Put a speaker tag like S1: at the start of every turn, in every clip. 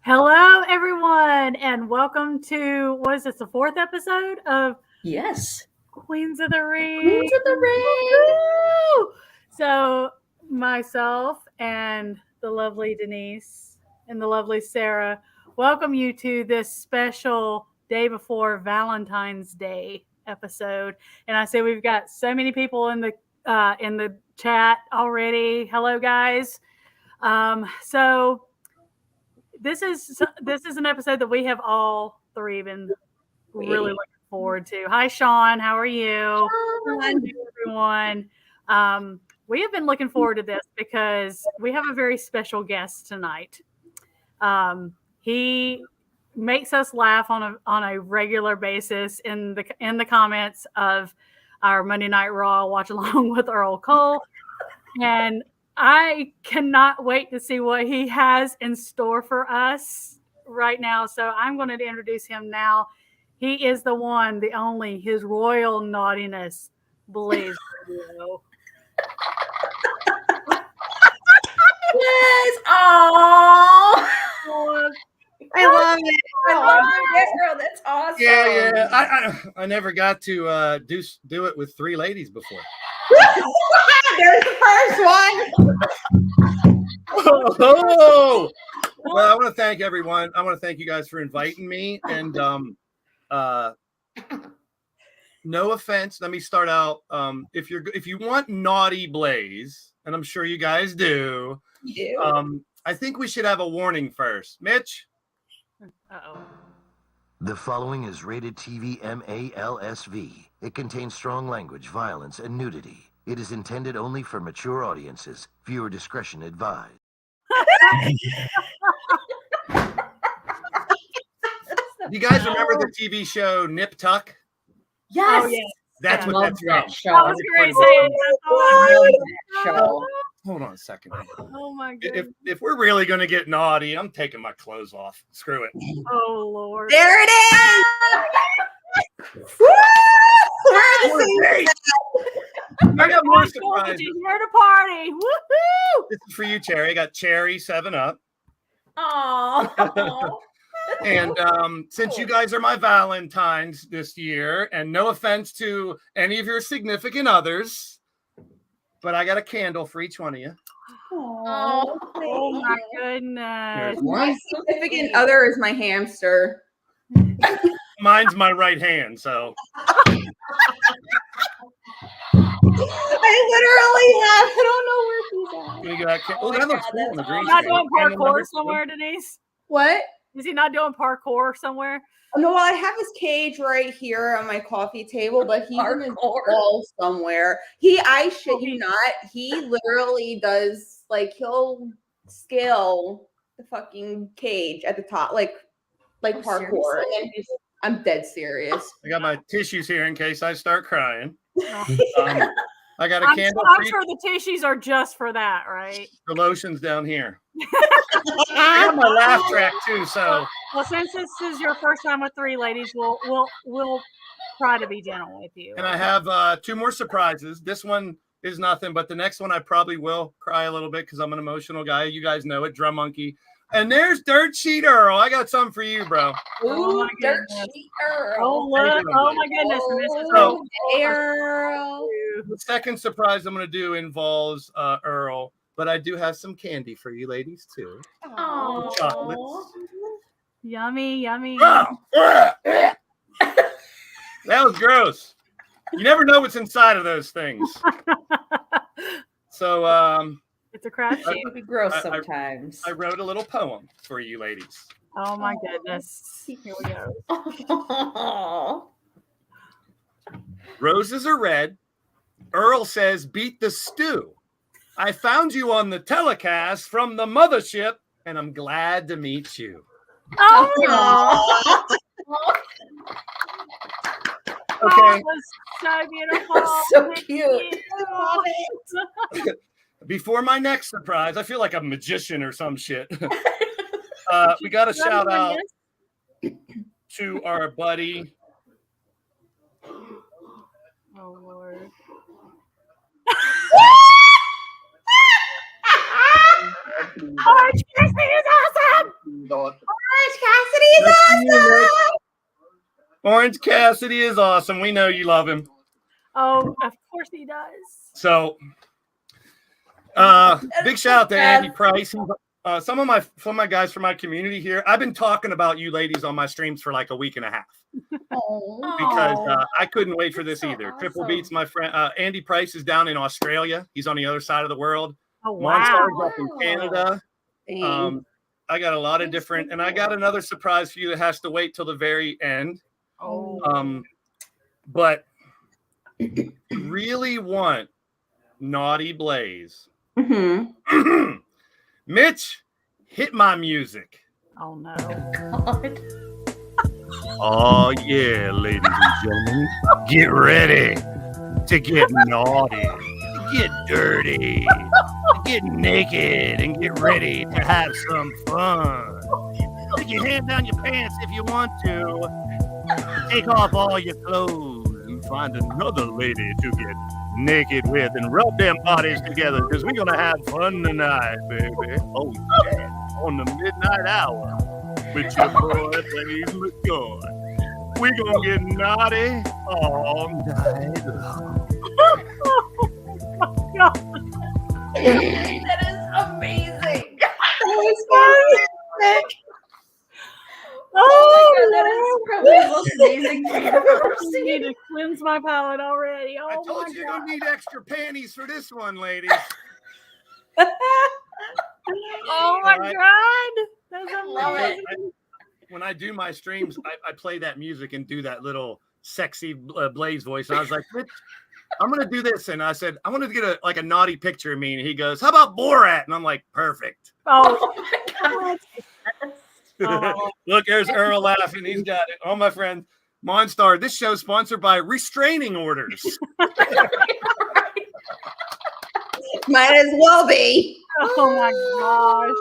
S1: Hello, everyone, and welcome to, what is this, the 4th episode of
S2: Yes.
S1: Queens of the Ring.
S2: Queens of the Ring.
S1: Woo! So, myself and the lovely Denise and the lovely Sarah welcome you to this special day before Valentine's Day episode. And I say we've got so many people in the chat already. Hello, guys. So this is an episode that we have all three been really looking forward to. Hi, Sean. How are you? Hi, everyone. We have been looking forward to this because we have a very special guest tonight. He makes us laugh on a regular basis in the comments of our Monday Night Raw watch along with Earl Cole, and I cannot wait to see what he has in store for us right now. So I'm going to introduce him now. He is the one, the only, His Royal Naughtiness, Blaze Radio.
S2: Yes. Oh,
S3: I love it.
S2: I love it, girl. That's awesome.
S3: Yeah. I never got to do it with three ladies before.
S2: There's the first one.
S3: Oh, well, I want to thank everyone. I want to thank you guys for inviting me. And no offense. Let me start out. If you want naughty Blaze, and I'm sure you guys do.
S2: You do.
S3: I think we should have a warning first. Mitch.
S1: Uh-oh.
S4: The following is rated TV MALSV. It contains strong language, violence, and nudity. It is intended only for mature audiences. Viewer discretion advised.
S3: You guys remember the TV show Nip Tuck?
S2: Yes.
S1: Oh, yeah.
S3: That's
S2: I
S3: what
S2: love
S3: that's
S2: that
S3: from.
S2: show.
S1: I was going to say it.
S2: Show.
S3: Hold on a second.
S1: Oh my goodness.
S3: If we're really going to get naughty, I'm taking my clothes off. Screw it.
S1: Oh Lord.
S2: There it is. Woo!
S3: I got more
S1: Michael,
S3: surprises.
S1: you're here to party. Woohoo!
S3: This is for you, Cherry. I got Cherry 7-Up.
S2: Oh.
S3: And since you guys are my Valentines this year, and no offense to any of your significant others, but I got a candle for each one of you.
S1: Oh my
S3: Here's
S1: goodness.
S2: My
S3: one.
S2: significant other is my hamster.
S3: Mine's my right hand, so
S2: I literally have. I don't know where he's at.
S3: we got. Oh, that looks cool on the green
S1: He's not
S3: screen.
S1: doing
S3: Candle number
S1: parkour
S3: 2.
S1: somewhere, Denise?
S2: What?
S1: Is he not doing parkour somewhere?
S2: No, I have his cage right here on my coffee table, but he's in his
S5: Hardcore.
S2: wall somewhere. I shit you not, he literally does he'll scale the fucking cage at the top, like parkour. And then I'm dead serious.
S3: I got my tissues here in case I start crying.
S1: Oh.
S3: I got a
S1: I'm
S3: candle for
S1: sure the tissues are just for that, right?
S3: the lotions down here. I got my laugh track too, so
S1: Well, since this is your first time with 3 ladies, we'll try to be gentle with you.
S3: and I have 2 more surprises. This one is nothing, but the next one I probably will cry a little bit because I'm an emotional guy. You guys know it, Drum Monkey. And there's Dirt Sheet Earl. I got something for you, bro.
S1: Oh my
S5: Dirt
S1: goodness.
S5: sheet Earl.
S1: Oh, look. Oh my goodness. And this is
S3: So-
S2: Earl.
S3: The second surprise I'm going to do involves Earl, but I do have some candy for you ladies too.
S5: Aw.
S3: Chocolates.
S1: yummy, yummy.
S3: That was gross. You never know what's inside of those things. So
S1: It's a crap
S3: I-
S1: sheet.
S5: It can be gross
S3: I-
S5: sometimes.
S3: I wrote a little poem for you ladies.
S1: Oh my goodness. Here we go.
S5: Aw.
S3: Roses are red. Earl says, beat the stew. I found you on the telecast from the mothership, and I'm glad to meet you.
S1: Oh,
S3: Okay.
S1: that was so beautiful.
S5: So
S1: Thank
S5: cute.
S1: you.
S3: Before my next surprise, I feel like a magician or some shit. We got to shout out to our buddy.
S1: Oh Lord. Orange Cassidy is awesome.
S2: Orange Cassidy is awesome.
S3: Orange Cassidy is awesome. We know you love him.
S1: Oh, of course he does.
S3: So, big shout out to Andy Price. Some of my guys from my community here. I've been talking about you ladies on my streams for like a week and a half because I couldn't wait for this
S5: so
S3: either. Triple
S5: awesome.
S3: Beats, my friend Andy Price is down in Australia. He's on the other side of the world.
S1: Oh
S3: Monstar's
S1: wow.
S3: up in Canada. I got a lot of different, and I got another surprise for you that has to wait till the very end.
S1: Oh.
S3: But really want Naughty Blaze.
S2: Mm-hmm.
S3: Mitch, hit my music.
S1: Oh no.
S5: God.
S3: Oh yeah, ladies and gentlemen, get ready to get naughty, get dirty, get naked, and get ready to have some fun. Stick your hand down your pants if you want to. Take off all your clothes and find another lady to get naked with and rub them bodies together because we're gonna have fun tonight, baby. Oh yeah, on the midnight hour with your boy Blaze McGowan. We're gonna get naughty all night long.
S5: That is amazing.
S1: Oh,
S5: That is probably the most amazing thing I've ever
S1: I
S5: seen.
S1: need to cleanse my palate already.
S3: I
S1: Oh
S3: told
S1: my
S3: you you're
S1: god.
S3: gonna need extra panties for this one, ladies.
S1: Oh my
S3: Alright.
S1: god. That's
S5: love it.
S1: amazing.
S3: When I do my streams, I play that music and do that little sexy Blaze voice. And I was like, Mitch, I'm gonna do this. And I said, I want to get a naughty picture of me. And he goes, how about Borat? And I'm like, perfect.
S1: Oh,
S5: Oh my God.
S1: oh.
S3: Look, there's Earl laughing. He's got it. Oh, my friend. Monstar, this show is sponsored by Restraining Orders.
S2: Might as well be.
S1: Oh my gosh.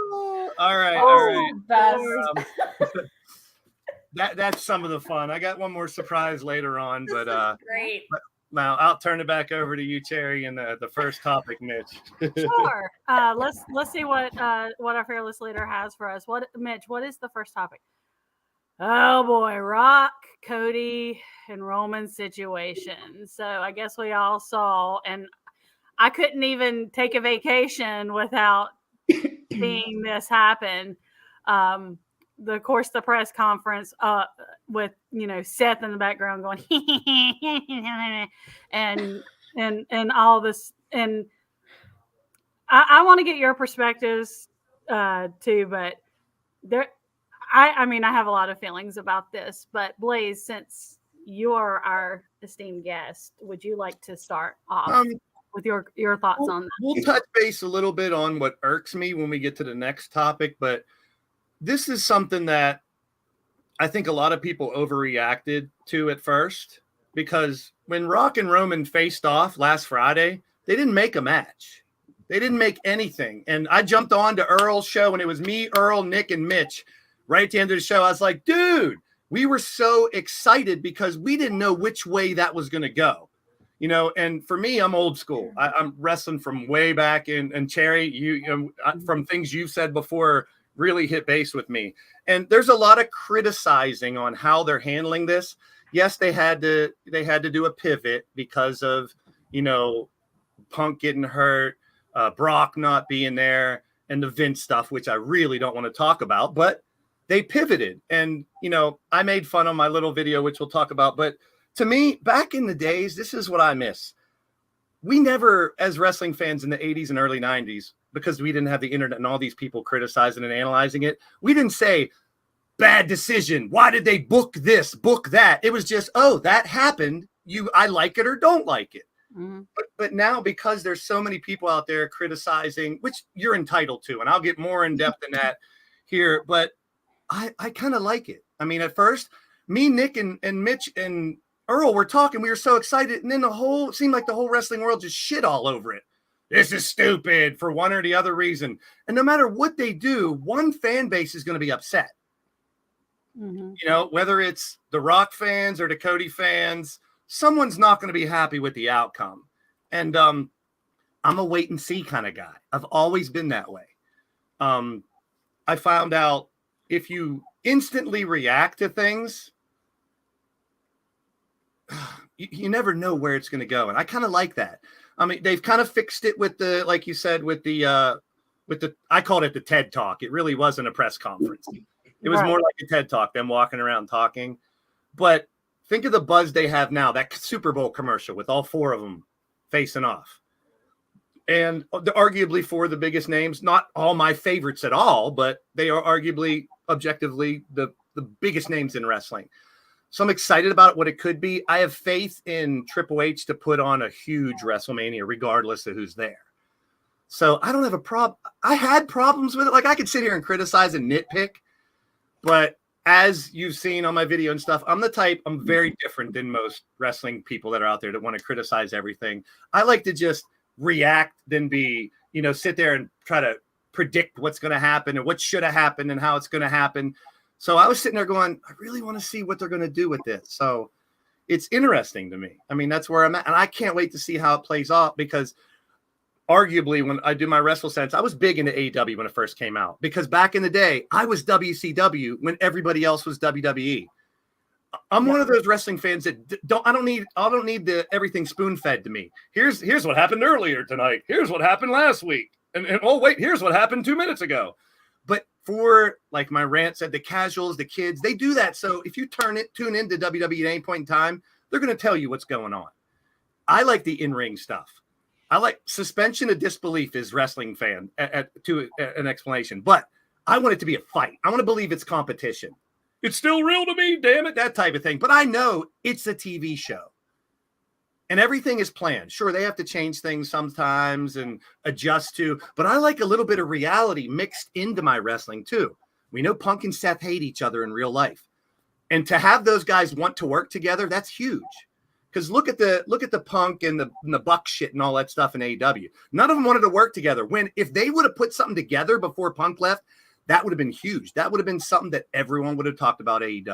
S3: All right,
S1: Oh,
S3: all right.
S5: Best.
S3: That's some of the fun. I got one more surprise later on, but
S5: Great.
S3: now I'll turn it back over to you, Terry, and the first topic, Mitch.
S1: Sure. Let's see what our fearless leader has for us. Mitch, what is the first topic? Oh boy, Rock, Cody, and Roman situation. So I guess we all saw, and I couldn't even take a vacation without seeing this happen. Of course, the press conference with Seth in the background going and all this, and I want to get your perspectives too, but there. I mean, I have a lot of feelings about this, but Blaze, since you are our esteemed guest, would you like to start off with your thoughts on that?
S3: We'll touch base a little bit on what irks me when we get to the next topic, but this is something that I think a lot of people overreacted to at first, because when Rock and Roman faced off last Friday, they didn't make a match. They didn't make anything. And I jumped on to Earl's show, and it was me, Earl, Nick, and Mitch. Right at the end of the show, I was like, dude, we were so excited because we didn't know which way that was going to go. And for me, I'm old school. I'm wrestling from way back in Cherry. From things you've said before really hit base with me. And there's a lot of criticizing on how they're handling this. Yes, they had to do a pivot because of, Punk getting hurt, Brock not being there, and the Vince stuff, which I really don't want to talk about, but they pivoted. And, I made fun on my little video, which we'll talk about. But to me, back in the days, this is what I miss. We never, as wrestling fans in the 80s and early 90s, because we didn't have the internet and all these people criticizing and analyzing it, we didn't say, bad decision. Why did they book this, book that? It was just, oh, that happened. I like it or don't like it. Mm-hmm. But now, because there's so many people out there criticizing, which you're entitled to, and I'll get more in depth in that here, but I kind of like it. I mean, at first, me, Nick, and Mitch and Earl were talking. We were so excited. And then it seemed like the whole wrestling world just shit all over it. This is stupid for one or the other reason. And no matter what they do, one fan base is going to be upset. Mm-hmm. Whether it's the Rock fans or the Cody fans, someone's not going to be happy with the outcome. And I'm a wait and see kind of guy. I've always been that way. I found out, if you instantly react to things, you never know where it's going to go. And I kind of like that. I mean, they've kind of fixed it with the, like you said, with the, I called it the TED Talk. It really wasn't a press conference. It was more like a TED Talk, them walking around talking. But think of the buzz they have now, that Super Bowl commercial with all four of them facing off. And arguably four of the biggest names, not all my favorites at all, but they are arguably, objectively, the biggest names in wrestling. So I'm excited about what it could be. I have faith in Triple H to put on a huge WrestleMania, regardless of who's there. So I don't have a problem. I had problems with it. Like, I could sit here and criticize and nitpick, but as you've seen on my video and stuff, I'm very different than most wrestling people that are out there that want to criticize everything. I like to just react than be, sit there and try to predict what's going to happen and what should have happened and how it's going to happen. So I was sitting there going, I really want to see what they're going to do with this. So it's interesting to me. I mean, that's where I'm at. And I can't wait to see how it plays off, because arguably when I do my WrestleSense, I was big into AEW when it first came out, because back in the day, I was WCW when everybody else was WWE. I'm one of those wrestling fans that I don't need the everything spoon fed to me. Here's what happened earlier tonight. Here's what happened last week. And oh wait, here's what happened 2 minutes ago. But for, like my rant said, the casuals, the kids, they do that. So if you tune into WWE at any point in time, they're going to tell you what's going on. I like the in-ring stuff. I like suspension of disbelief as wrestling fan to an explanation, but I want it to be a fight. I want to believe it's competition. It's still real to me, damn it, that type of thing. But I know it's a TV show. And everything is planned. Sure, they have to change things sometimes and adjust to, but I like a little bit of reality mixed into my wrestling too. We know Punk and Seth hate each other in real life. And to have those guys want to work together, that's huge. Because look at the Punk and the Buck shit and all that stuff in AEW. None of them wanted to work together. If they would have put something together before Punk left, that would have been huge. That would have been something that everyone would have talked about AEW.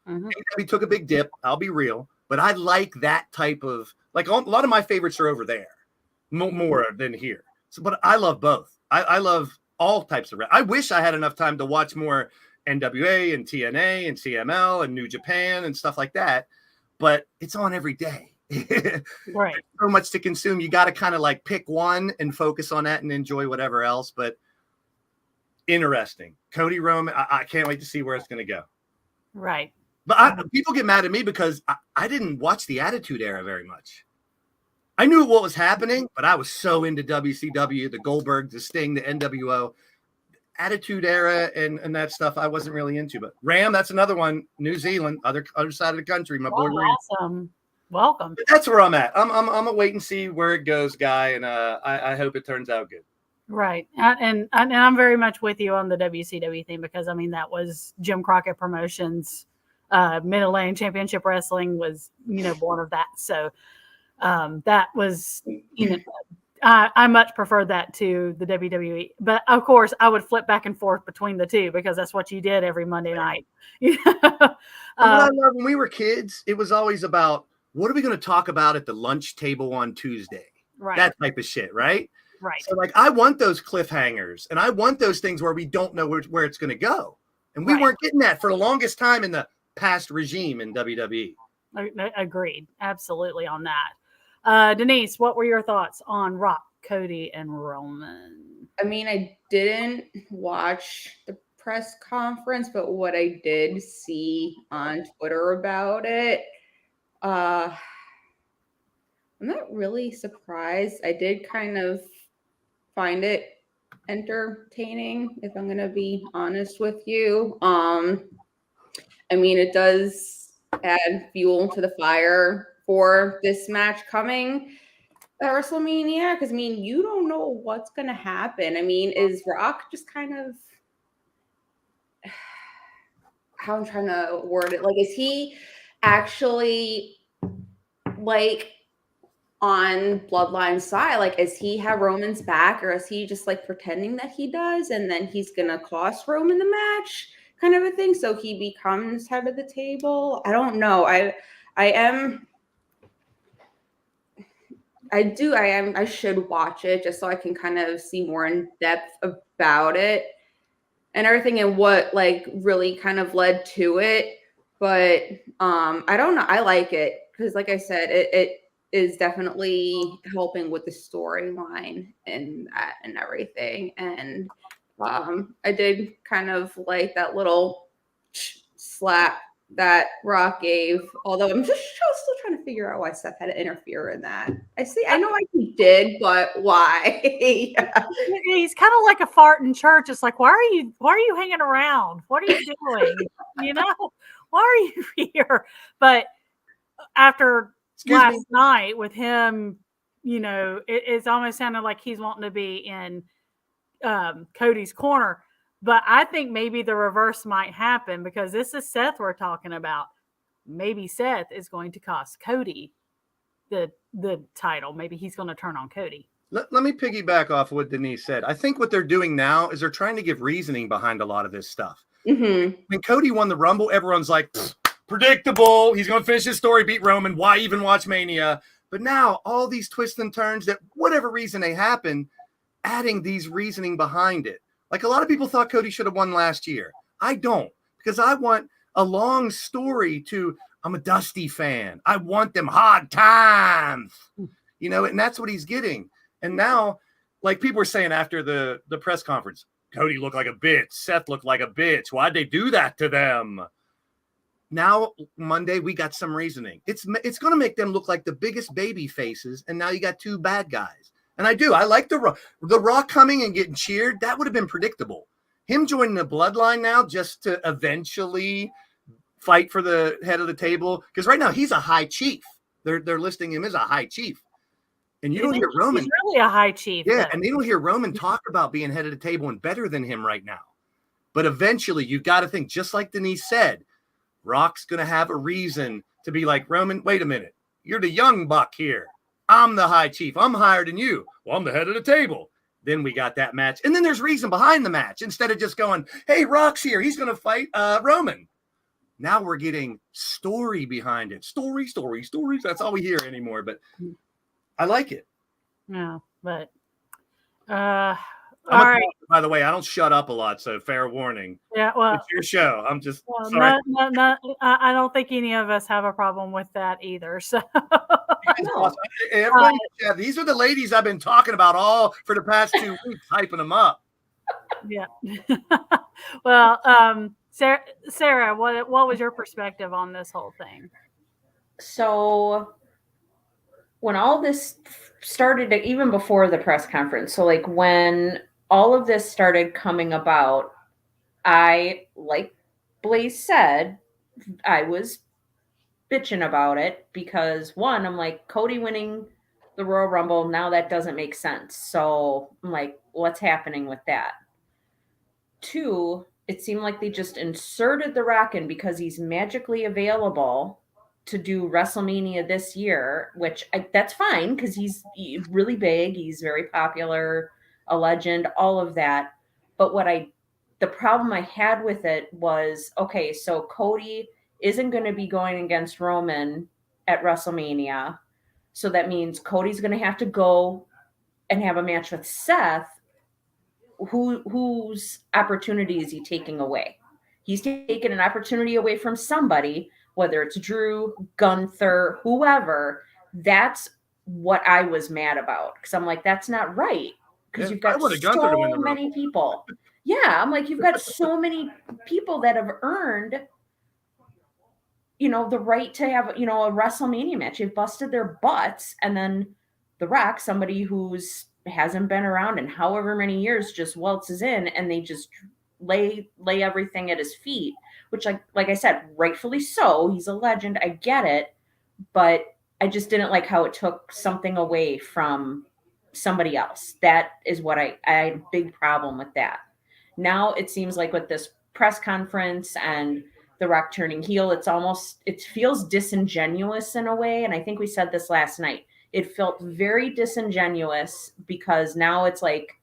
S3: Mm-hmm. AEW took a big dip. I'll be real. But I like that type of, like, a lot of my favorites are over there more than here. So, but I love both. I love all types of wrestling. I wish I had enough time to watch more NWA and TNA and CML and New Japan and stuff like that. But it's on every day.
S1: Right.
S3: So much to consume. You got to kind of like pick one and focus on that and enjoy whatever else. But interesting. Cody Roman, I can't wait to see where it's going to go.
S1: Right.
S3: But people get mad at me because I didn't watch the Attitude Era very much. I knew what was happening, but I was so into WCW, the Goldberg, the Sting, the NWO, Attitude Era, and that stuff I wasn't really into. But Ram, that's another one. New Zealand, other side of the country. My boy Ram.
S1: Awesome. Welcome.
S3: But that's where I'm at. I'm a wait and see where it goes, guy, and I hope it turns out good.
S1: Right. And I'm very much with you on the WCW thing because, I mean, that was Jim Crockett Promotions. Mid-Atlantic Championship Wrestling was, born of that. So that was, I much prefer that to the WWE. But, of course, I would flip back and forth between the two because that's what you did every Monday night.
S3: What I love when we were kids, it was always about, what are we going to talk about at the lunch table on Tuesday?
S1: Right.
S3: That type of shit, right?
S1: Right.
S3: So, like, I want those cliffhangers, and I want those things where we don't know where it's going to go. And we weren't getting that for the longest time in the past regime in WWE.
S1: Agreed. Absolutely on that. Denise, what were your thoughts on Rock, Cody, and Roman?
S2: I mean, I didn't watch the press conference, but what I did see on Twitter about it, I'm not really surprised. I did kind of find it entertaining, if I'm going to be honest with you. I mean, it does add fuel to the fire for this match coming at WrestleMania because, I mean, you don't know what's going to happen. I mean, is Rock just kind of how I'm trying to word it? Like, is he actually like on Bloodline's side? Like, is he have Roman's back or is he just like pretending that he does and then he's going to cost Roman the match? Kind of a thing, so he becomes head of the table. I don't know. I should watch it just so I can kind of see more in depth about it and everything and what like really kind of led to it. But I don't know. I like it because, like I said, it is definitely helping with the storyline and that and everything. And I did kind of like that little slap that Rock gave, although I'm still trying to figure out why Seth had to interfere in that. I know he did, but why?
S1: He's kind of like a fart in church. It's like, why are you hanging around? What are you doing? Why are you here? But after last night with him, it's almost sounded like he's wanting to be in Cody's corner, but I think maybe the reverse might happen because this is Seth we're talking about. Maybe Seth is going to cost Cody the title. Maybe he's going to turn on Cody.
S3: Let me piggyback off what Denise said. I think what they're doing now is they're trying to give reasoning behind a lot of this stuff.
S2: Mm-hmm.
S3: When Cody won the Rumble, everyone's like, predictable. He's going to finish his story, beat Roman. Why even watch Mania? But now all these twists and turns that whatever reason they happen, adding these reasoning behind it. Like a lot of people thought Cody should have won last year. I don't, because I want a long story I'm a Dusty fan. I want them hard times, and that's what he's getting. And now, like people were saying after the press conference, Cody looked like a bitch. Seth looked like a bitch. Why'd they do that to them? Now, Monday, we got some reasoning. It's going to make them look like the biggest baby faces. And now you got two bad guys. And I like the Rock coming and getting cheered. That would have been predictable. Him joining the Bloodline now just to eventually fight for the head of the table. Because right now he's a high chief. They're listing him as a high chief. And you don't hear Roman.
S1: He's really a high chief.
S3: Yeah, and you don't hear Roman talk about being head of the table and better than him right now. But eventually you got to think, just like Denise said, Rock's going to have a reason to be like, Roman, wait a minute. You're the young buck here. I'm the high chief. I'm higher than you. Well, I'm the head of the table. Then we got that match. And then there's reason behind the match. Instead of just going, hey, Rock's here. He's going to fight Roman. Now we're getting story behind it. Stories. That's all we hear anymore. But I like it.
S1: Yeah, but All
S3: I'm a
S1: right.
S3: talker, by the way, I don't shut up a lot, so fair warning.
S1: Yeah. Well,
S3: It's your show. I'm just
S1: well,
S3: sorry.
S1: I don't think any of us have a problem with that either. So.
S2: No.
S3: Everybody, yeah, these are the ladies I've been talking about all for the past 2 weeks, hyping them up.
S1: Yeah. Well, Sarah, what was your perspective on this whole thing?
S5: So when all this started, even before the press conference, so like when all of this started coming about, I, like Blaze said, I was bitching about it because one, I'm like, Cody winning the Royal Rumble, now that doesn't make sense. So I'm like, what's happening with that? Two, it seemed like they just inserted The Rock in because he's magically available to do WrestleMania this year, which that's fine because he's really big, he's very popular, a legend, all of that. But the problem I had with it was, okay, so Cody isn't going to be going against Roman at WrestleMania. So that means Cody's going to have to go and have a match with Seth. Whose opportunity is he taking away? He's taking an opportunity away from somebody, whether it's Drew, Gunther, whoever. That's what I was mad about because I'm like, that's not right because
S3: Yeah,
S5: you've got
S3: I wanted Gunther to win
S5: so
S3: the
S5: many people. Yeah, I'm like, you've got so many people that have earned, the right to have, a WrestleMania match. They've busted their butts, and then The Rock, somebody who's hasn't been around in however many years, just waltzes in and they just lay everything at his feet, which like I said, rightfully so. He's a legend. I get it. But I just didn't like how it took something away from somebody else. That is what I had a big problem with that. Now it seems like with this press conference and The Rock turning heel, it feels disingenuous in a way. And I think we said this last night. It felt very disingenuous because now it's like,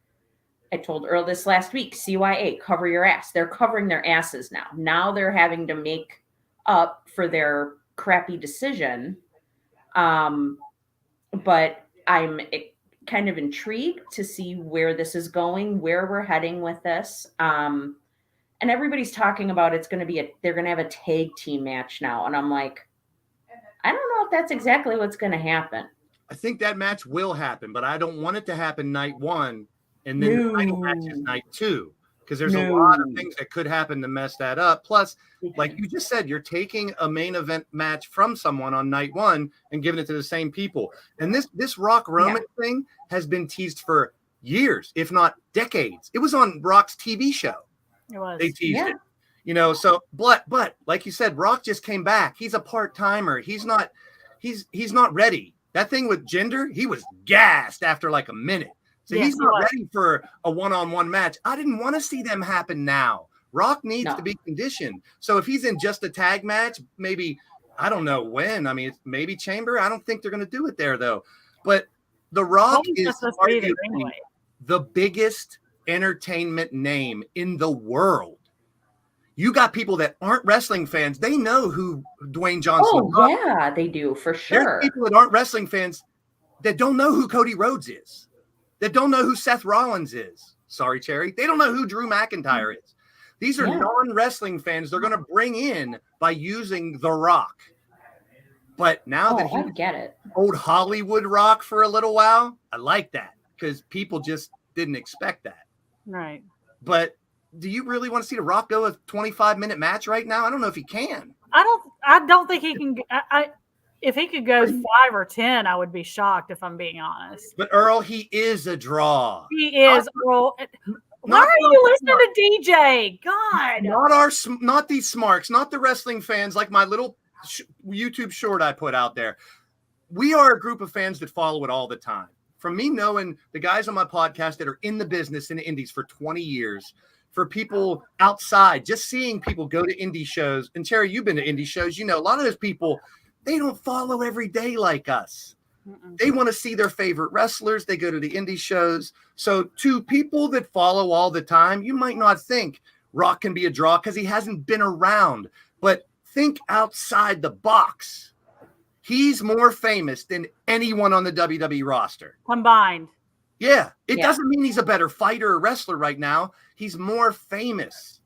S5: I told Earl this last week, CYA, cover your ass. They're covering their asses now. Now they're having to make up for their crappy decision. But I'm kind of intrigued to see where this is going, where we're heading with this. And everybody's talking about they're going to have a tag team match now. And I'm like, I don't know if that's exactly what's going to happen.
S3: I think that match will happen, but I don't want it to happen night one and then the title match is night two because there's a lot of things that could happen to mess that up. Plus, like you just said, you're taking a main event match from someone on night one and giving it to the same people. And this Rock Roman thing has been teased for years, if not decades. It was on Rock's TV show.
S1: It was.
S3: They teased it. So but like you said, Rock just came back. He's a part-timer. He's not ready. That thing with Jinder, he was gassed after like a minute. So he's not ready for a one-on-one match. I didn't want to see them happen now. Rock needs to be conditioned. So if he's in just a tag match, maybe, I don't know when. I mean, maybe Chamber. I don't think they're going to do it there, though. But The Rock is arguably the biggest entertainment name in the world. You got people that aren't wrestling fans. They know who Dwayne Johnson is.
S5: Oh, yeah, they do, for sure.
S3: There's people that aren't wrestling fans that don't know who Cody Rhodes is, that don't know who Seth Rollins is. Sorry, Cherry. They don't know who Drew McIntyre is. These are non-wrestling fans they're going to bring in by using The Rock. But now that
S5: I get it.
S3: Old Hollywood Rock for a little while, I like that because people just didn't expect that.
S1: Right.
S3: But do you really want to see The Rock go a 25-minute match right now? I don't know if he can.
S1: I don't think he can. If he could go 5 or 10, I would be shocked if I'm being honest.
S3: But Earl, he is a draw.
S1: He is, Earl. Why are you listening to DJ? God.
S3: Not these smarks, not the wrestling fans like my little YouTube short I put out there. We are a group of fans that follow it all the time. From me knowing the guys on my podcast that are in the business in the indies for 20 years, for people outside, just seeing people go to indie shows. And Terry, you've been to indie shows. You know, a lot of those people, they don't follow every day like us. They want to see their favorite wrestlers. They go to the indie shows. So to people that follow all the time, you might not think Rock can be a draw because he hasn't been around. But think outside the box. He's more famous than anyone on the WWE roster.
S1: Combined.
S3: Yeah, it
S5: Yeah.
S3: doesn't mean he's a better fighter or wrestler right now. He's more famous.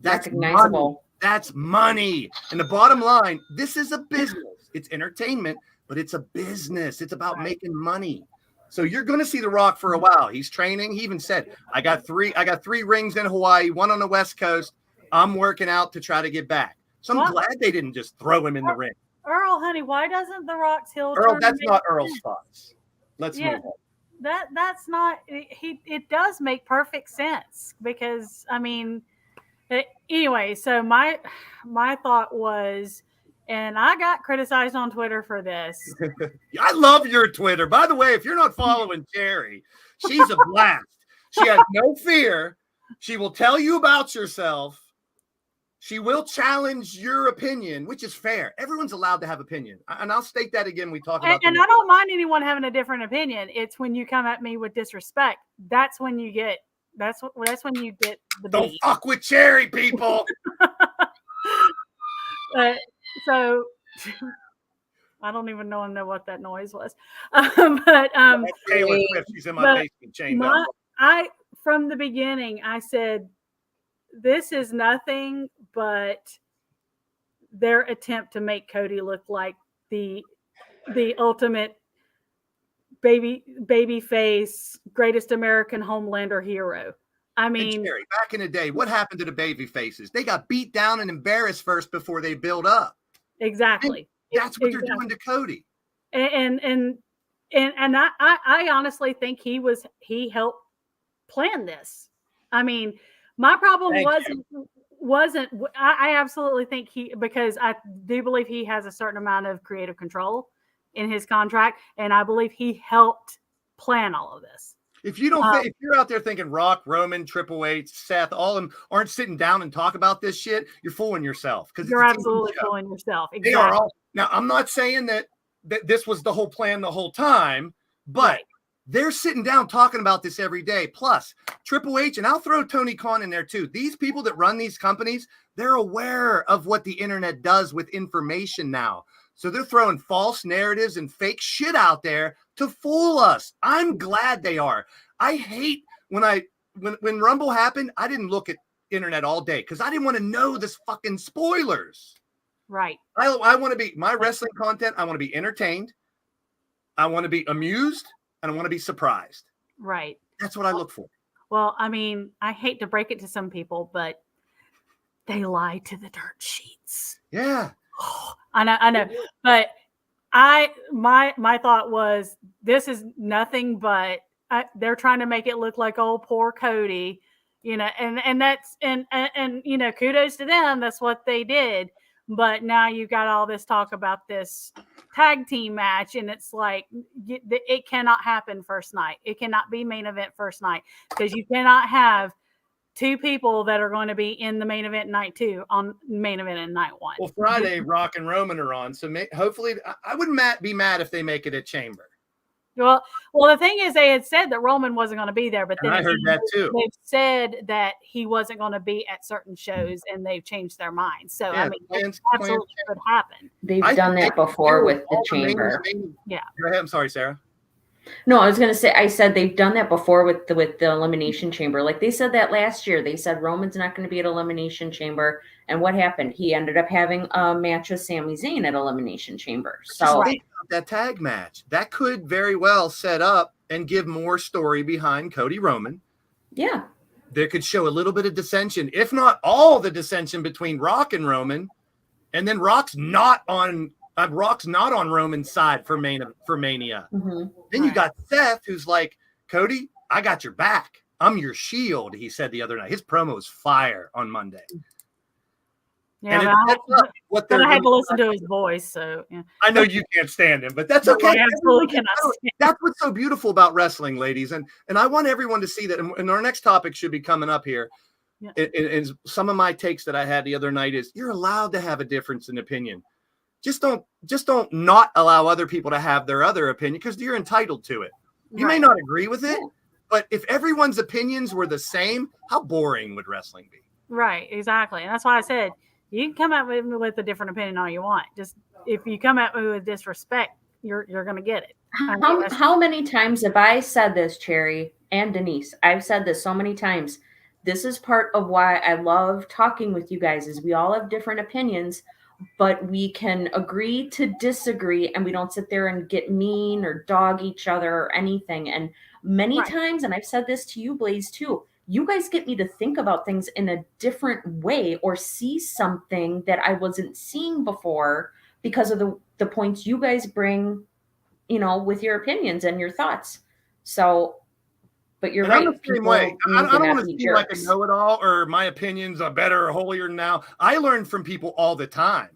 S3: That's
S5: Recognizable.
S3: money. That's money. And the bottom line, this is a business. It's entertainment, but it's a business. It's about making money. So you're going to see The Rock for a while. He's training. He even said, I got three rings in Hawaii, one on the West Coast. I'm working out to try to get back. So I'm
S1: Well-
S3: glad they didn't just throw him in the ring.
S1: Earl, honey, why doesn't The Rock's heel
S3: Earl,
S1: turn
S3: that's
S1: make
S3: not Earl's
S1: sense?
S3: thoughts. Let's
S1: Yeah.
S3: move on.
S1: That's not it does make perfect sense because I mean anyway, so my thought was, and I got criticized on Twitter for this.
S3: I love your Twitter. By the way, if you're not following Cherry, she's a blast. She has no fear. She will tell you about yourself. She will challenge your opinion, which is fair. Everyone's allowed to have opinion. And I'll state that again. We talk about
S1: And I don't mind anyone having a different opinion. It's when you come at me with disrespect. That's when you get when you get the
S3: don't
S1: beat.
S3: fuck with Cherry, people.
S1: So I don't even know what that noise was. But
S3: That's Taylor Swift. She's in my
S1: but
S3: basement chained up.
S1: I from the beginning I said this is nothing but their attempt to make Cody look like the ultimate baby face, greatest American Homelander hero. I
S3: Hey,
S1: mean,
S3: Cherry, back in the day, what happened to the baby faces? They got beat down and embarrassed first before they build up.
S1: exactly.
S3: That's what
S1: Exactly.
S3: they're doing to Cody.
S1: And I honestly think he helped plan this. I mean, my problem
S3: Thank
S1: wasn't I absolutely think because I do believe he has a certain amount of creative control in his contract, and I believe he helped plan all of this.
S3: If you don't if you're out there thinking Rock, Roman, Triple H, Seth, all of them aren't sitting down and talk about this shit, you're fooling yourself. Because
S1: You're absolutely fooling yourself.
S3: They
S1: Exactly.
S3: are all now. I'm not saying that this was the whole plan the whole time, but they're sitting down talking about this every day. Plus, Triple H, and I'll throw Tony Khan in there too. These people that run these companies, they're aware of what the internet does with information now. So they're throwing false narratives and fake shit out there to fool us. I'm glad they are. I hate when Rumble happened, I didn't look at internet all day because I didn't want to know this fucking spoilers.
S1: Right.
S3: I want to be my wrestling content. I want to be entertained. I want to be amused, and I want to be surprised.
S1: Right.
S3: That's what I look for.
S1: Well, I mean, I hate to break it to some people, but they lie to the dirt sheets.
S3: Yeah.
S1: I know. But my thought was this is nothing but they're trying to make it look like old poor Cody, and that's and kudos to them. That's what they did. But now you've got all this talk about this tag team match, and it's like it cannot happen first night. It cannot be main event first night because you cannot have two people that are going to be in the main event night 2 on main event in night 1.
S3: Well, Friday, Rock and Roman are on, so hopefully, I wouldn't be mad if they make it at Chamber.
S1: Well, the thing is, they had said that Roman wasn't going to be there, but then
S3: I heard that too.
S1: They've said that he wasn't going to be at certain shows, and they've changed their minds. So I mean, that absolutely could happen.
S5: They've done that before with the Chamber.
S1: Yeah.
S3: Go ahead. I'm sorry, Sarah.
S5: No, I was going to say, I said they've done that before with the Elimination Chamber. Like they said that last year. They said Roman's not going to be at Elimination Chamber. And what happened? He ended up having a match with Sami Zayn at Elimination Chamber. So
S3: that tag match, that could very well set up and give more story behind Cody Roman.
S5: Yeah.
S3: There could show a little bit of dissension, if not all the dissension between Rock and Roman. And then Rock's not on Roman's side for Mania.
S5: Mm-hmm.
S3: Then you got Seth, who's like, Cody, I got your back. I'm your shield, he said the other night. His promo was fire on Monday.
S1: Yeah,
S3: and
S1: I had to listen to his voice, so yeah.
S3: I know you can't stand him, but that's okay.
S1: I absolutely cannot stand.
S3: That's what's so beautiful about wrestling, ladies, and I want everyone to see that. And our next topic should be coming up here.
S1: Yeah.
S3: And some of my takes that I had the other night is you're allowed to have a difference in opinion. Just don't not allow other people to have their other opinion because you're entitled to it. You may not agree with it, but if everyone's opinions were the same, how boring would wrestling be?
S1: Right, exactly. And that's why I said you can come at me with a different opinion all you want. Just if you come at me with disrespect, you're gonna get it. I mean,
S5: How,
S1: that's-
S5: how many times have I said this, Cherry and Denise? I've said this so many times. This is part of why I love talking with you guys is we all have different opinions, but we can agree to disagree and we don't sit there and get mean or dog each other or anything. And many
S1: Right.
S5: times, and I've said this to you, Blaze, too, you guys get me to think about things in a different way or see something that I wasn't seeing before because of the points you guys bring, you know, with your opinions and your thoughts. So, but you're
S3: And I'm
S5: right.
S3: the same
S5: people
S3: way. I
S5: need
S3: don't want
S5: not
S3: to
S5: be
S3: seem like a
S5: jerks.
S3: know-it-all or my opinions are better or holier than now. I learn from people all the time.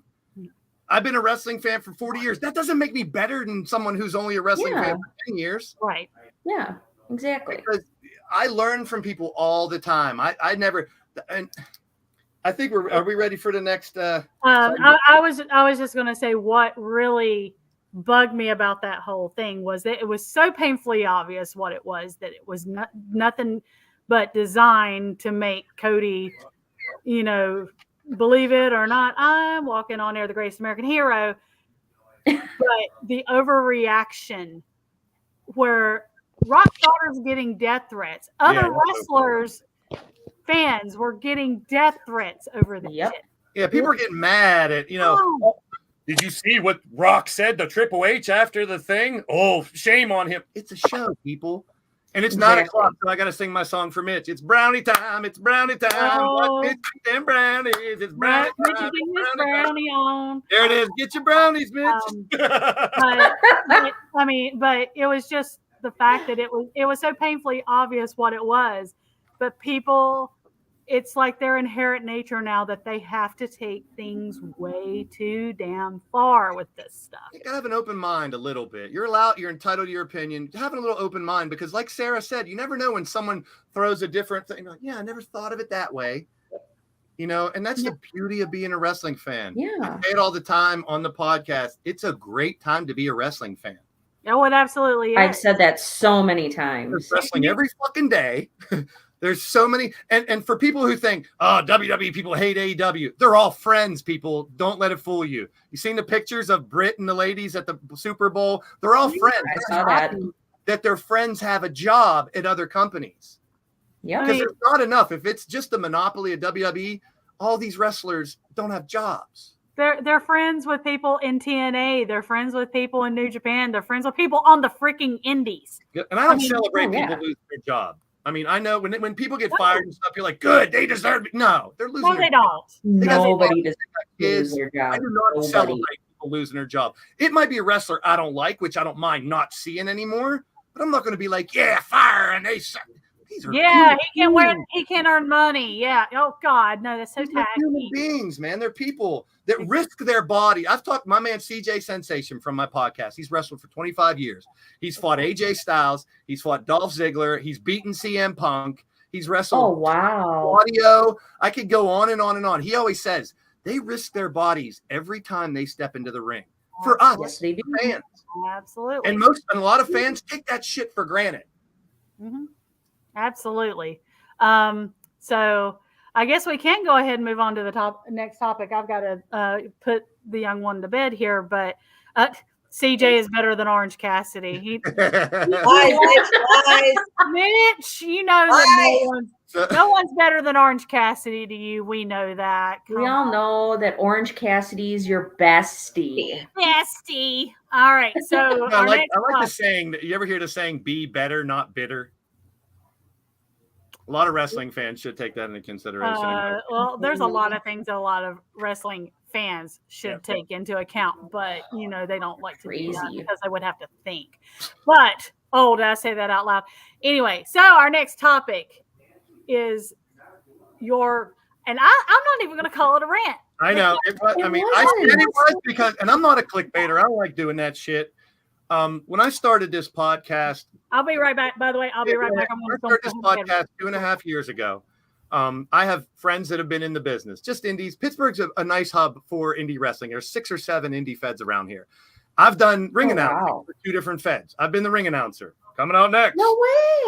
S3: I've been a wrestling fan for 40 years. That doesn't make me better than someone who's only a wrestling
S5: Yeah.
S3: fan for 10 years.
S1: right.
S5: Yeah, exactly.
S3: Because I learn from people all the time. I never, and I think are we ready for the next?
S1: I was just going to say what really bugged me about that whole thing was that it was so painfully obvious what it was, that it was nothing but designed to make Cody, you know, believe it or not, I'm walking on air, the greatest American hero. But the overreaction where Rock Daughter's getting death threats, other wrestlers, fans were getting death threats over this
S5: Yep.
S1: shit.
S3: Yeah, people are getting mad at,
S1: Oh.
S3: Did you see what Rock said to Triple H after the thing? Oh, shame on him. It's a show, people. And it's 9
S5: Exactly.
S3: o'clock, so I got to sing my song for Mitch. It's brownie time. It's brownie time.
S1: Oh.
S3: What Mitch and brownies? It's brownie
S1: Right, Mitch,
S3: time.
S1: you get this
S3: It's brownie time.
S1: brownie on.
S3: There it is. Get your brownies, Mitch.
S1: But I mean, but it was just the fact that it was so painfully obvious what it was. But people, it's like their inherent nature now that they have to take things way too damn far with this stuff.
S3: You gotta have an open mind a little bit. You're allowed, you're entitled to your opinion. Having a little open mind, because like Sarah said, you never know when someone throws a different thing. Like, yeah, I never thought of it that way. And that's the beauty of being a wrestling fan.
S5: Yeah.
S3: I say it all the time on the podcast. It's a great time to be a wrestling fan.
S1: Oh, it absolutely is.
S5: I've said that so many
S3: There's
S5: times.
S3: wrestling every fucking day. There's so many, and for people who think, oh, WWE people hate AEW, they're all friends, people. Don't let it fool you. You seen the pictures of Britt and the ladies at the Super Bowl? They're all friends.
S5: I
S3: They're
S5: saw that.
S3: happy that their friends have a job at other companies.
S5: Yep.
S3: Because there's not enough. If it's just a monopoly of WWE, all these wrestlers don't have jobs.
S1: They're friends with people in TNA. They're friends with people in New Japan. They're friends with people on the freaking indies.
S3: Yeah, and I don't
S1: mean,
S3: celebrate
S5: oh, yeah.
S3: people losing their job. I mean, I know when people get fired and stuff, you're like, good, they deserve it. No, they're losing
S1: No,
S3: their
S1: they don't.
S5: Nobody does
S3: kids.
S5: lose their
S3: I
S5: job.
S3: do not
S5: Nobody.
S3: celebrate people losing their job. It might be a wrestler I don't like, which I don't mind not seeing anymore, but I'm not going to be like, yeah, fire, and they suck. These are
S1: Yeah,
S3: human
S1: he can earn money. Yeah. Oh God, no, that's so
S3: These are human
S1: tacky.
S3: beings, man. They're people that risk their body. I've talked to my man CJ Sensation from my podcast. He's wrestled for 25 years. He's fought AJ Styles. He's fought Dolph Ziggler. He's beaten CM Punk. He's
S5: Oh,
S3: wrestled
S5: wow.
S3: audio. I could go on and on and on. He always says they risk their bodies every time they step into the ring. For us,
S5: Yes, they do.
S3: fans.
S1: Absolutely.
S3: And a lot of fans take that shit for granted.
S1: Mhm. Absolutely. So I guess we can go ahead and move on to the next topic. I've got to put the young one to bed here, but CJ is better than Orange Cassidy.
S2: Lies, lies.
S1: Mitch, you know that no one's better than Orange Cassidy to you. We know that.
S5: We all know that Orange Cassidy's your bestie.
S1: Bestie. All right. So
S3: I
S1: our
S3: like
S1: next
S3: the
S1: topic-
S3: saying. You ever hear the saying, be better, not bitter? A lot of wrestling fans should take that into consideration.
S1: well, there's a lot of things that a lot of wrestling fans should
S3: Yeah.
S1: take into account, but they don't like to do that
S5: Crazy.
S1: because they would have to think. But did I say that out loud? Anyway, so our next topic is and I'm not even going to call it a rant.
S3: I know. I said it was because, and I'm not a clickbaiter. I don't like doing that shit. When I started this podcast,
S1: I'll be right back. By the way, I'll be right back. I'm
S3: when I
S1: going
S3: started this podcast 2.5 years ago. I have friends that have been in the business, just indies. Pittsburgh's a nice hub for indie wrestling. There's 6 or 7 indie feds around here. I've done ring announcing for 2 different feds. I've been the ring announcer. Coming out next.
S5: No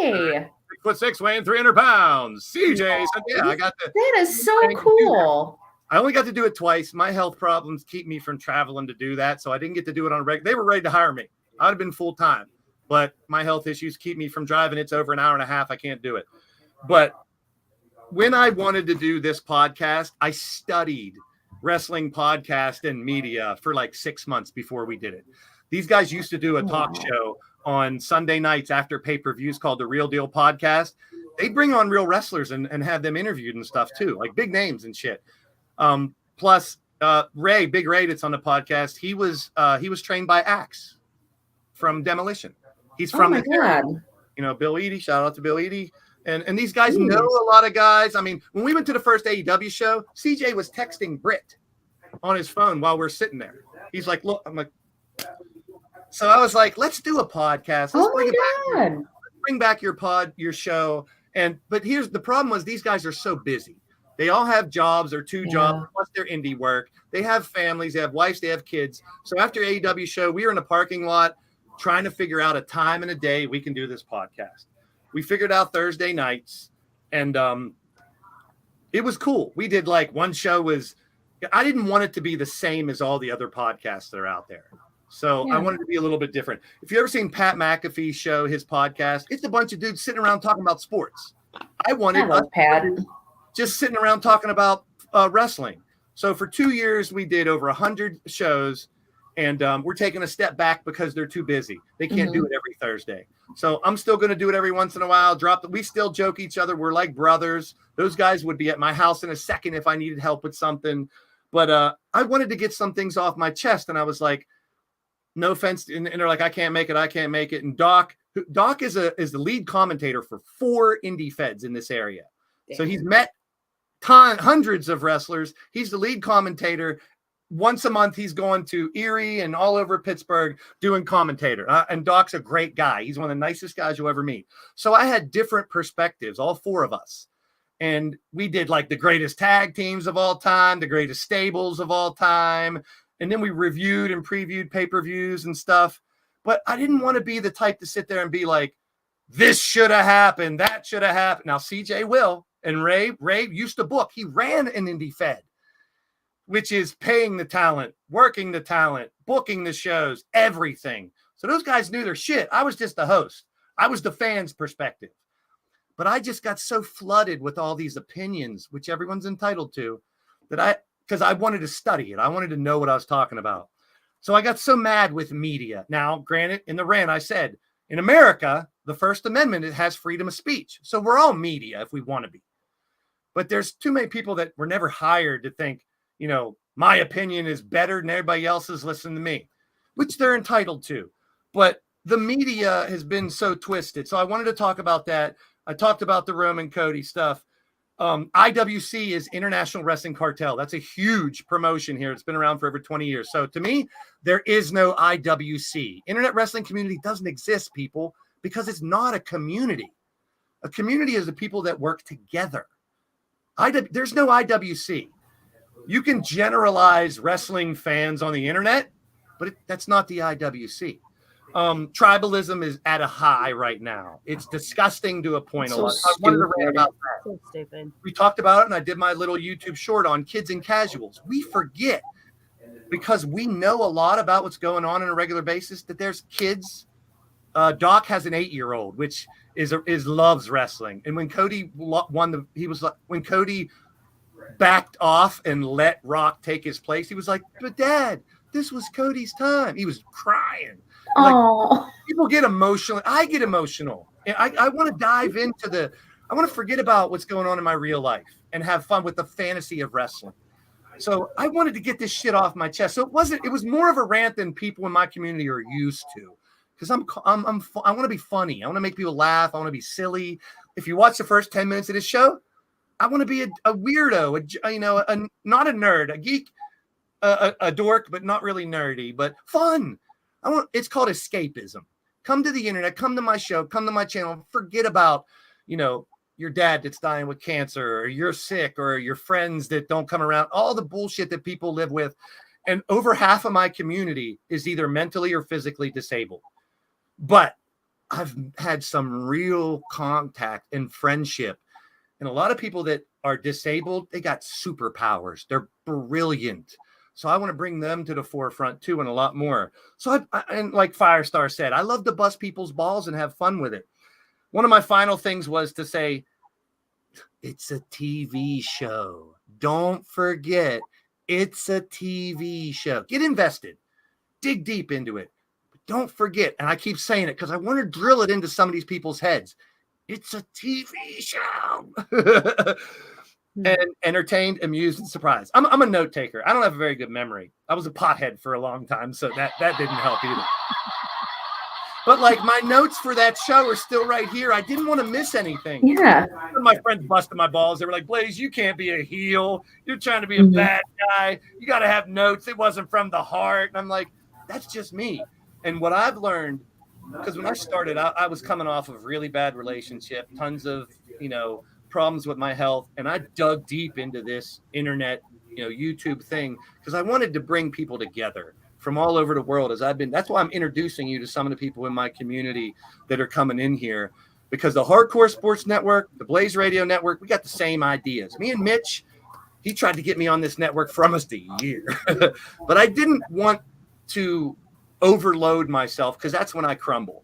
S5: way.
S3: 6'6", weighing 300 pounds. CJ said, yeah, I got the.
S5: That is so cool.
S3: I only got to do it twice. My health problems keep me from traveling to do that, so I didn't get to do it on a regular. They were ready to hire me. I'd have been full time, but my health issues keep me from driving. It's over an hour and a half. I can't do it. But when I wanted to do this podcast, I studied wrestling podcast and media for like 6 months before we did it. These guys used to do a talk show on Sunday nights after pay-per-views called The Real Deal Podcast. They'd bring on real wrestlers and have them interviewed and stuff too, like big names and shit. Plus Ray, Big Ray that's on the podcast, he was trained by Axe from Demolition. He's from
S5: my God.
S3: Bill Eadie, shout out to Bill Eadie. And these guys know a lot of guys. I mean, when we went to the first AEW show, CJ was texting Britt on his phone while we're sitting there. He's like, look, I'm like, so I was like, let's do a podcast. Let's bring back your show. But here's the problem was these guys are so busy. They all have jobs or two jobs, plus their indie work. They have families, they have wives, they have kids. So after AEW show, we were in a parking lot trying to figure out a time and a day we can do this podcast. We figured out Thursday nights, and it was cool. We did like one show was, I didn't want it to be the same as all the other podcasts that are out there. So I wanted to be a little bit different. If you've ever seen Pat McAfee's show, his podcast, it's a bunch of dudes sitting around talking about sports. I wanted
S5: Pat
S3: just sitting around talking about wrestling. So for 2 years, we did over 100 shows, and we're taking a step back because they're too busy. They can't do it every Thursday. So I'm still going to do it every once in a while. We still joke each other. We're like brothers. Those guys would be at my house in a second if I needed help with something. But I wanted to get some things off my chest, and I was like, no offense. And they're like, I can't make it. And Doc is the lead commentator for 4 indie feds in this area. Damn. So he's met hundreds of wrestlers. He's the lead commentator. Once a month, he's going to Erie and all over Pittsburgh doing commentator. And Doc's a great guy. He's one of the nicest guys you'll ever meet. So I had different perspectives, all 4 of us. And we did like the greatest tag teams of all time, the greatest stables of all time. And then we reviewed and previewed pay-per-views and stuff. But I didn't want to be the type to sit there and be like, this should have happened. That should have happened. Now, CJ will. And Ray used to book. He ran an indie fed, which is paying the talent, working the talent, booking the shows, everything. So those guys knew their shit. I was just the host. I was the fans' perspective. But I just got so flooded with all these opinions, which everyone's entitled to, because I wanted to study it. I wanted to know what I was talking about. So I got so mad with media. Now, granted, in the rant, I said, in America, the First Amendment, it has freedom of speech. So we're all media if we want to be. But there's too many people that were never hired to think, my opinion is better than everybody else's. Listen to me, which they're entitled to. But the media has been so twisted. So I wanted to talk about that. I talked about the Roman Cody stuff. IWC is International Wrestling Cartel. That's a huge promotion here. It's been around for over 20 years. So to me, there is no IWC. Internet Wrestling Community doesn't exist, people, because it's not a community. A community is the people that work together. There's no IWC. You can generalize wrestling fans on the internet, but that's not the IWC. Tribalism is at a high right now. It's disgusting to a point. I wanted to rant about that.
S1: So stupid.
S3: We talked about it, and I did my little YouTube short on kids and casuals. We forget, because we know a lot about what's going on a regular basis, that there's kids. Doc has an 8-year-old, which is loves wrestling. And when Cody won when Cody backed off and let Rock take his place, he was like, but Dad, this was Cody's time. He was crying. Like, people get emotional. I get emotional. I want to dive into I want to forget about what's going on in my real life and have fun with the fantasy of wrestling. So I wanted to get this shit off my chest. So it was more of a rant than people in my community are used to. Because I want to be funny. I want to make people laugh. I want to be silly. If you watch the first 10 minutes of this show, I want to be a weirdo, not a nerd, a geek, a dork, but not really nerdy, but fun. It's called escapism. Come to the internet, come to my show, come to my channel. Forget about, your dad that's dying with cancer, or you're sick, or your friends that don't come around, all the bullshit that people live with. And over half of my community is either mentally or physically disabled. But I've had some real contact and friendship, and a lot of people that are disabled, they got superpowers. They're brilliant. So I want to bring them to the forefront too, and a lot more. So and like Firestar said, I love to bust people's balls and have fun with it. One of my final things was to say, it's a TV show. Don't forget, it's a TV show. Get invested. Dig deep into it. But don't forget, and I keep saying it because I want to drill it into some of these people's heads. It's a TV show. And entertained, amused, and surprised. I'm a note taker. I don't have a very good memory. I was a pothead for a long time, so that didn't help either. But like my notes for that show are still right here. I didn't want to miss anything.
S5: Yeah.
S3: My friends busted my balls. They were like, Blaze, you can't be a heel. You're trying to be a bad guy. You got to have notes. It wasn't from the heart. And I'm like, that's just me. And what I've learned, because when I started, I was coming off of really bad relationship, tons of, problems with my health. And I dug deep into this internet, YouTube thing, because I wanted to bring people together from all over the world. That's why I'm introducing you to some of the people in my community that are coming in here, because the Hardcore Sports Network, the Blaze Radio Network, we got the same ideas. Me and Mitch, he tried to get me on this network for almost a year, but I didn't want to overload myself because that's when I crumble.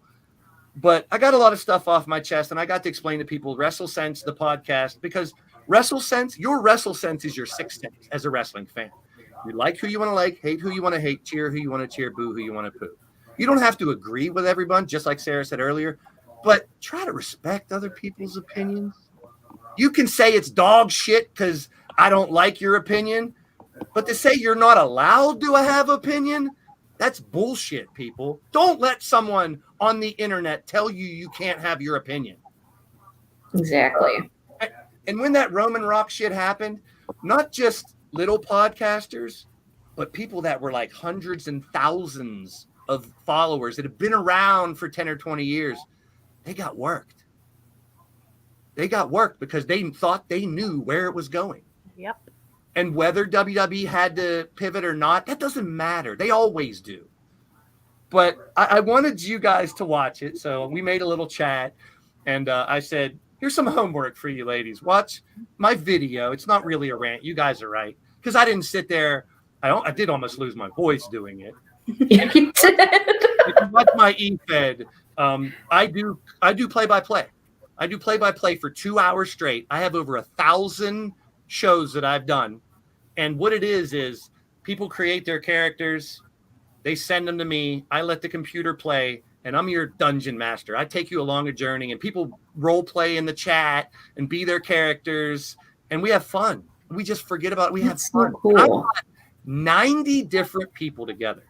S3: But I got a lot of stuff off my chest, and I got to explain to people WrestleSense, the podcast, because WrestleSense, your WrestleSense is your sixth sense as a wrestling fan. You like who you want to like, hate who you want to hate, cheer who you want to cheer, boo who you want to boo. You don't have to agree with everyone, just like Sarah said earlier, but try to respect other people's opinions. You can say it's dog shit because I don't like your opinion, but to say you're not allowed to have opinion, that's bullshit, people. Don't let someone on the internet tell you can't have your opinion.
S5: Exactly.
S3: And when that Roman Rock shit happened, not just little podcasters, but people that were like hundreds and thousands of followers that have been around for 10 or 20 years, they got worked. They got worked because they thought they knew where it was going.
S1: Yep.
S3: And whether WWE had to pivot or not, that doesn't matter. They always do. But I wanted you guys to watch it. So we made a little chat. And I said, here's some homework for you ladies. Watch my video. It's not really a rant. You guys are right. Because I didn't sit there. I did almost lose my voice doing it.
S5: Yeah, you did.
S3: If you watch my e-fed, I do play-by-play. I do play-by-play for 2 hours straight. I have over 1,000 shows that I've done. And what it is people create their characters. They send them to me. I let the computer play, and I'm your dungeon master. I take you along a journey, and people role play in the chat and be their characters, and we have fun. We just forget about it. We have fun.
S5: So cool.
S3: I've got 90 different people together.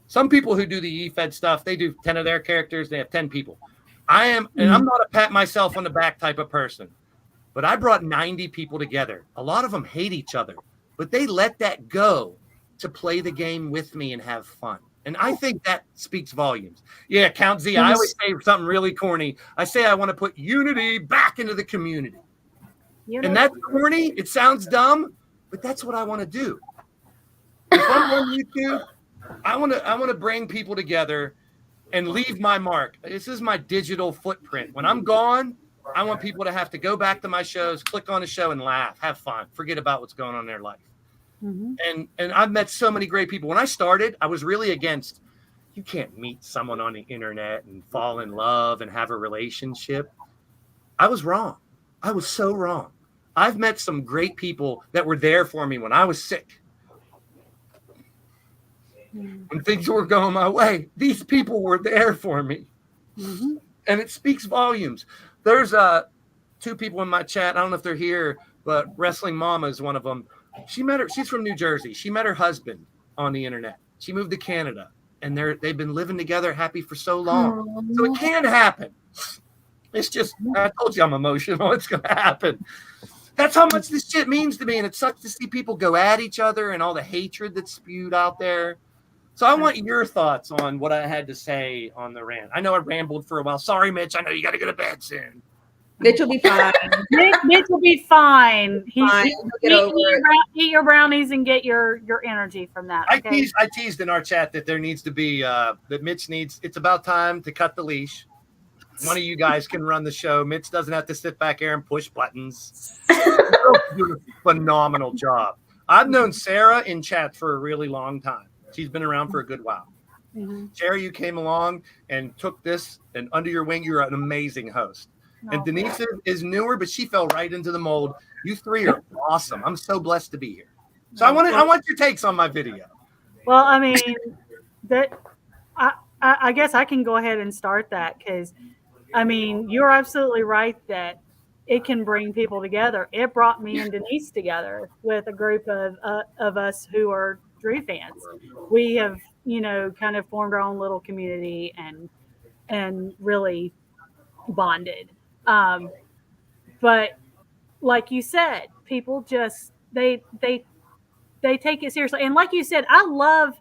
S3: Some people who do the e-fed stuff, they do 10 of their characters. They have 10 people. And I'm not a pat myself on the back type of person, but I brought 90 people together. A lot of them hate each other, but they let that go to play the game with me and have fun. And I think that speaks volumes. Yeah, Count Z, I always say something really corny. I say I want to put unity back into the community. And that's corny. It sounds dumb, but that's what I want to do. If I'm on YouTube, I want to bring people together and leave my mark. This is my digital footprint. When I'm gone, I want people to have to go back to my shows, click on a show and laugh, have fun, forget about what's going on in their life. Mm-hmm. And I've met so many great people. When I started, I was really against, you can't meet someone on the internet and fall in love and have a relationship. I was wrong. I was so wrong. I've met some great people that were there for me when I was sick. When things were going my way, these people were there for me. Mm-hmm. And it speaks volumes. There's 2 people in my chat. I don't know if they're here, but Wrestling Mama is one of them. She's from New Jersey. She met her husband on the internet. She moved to Canada, and they've been living together happy for so long. Aww. So it can happen. It's just, I told you I'm emotional. It's going to happen. That's how much this shit means to me. And it sucks to see people go at each other and all the hatred that's spewed out there. So I want your thoughts on what I had to say on the rant. I know I rambled for a while. Sorry, Mitch. I know you got to go to bed soon.
S2: Mitch will be fine.
S1: Mitch will be fine.
S2: Eat
S1: your brownies and get your energy from that. Okay?
S3: I teased in our chat that there needs to be that Mitch needs. It's about time to cut the leash. One of you guys can run the show. Mitch doesn't have to sit back here and push buttons. Do a phenomenal job. I've known Sarah in chat for a really long time. She's been around for a good while.
S1: Mm-hmm.
S3: Sherry, you came along and took this, and under your wing, you're an amazing host. And Denise is newer, but she fell right into the mold. You three are awesome. I'm so blessed to be here. So I want your takes on my video.
S1: Well, I mean, I guess I can go ahead and start that because, I mean, you're absolutely right that it can bring people together. It brought me and Denise together with a group of us who are Drew fans. We have, kind of formed our own little community and really bonded. But like you said, people just they take it seriously. And like you said, I love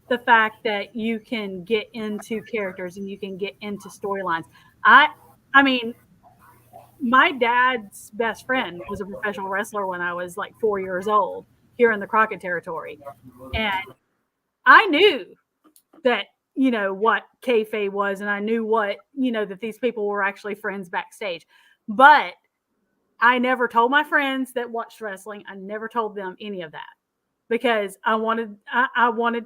S1: the fact that you can get into characters and you can get into storylines. I mean, my dad's best friend was a professional wrestler when I was like 4 years old here in the Crockett territory. And I knew that, what kayfabe was, and I knew what, that these people were actually friends backstage. But I never told my friends that watched wrestling. I never told them any of that because I wanted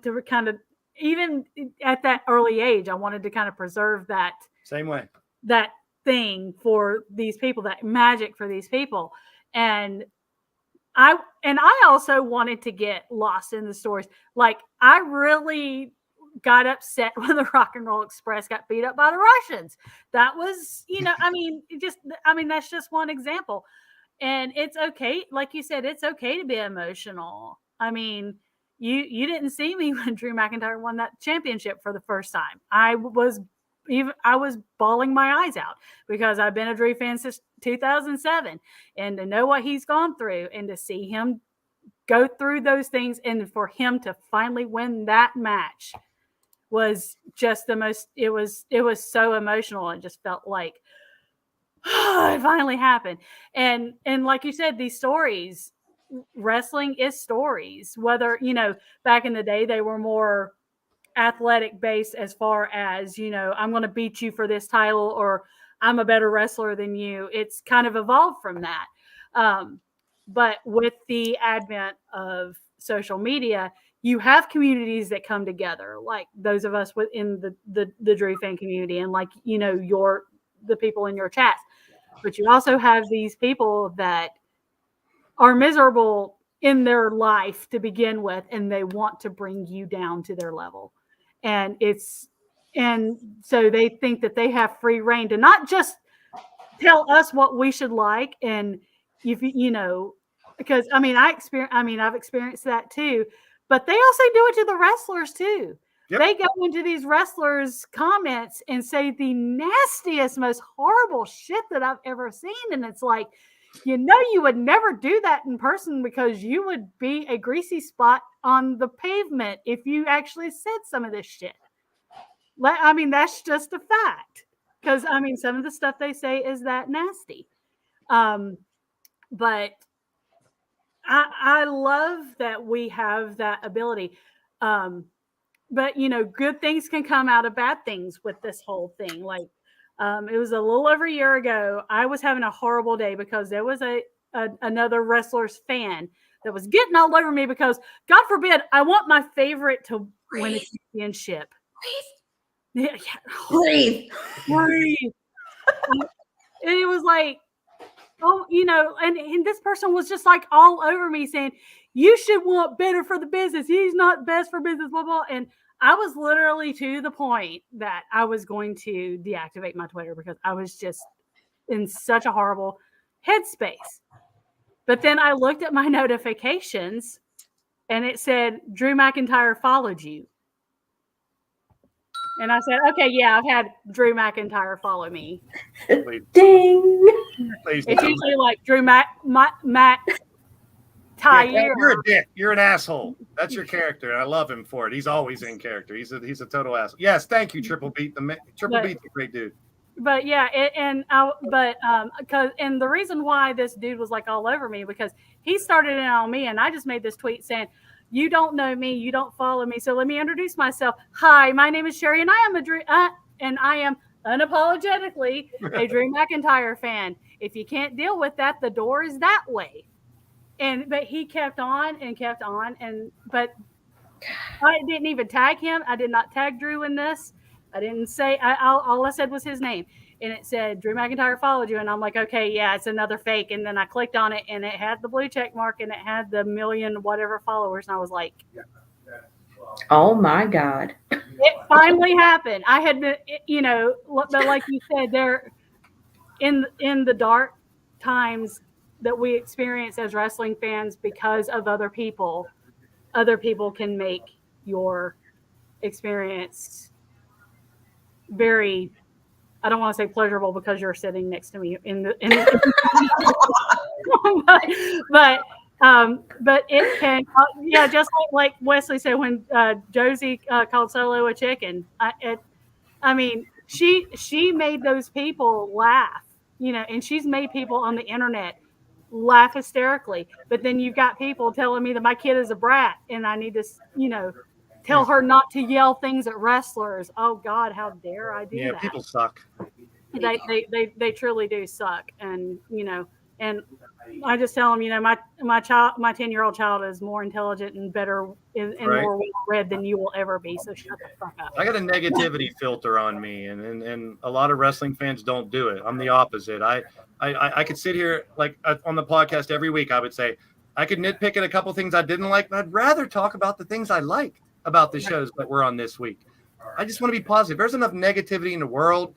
S1: to kind of, even at that early age, I wanted to kind of preserve that.
S3: Same way.
S1: That thing for these people, that magic for these people. And I also wanted to get lost in the stories. Like, I really got upset when the Rock and Roll Express got beat up by the Russians. That was, that's just one example. And it's okay. Like you said, it's okay to be emotional. I mean, you didn't see me when Drew McIntyre won that championship for the first time. I was bawling my eyes out because I've been a Drew fan since 2007, and to know what he's gone through and to see him go through those things and for him to finally win that match was just the most, it was so emotional. It just felt like, it finally happened. And like you said, these stories, wrestling is stories, whether, back in the day, they were more athletic based as far as, I'm going to beat you for this title, or I'm a better wrestler than you. It's kind of evolved from that. But with the advent of social media, you have communities that come together, like those of us within the Drew fan community, and like, the people in your chats. But you also have these people that are miserable in their life to begin with, and they want to bring you down to their level. And so they think that they have free reign to not just tell us what we should like. And because I've experienced that too, but they also do it to the wrestlers too. Yep. They go into these wrestlers' comments and say the nastiest, most horrible shit that I've ever seen. And it's like, you would never do that in person because you would be a greasy spot on the pavement if you actually said some of this shit. That's just a fact. Because, some of the stuff they say is that nasty. But I love that we have that ability. But, good things can come out of bad things with this whole thing. Like, it was a little over a year ago. I was having a horrible day because there was another wrestler's fan that was getting all over me because, God forbid, I want my favorite to win a championship. Breathe. And it was like, and this person was just like all over me saying, you should want better for the business. He's not best for business, blah, blah. And I was literally to the point that I was going to deactivate my Twitter because I was just in such a horrible headspace. But then I looked at my notifications and it said, Drew McIntyre followed you. And I said, okay, yeah, I've had Drew McIntyre follow me.
S5: Ding.
S3: Please.
S1: It's usually like Drew Matt Ty.
S3: Yeah, you're a dick. You're an asshole. That's your character. And I love him for it. He's always in character. He's a total asshole. Yes, thank you, Triple Beat. Beat's a great dude.
S1: But yeah, and the reason why this dude was like all over me because he started it on me, and I just made this tweet saying, you don't know me, you don't follow me, so let me introduce myself. Hi, my name is Sherry, and I am unapologetically a Drew McIntyre fan. If you can't deal with that, the door is that way. But he kept on, but I didn't even tag him. I did not tag Drew in this. I didn't say. All I said was his name, and it said Drew McIntyre followed you, and I'm like, okay, yeah, it's another fake. And then I clicked on it, and it had the blue check mark, and it had the million whatever followers, and I was like,
S5: oh my God.
S1: it finally happened. I had been, but like you said, there in the dark times that we experience as wrestling fans because of other people can make your experience very, I don't want to say pleasurable because you're sitting next to me but it can, just like Wesley said when Josie called Solo a chicken. I mean, she made those people laugh, and she's made people on the internet laugh hysterically. But then you've got people telling me that my kid is a brat and I need to, tell her not to yell things at wrestlers. Oh God, how dare I do that?
S3: Yeah, people suck.
S1: They truly do suck. And, and I just tell them, my 10-year-old child is more intelligent and better and more well-read than you will ever be. So shut the fuck up.
S3: I got a negativity filter on me, and a lot of wrestling fans don't do it. I'm the opposite. I could sit here like on the podcast every week. I would say I could nitpick at a couple things I didn't like, but I'd rather talk about the things I liked about the shows that we're on this week. I just want to be positive. There's enough negativity in the world.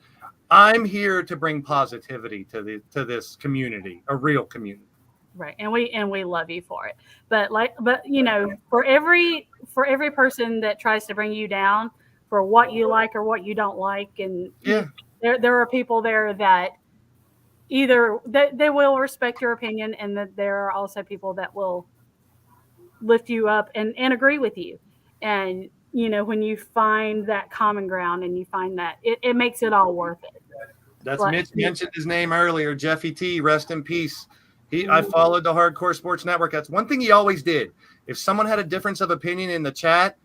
S3: I'm here to bring positivity to this community, a real community.
S1: Right. And we love you for it. But for every person that tries to bring you down for what you like or what you don't like, and there are people there that either they will respect your opinion, and that there are also people that will lift you up and agree with you. And when you find that common ground and you find that, it makes it all worth it.
S3: That's Mitch mentioned his name earlier, Jeffy T, rest in peace. I followed the Hardcore Sports Network. That's one thing he always did. If someone had a difference of opinion in the chat,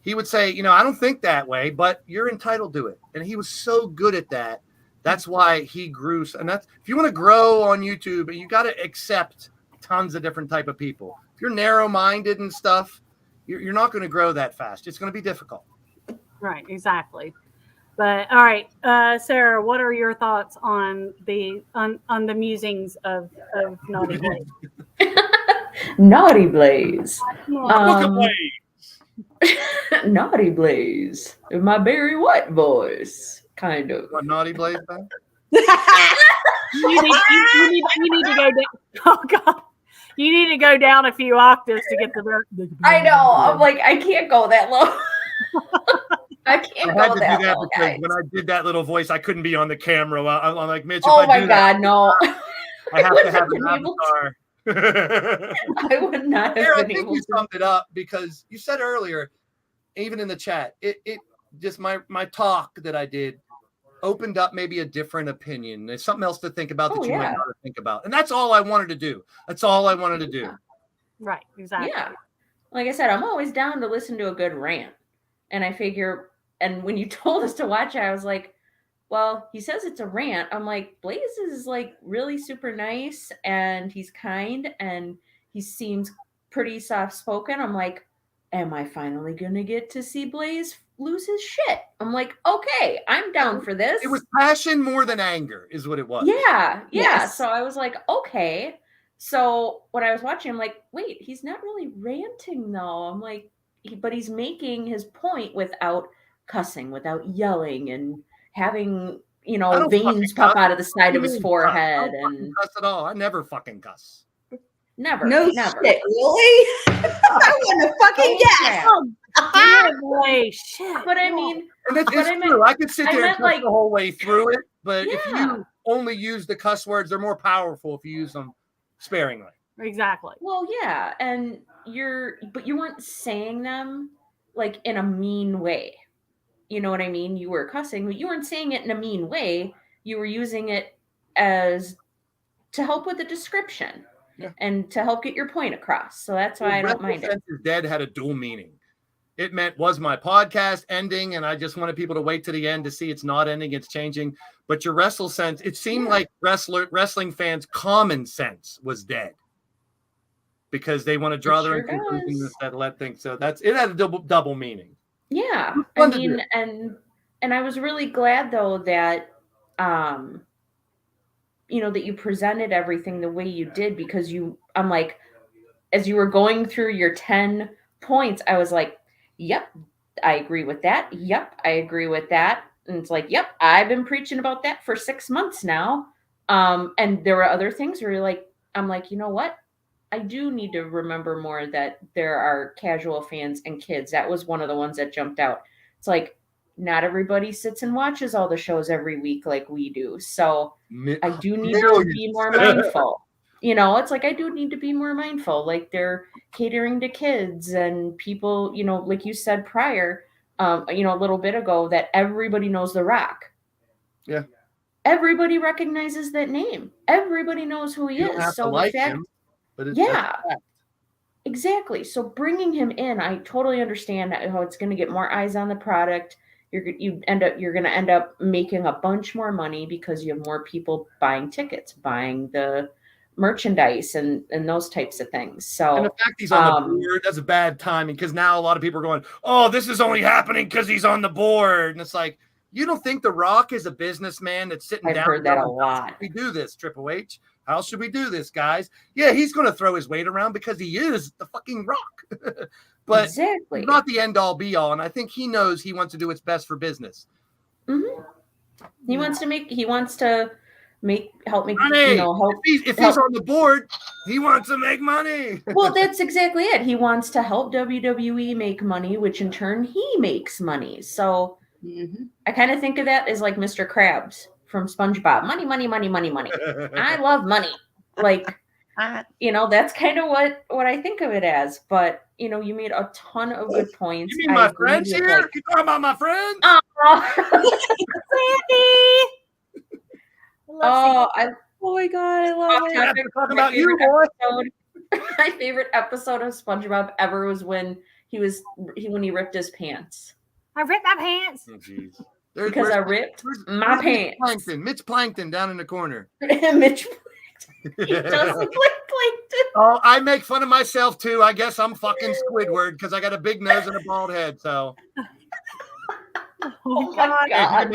S3: he would say, I don't think that way, but you're entitled to it. And he was so good at that. That's why he grew. And that's, if you want to grow on YouTube, you got to accept tons of different type of people. If you're narrow-minded and stuff, you're not going to grow that fast. It's going to be difficult.
S1: Right, exactly. But all right, Sarah, what are your thoughts on the musings of Naughty Blaze?
S5: Naughty Blaze.
S3: Blaze.
S5: Naughty Blaze. In my Barry White voice, kind of.
S3: What, Naughty Blaze, Ben?
S1: you need to go down. Oh God. You need to go down a few octaves to get the.
S5: I know. I'm like, I can't go that low. I can't go that low, guys.
S3: When I did that little voice, I couldn't be on the camera. I'm like, Mitch,
S5: oh my God, no.
S3: I have to have an avatar.
S5: I would not have
S3: Sarah,
S5: been
S3: I think
S5: able
S3: you
S5: to.
S3: summed it up because you said earlier, even in the chat, it just my talk that I did opened up maybe a different opinion. There's something else to think about that you might not think about. And that's all I wanted to do. That's all I wanted to do.
S1: Right, exactly.
S5: Yeah. Like I said, I'm always down to listen to a good rant. And I figure, and when you told us to watch it, I was like, well, he says it's a rant. I'm like, Blaze is like really super nice and he's kind and he seems pretty soft spoken. I'm like, am I finally going to get to see Blaze lose his shit? I'm like, okay, I'm down for this.
S3: It was passion more than anger is what it was.
S5: Yeah.
S2: Yes.
S5: So I was like, okay. So when I was watching, I'm like, wait, he's not really ranting though. I'm like, but he's making his point without cussing, without yelling and having, veins pop out of the side of his forehead.
S3: I don't cuss at all. I never fucking cuss.
S5: Never.
S2: Shit, really? I wouldn't fucking guess.
S1: Shit.
S5: But I mean,
S3: and it's true. I could sit there and cuss the whole way through it, but if
S5: Yeah.
S3: you only use the cuss words, they're more powerful if you use them sparingly.
S1: Exactly.
S5: Well, yeah, and you weren't saying them like in a mean way. You know what I mean? You were cussing, but you weren't saying it in a mean way. You were using it as to help with the description and to help get your point across. So that's why I don't mind it.
S3: Is Dead had a dual meaning. it meant, was my podcast ending? And I just wanted people to wait to the end to see it's not ending, it's changing. But your wrestle sense, it seemed like wrestling fans' common sense was dead because they want to draw their own conclusions instead of let things. So it had a double meaning.
S5: Yeah. I mean, and I was really glad though that that you presented everything the way you did, because I'm like, as you were going through your 10 points, I was like, yep, I agree with that. Yep, I agree with that. And it's like, yep, I've been preaching about that for 6 months now. And there were other things where I'm like, you know what? I do need to remember more that there are casual fans and kids. That was one of the ones that jumped out. It's like, not everybody sits and watches all the shows every week like we do. So I do need to be more mindful. It's like, I do need to be more mindful. Like, they're catering to kids and people, like you said prior, a little bit ago, that everybody knows The Rock.
S3: Yeah.
S5: Everybody recognizes that name. Everybody knows who he
S3: You don't
S5: is.
S3: have
S5: So
S3: to
S5: the
S3: like
S5: fact,
S3: him, but it's
S5: exactly. So bringing him in, I totally understand how it's going to get more eyes on the product. You're going to end up making a bunch more money because you have more people buying tickets, buying the merchandise and those types of things. So,
S3: and the fact he's on the board, that's a bad timing, because now a lot of people are going, oh, this is only happening because he's on the board. And it's like, you don't think The Rock is a businessman that's sitting down?
S5: I've heard that a lot.
S3: How should we do this, Triple H? How should we do this, guys? Yeah, he's going to throw his weight around because he is the fucking Rock. But
S5: exactly,
S3: not the end all be all. And I think he knows he wants to do what's best for business.
S5: Mm-hmm. He wants to help make
S3: money. If he's on the board, he wants to make money.
S5: Well, that's exactly it. He wants to help WWE make money, which in turn he makes money. So I kind of think of that as like Mr. Krabs from SpongeBob. Money, money, money, money, money. I love money. Like, that's kind of what I think of it as. But you made a ton of good points.
S3: You mean my friends here? You talking about my friends?
S5: Sandy. Oh my god, I love it.
S3: Talking about you, boy.
S5: My favorite episode of SpongeBob ever was when he ripped his pants.
S1: I ripped my pants.
S3: Oh, jeez.
S5: Because I ripped my pants.
S3: Mitch Plankton down in the corner.
S5: Mitch Plankton. He does look like Plankton.
S3: Oh, I make fun of myself too. I guess I'm fucking Squidward because I got a big nose and a bald head. So.
S5: Oh my god!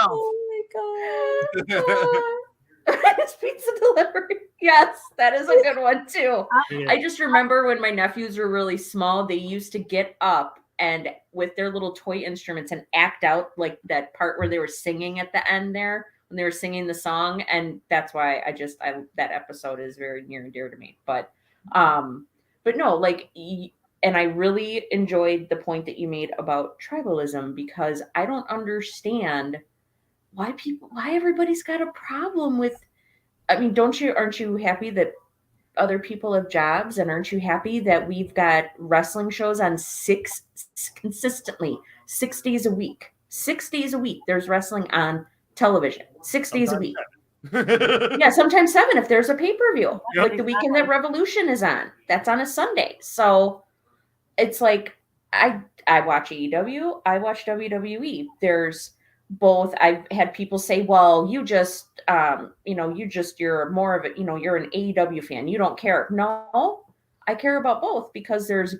S5: Oh my god! It's pizza delivery. Yes, that is a good one too. Yeah. I just remember when my nephews were really small, they used to get up and with their little toy instruments and act out like that part where they were singing at the end there when they were singing the song, and that's why that episode is very near and dear to me. But no, like. And I really enjoyed the point that you made about tribalism, because I don't understand why everybody's got a problem with. I mean, aren't you happy that other people have jobs, and aren't you happy that we've got wrestling shows on consistently 6 days a week? 6 days a week, there's wrestling on television. 6 days a week. Yeah, sometimes 7 if there's a pay-per-view. Yep. Like the weekend that Revolution is on, that's on a Sunday. So. It's like I watch AEW, I watch WWE. There's both. I've had people say, "Well, you're more of a, you're an AEW fan. You don't care." No, I care about both, because there's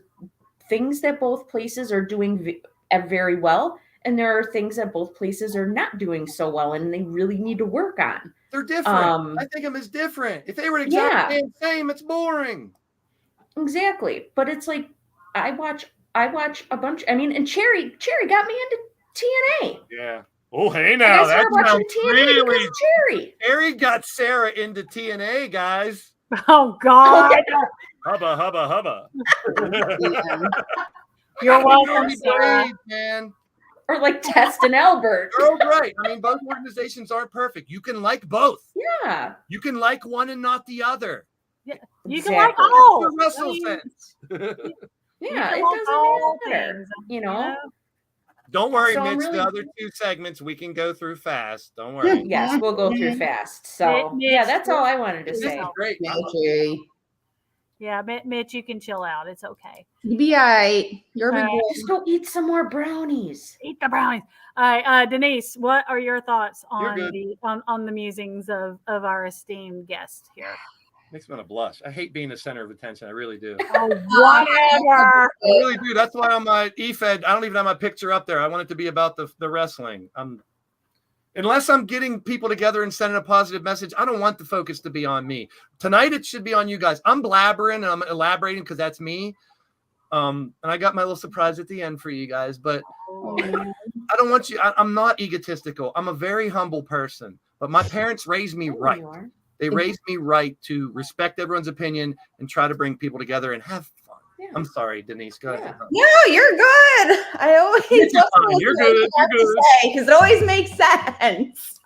S5: things that both places are doing very well, and there are things that both places are not doing so well, and they really need to work on.
S3: They're different. I think them as different. If they were exactly the same, it's boring.
S5: Exactly, but it's like. I watch a bunch. I mean, and Cherry got me into TNA.
S3: Yeah. Oh, hey now, that's
S5: really Cherry.
S3: Cherry got Sarah into TNA, guys.
S1: Oh God.
S3: Hubba hubba hubba.
S1: You're welcome, Sarah.
S3: Man.
S5: Or like Test and Albert.
S3: Oh, right. I mean, both organizations aren't perfect. You can like both.
S5: Yeah.
S3: You can like one and not the other.
S1: Yeah. You can like all.
S3: Wrestle sense.
S5: Yeah, it doesn't matter.
S3: Don't worry, Mitch. The other 2 segments we can go through fast. Don't worry.
S5: Yes, we'll go through fast. So yeah, that's all I wanted to say.
S3: This is great.
S1: Yeah, Mitch, you can chill out. It's okay.
S2: You be alright. You're a big
S1: All right.
S2: boy.
S5: Just go eat some more brownies.
S1: Eat the brownies. All right, Denise, what are your thoughts
S6: You're
S1: on
S6: good.
S1: the on the musings of our esteemed guest here?
S6: Makes me want to blush. I hate being the center of attention. I really do.
S1: Oh, whatever.
S6: I really do. That's why on my eFed, I don't even have my picture up there. I want it to be about the wrestling. Unless I'm getting people together and sending a positive message, I don't want the focus to be on me. Tonight, it should be on you guys. I'm blabbering and I'm elaborating because that's me. And I got my little surprise at the end for you guys, but I don't want you. I'm not egotistical. I'm a very humble person, but my parents raised me right.
S5: You are.
S6: They raised me right to respect everyone's opinion and try to bring people together and have fun.
S5: Yeah.
S6: I'm sorry, Denise. Go ahead.
S2: No, you're good. I always
S6: You're good. You're good.
S2: because it always makes sense.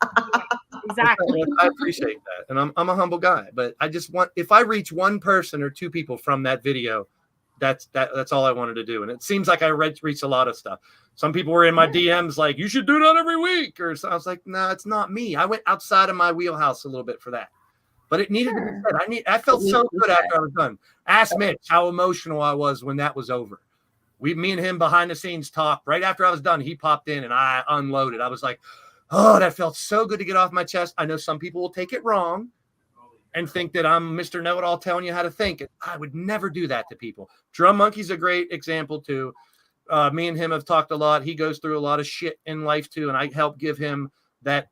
S1: Exactly.
S6: I appreciate that, and I'm a humble guy. But I just want, if I reach one person or two people from that video, that's all I wanted to do. And it seems like I reached a lot of stuff. Some people were in my DMs like, "You should do that every week," or so. I was like, "No, it's not me." I went outside of my wheelhouse a little bit for that. But it needed to be said. I felt so good after I was done. Ask Mitch how emotional I was when that was over. Me and him behind the scenes talked. Right after I was done, he popped in and I unloaded. I was like, oh, that felt so good to get off my chest. I know some people will take it wrong and think that I'm Mr. Know-It-All telling you how to think. I would never do that to people. Drum Monkey's a great example too. Me and him have talked a lot. He goes through a lot of shit in life too, and I helped give him that.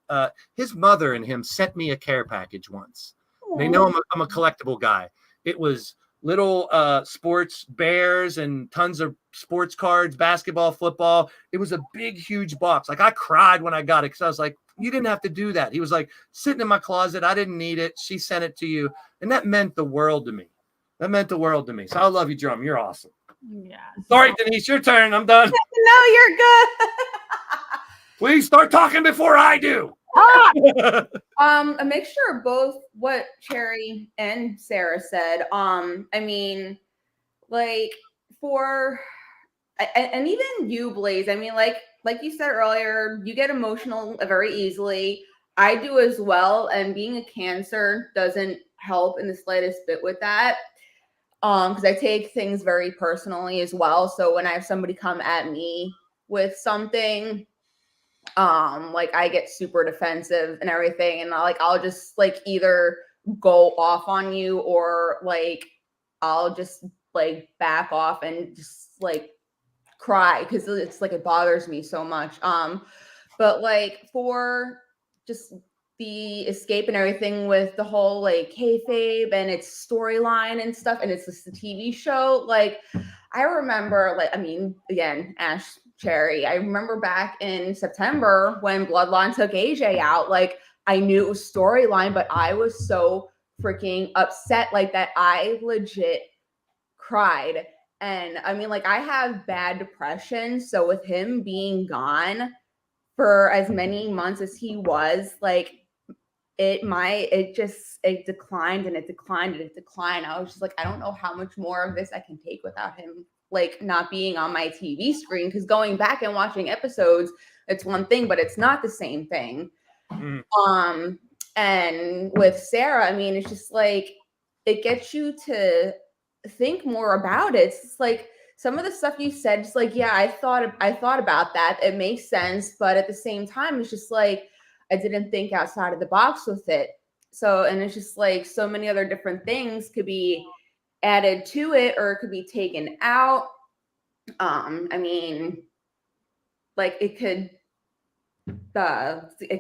S6: His mother and him sent me a care package once. They know I'm a collectible guy. It was little sports bears and tons of sports cards, basketball, football. It was a big, huge box. Like I cried when I got it because I was like, you didn't have to do that. He was like, sitting in my closet. I didn't need it. She sent it to you. And that meant the world to me. That meant the world to me. So I love you, Drum. You're awesome.
S1: Yeah.
S6: Sorry, Denise, your turn. I'm done.
S2: No, you're good.
S6: Please start talking before I do.
S2: A mixture of both what Cherry and Sarah said. I mean, like and even you, Blaze. I mean, like you said earlier, you get emotional very easily. I do as well, and being a Cancer doesn't help in the slightest bit with that. Because I take things very personally as well. So when I have somebody come at me with something, like I get super defensive and everything, and I'll just like either go off on you or like I'll just like back off and just like cry because it's like it bothers me so much. But like for just the escape and everything with the whole like kayfabe and its storyline and stuff, and it's just the TV show. Like I remember, like I mean, again, Ash, Cherry. I remember back in September when Bloodline took AJ out. Like I knew it was storyline, but I was so freaking upset like that. I legit cried. And I mean, like I have bad depression, so with him being gone for as many months as he was, like it declined and it declined and it declined. I was just like, I don't know how much more of this I can take without him like not being on my TV screen, because going back and watching episodes, it's one thing, but it's not the same thing. And with Sarah, I mean, it's just like it gets you to think more about it. It's like some of the stuff you said, just like, yeah, I thought about that. It makes sense, but at the same time, it's just like I didn't think outside of the box with it. So, and it's just like so many other different things could be added to it or it could be taken out. I mean, like it could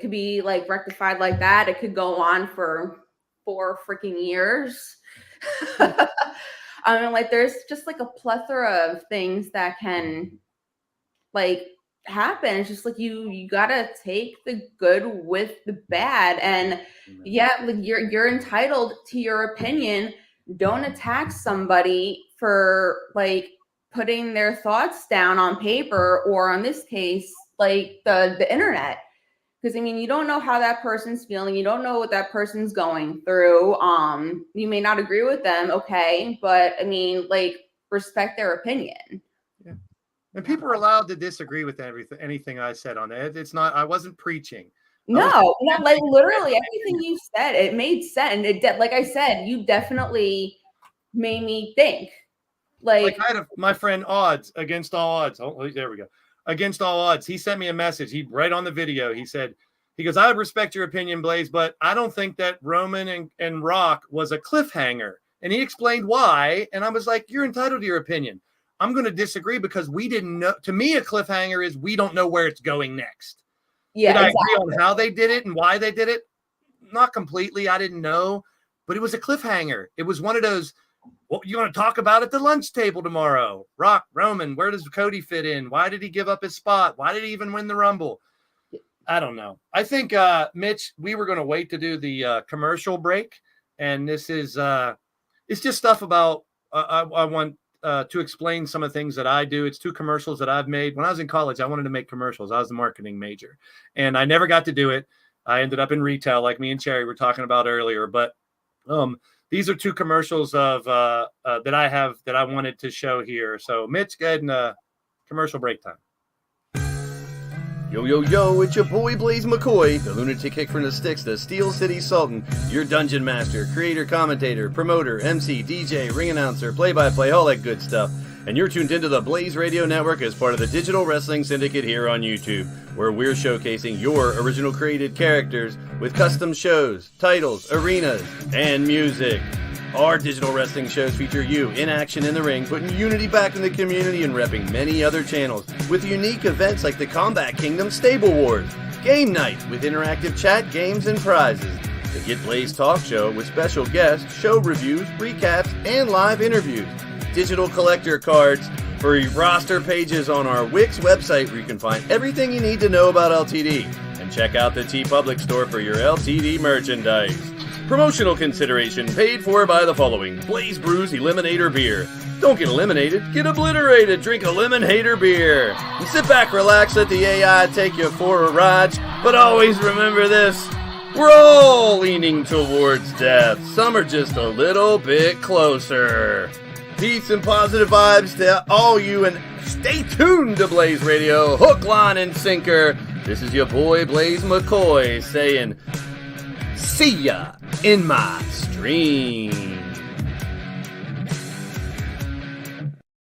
S2: be like rectified like that. It could go on for 4 freaking years. I mean, like there's just like a plethora of things that can like happen. It's just like you gotta take the good with the bad, and yeah, like you're entitled to your opinion. Don't attack somebody for like putting their thoughts down on paper, or on this case, like the internet. Because I mean, you don't know how that person's feeling. You don't know what that person's going through. You may not agree with them, okay, but I mean, like respect their opinion.
S6: Yeah. And people are allowed to disagree with anything I said on it. It's not. I wasn't preaching.
S2: No, like literally everything you said, it made sense. Like I said, you definitely made me think.
S6: Like I had my friend Odds, Against All Odds. Oh, there we go. Against All Odds. He sent me a message. He right on the video. He goes, I respect your opinion, Blaze, but I don't think that Roman and Rock was a cliffhanger. And he explained why. And I was like, you're entitled to your opinion. I'm going to disagree because we didn't know. To me, a cliffhanger is we don't know where it's going next.
S2: Yeah,
S6: did I agree on how they did it and why they did it? Not completely. I didn't know. But it was a cliffhanger. It was one of those, what you want to talk about at the lunch table tomorrow? Rock, Roman, where does Cody fit in? Why did he give up his spot? Why did he even win the Rumble? I don't know. I think, Mitch, we were going to wait to do the commercial break. And this is, it's just stuff about, I want to explain some of the things that I do. It's 2 commercials that I've made. When I was in college, I wanted to make commercials. I was the marketing major. And I never got to do it. I ended up in retail like me and Cherry were talking about earlier. But these are 2 commercials of that I have that I wanted to show here. So, Mitch, go ahead and commercial break time.
S7: Yo, yo, yo, it's your boy Blaze McCoy, the lunatic kick from the sticks, the Steel City Sultan, your dungeon master, creator, commentator, promoter, MC, DJ, ring announcer, play-by-play, all that good stuff. And you're tuned into the Blaze Radio Network as part of the Digital Wrestling Syndicate here on YouTube, where we're showcasing your original created characters with custom shows, titles, arenas, and music. Our digital wrestling shows feature you in action in the ring, putting unity back in the community and repping many other channels with unique events like the Combat Kingdom Stable Wars, Game Night with interactive chat, games, and prizes, the Get Blaze Talk Show with special guests, show reviews, recaps, and live interviews, digital collector cards for roster pages on our Wix website where you can find everything you need to know about LTD, and check out the TeePublic store for your LTD merchandise. Promotional consideration paid for by the following: Blaze Brews Eliminator Beer. Don't get eliminated, get obliterated. Drink Eliminator Beer. And sit back, relax, let the AI take you for a ride. But always remember this: we're all leaning towards death. Some are just a little bit closer. Peace and positive vibes to all you, and stay tuned to Blaze Radio, hook, line, and sinker. This is your boy Blaze McCoy saying, see ya in my stream.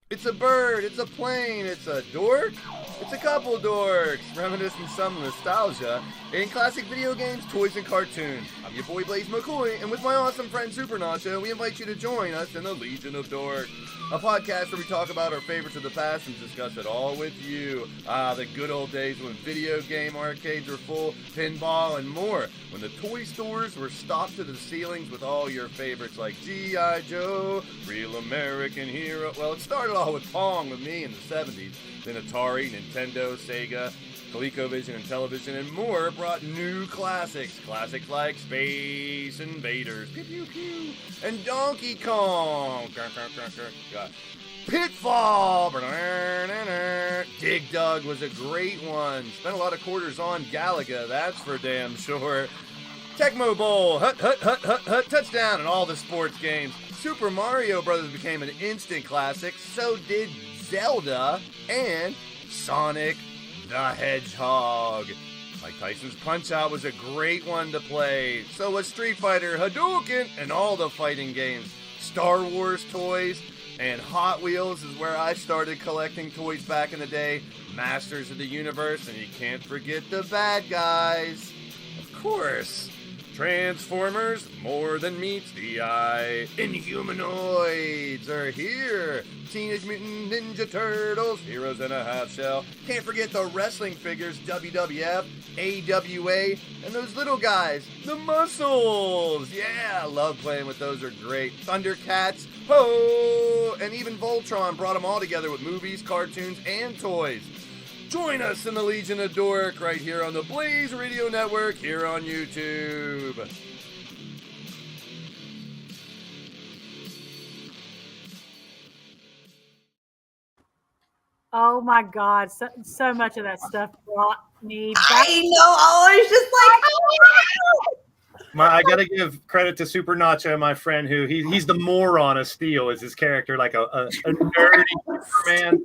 S7: It's a bird, it's a plane, it's a dork, it's a couple dorks, reminiscing some nostalgia in classic video games, toys, and cartoons. I'm your boy Blaze McCoy, and with my awesome friend Super Nacho, we invite you to join us in the Legion of Dorks, a podcast where we talk about our favorites of the past and discuss it all with you. The good old days when video game arcades were full, pinball, and more. When the toy stores were stocked to the ceilings with all your favorites like G.I. Joe, Real American Hero. Well, it started all with Pong with me in the 70s. Then Atari, Nintendo, Sega, ColecoVision, and television, and more brought new classics. Classics like Space Invaders, pew pew pew, and Donkey Kong, Pitfall, Dig Dug was a great one. Spent a lot of quarters on Galaga, that's for damn sure. Tecmo Bowl, hut, touchdown, and all the sports games. Super Mario Brothers became an instant classic, so did Zelda and Sonic the Hedgehog. Mike Tyson's Punch-Out was a great one to play. So was Street Fighter, Hadouken, and all the fighting games. Star Wars toys and Hot Wheels is where I started collecting toys back in the day. Masters of the Universe, and you can't forget the bad guys. Of course. Transformers, more than meets the eye. Inhumanoids are here. Teenage Mutant Ninja Turtles, Heroes in a Half Shell. Can't forget the wrestling figures, WWF, AWA, and those little guys, the Muscles. Yeah, I love playing with those, are great. Thundercats, ho! And even Voltron brought them all together with movies, cartoons, and toys. Join us in the Legion of Dork right here on the Blaze Radio Network here on YouTube.
S1: Oh my God. So much of that stuff brought me back.
S2: I know. I was just like,
S6: I gotta give credit to Super Nacho, my friend, who he's the moron of Steel is his character, like a nerdy Superman.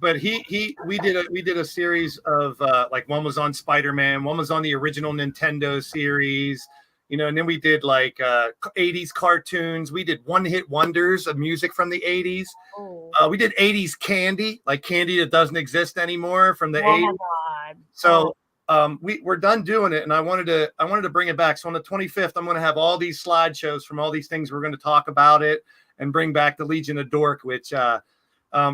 S6: But we did a series of like one was on Spider-Man, one was on the original Nintendo series, you know, and then we did like 80s cartoons. We did one-hit wonders of music from the 80s.
S1: Oh,
S6: We did 80s candy, like candy that doesn't exist anymore from the
S1: oh
S6: 80s.
S1: my God.
S6: So we're done doing it, and I wanted to bring it back. So on the 25th, I'm going to have all these slideshows from all these things we're going to talk about it, and bring back the Legion of Dork, which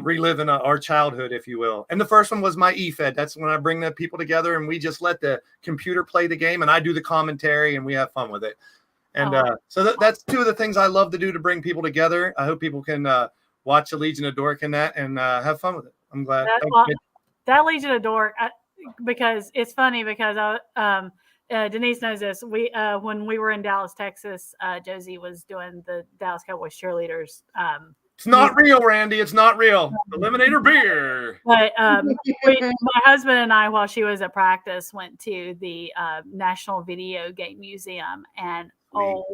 S6: reliving our childhood, if you will. And the first one was my EFED. That's when I bring the people together, and we just let the computer play the game, and I do the commentary, and we have fun with it. And so that's two of the things I love to do to bring people together. I hope people can watch the Legion of Dork in that and have fun with it. I'm glad.
S1: That Legion of Dork, because it's funny because Denise knows this. We when we were in Dallas, Texas, Josie was doing the Dallas Cowboys cheerleaders.
S6: It's not real, Randy. It's not real. Eliminator beer.
S1: But my husband and I, while she was at practice, went to the National Video Game Museum, and oh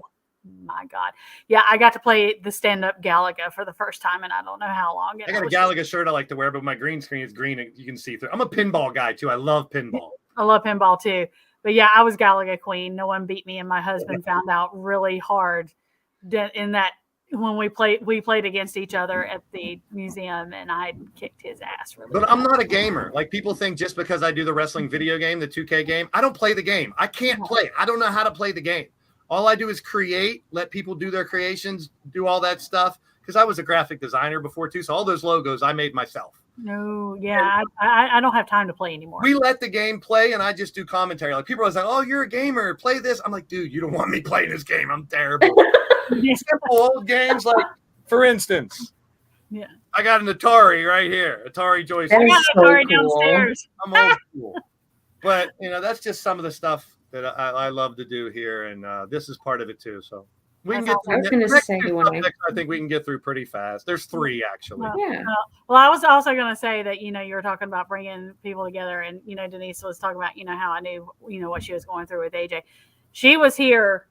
S1: my God, yeah, I got to play the stand-up Galaga for the first time, and I don't know how long.
S6: I got a Galaga shirt I like to wear, but my green screen is green, and you can see through. I'm a pinball guy too. I love pinball.
S1: I love pinball too. But yeah, I was Galaga queen. No one beat me, and my husband found out really hard in that when we played against each other at the museum, and I kicked his ass really
S6: But
S1: bad.
S6: I'm not a gamer. Like people think just because I do the wrestling video game, the 2K game, I don't play the game. I can't play it. I don't know how to play the game. All I do is create, let people do their creations, do all that stuff. Because I was a graphic designer before too, so all those logos I made myself.
S1: No, yeah, I don't have time to play anymore.
S6: We let the game play, and I just do commentary. Like people are like, "Oh, you're a gamer. Play this." I'm like, "Dude, you don't want me playing this game. I'm terrible." Simple old games, like for instance,
S1: Yeah.
S6: I got an Atari right here, Atari joystick.
S5: That
S1: I
S5: is
S1: got
S5: so
S1: Atari
S5: cool.
S1: downstairs.
S6: I'm old school, but you know that's just some of the stuff that I love to do here, and this is part of it too. So we can
S1: That's
S6: get.
S1: awesome.
S5: I was
S6: through
S5: gonna
S6: next
S5: say,
S6: two
S5: when I-
S6: subjects, I think we can get through pretty fast. There's 3 actually.
S5: Yeah.
S1: Well, I was also going to say that, you were talking about bringing people together, and, Denise was talking about, how I knew, what she was going through with AJ. She was here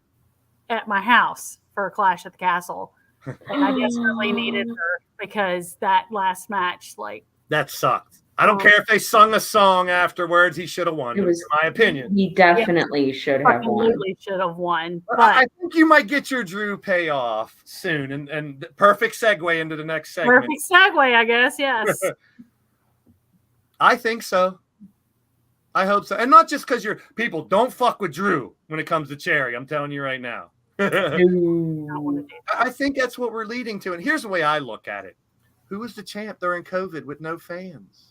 S1: at my house for Clash at the Castle, and I desperately needed her because that last match, like,
S6: That sucked. I don't care if they sung a song afterwards. He should have won.
S5: It was-
S6: in my opinion.
S5: He definitely should have won.
S1: absolutely should have won.
S6: But
S1: But
S6: I think you might get your Drew payoff soon, and the perfect segue into the next segment.
S1: perfect segue, I guess. Yes.
S6: I think so. I hope so, and not just because you're people don't fuck with Drew when it comes to Cherry. I'm telling you right now. I think that's what we're leading to, and here's the way I look at it: who was the champ during COVID with no fans?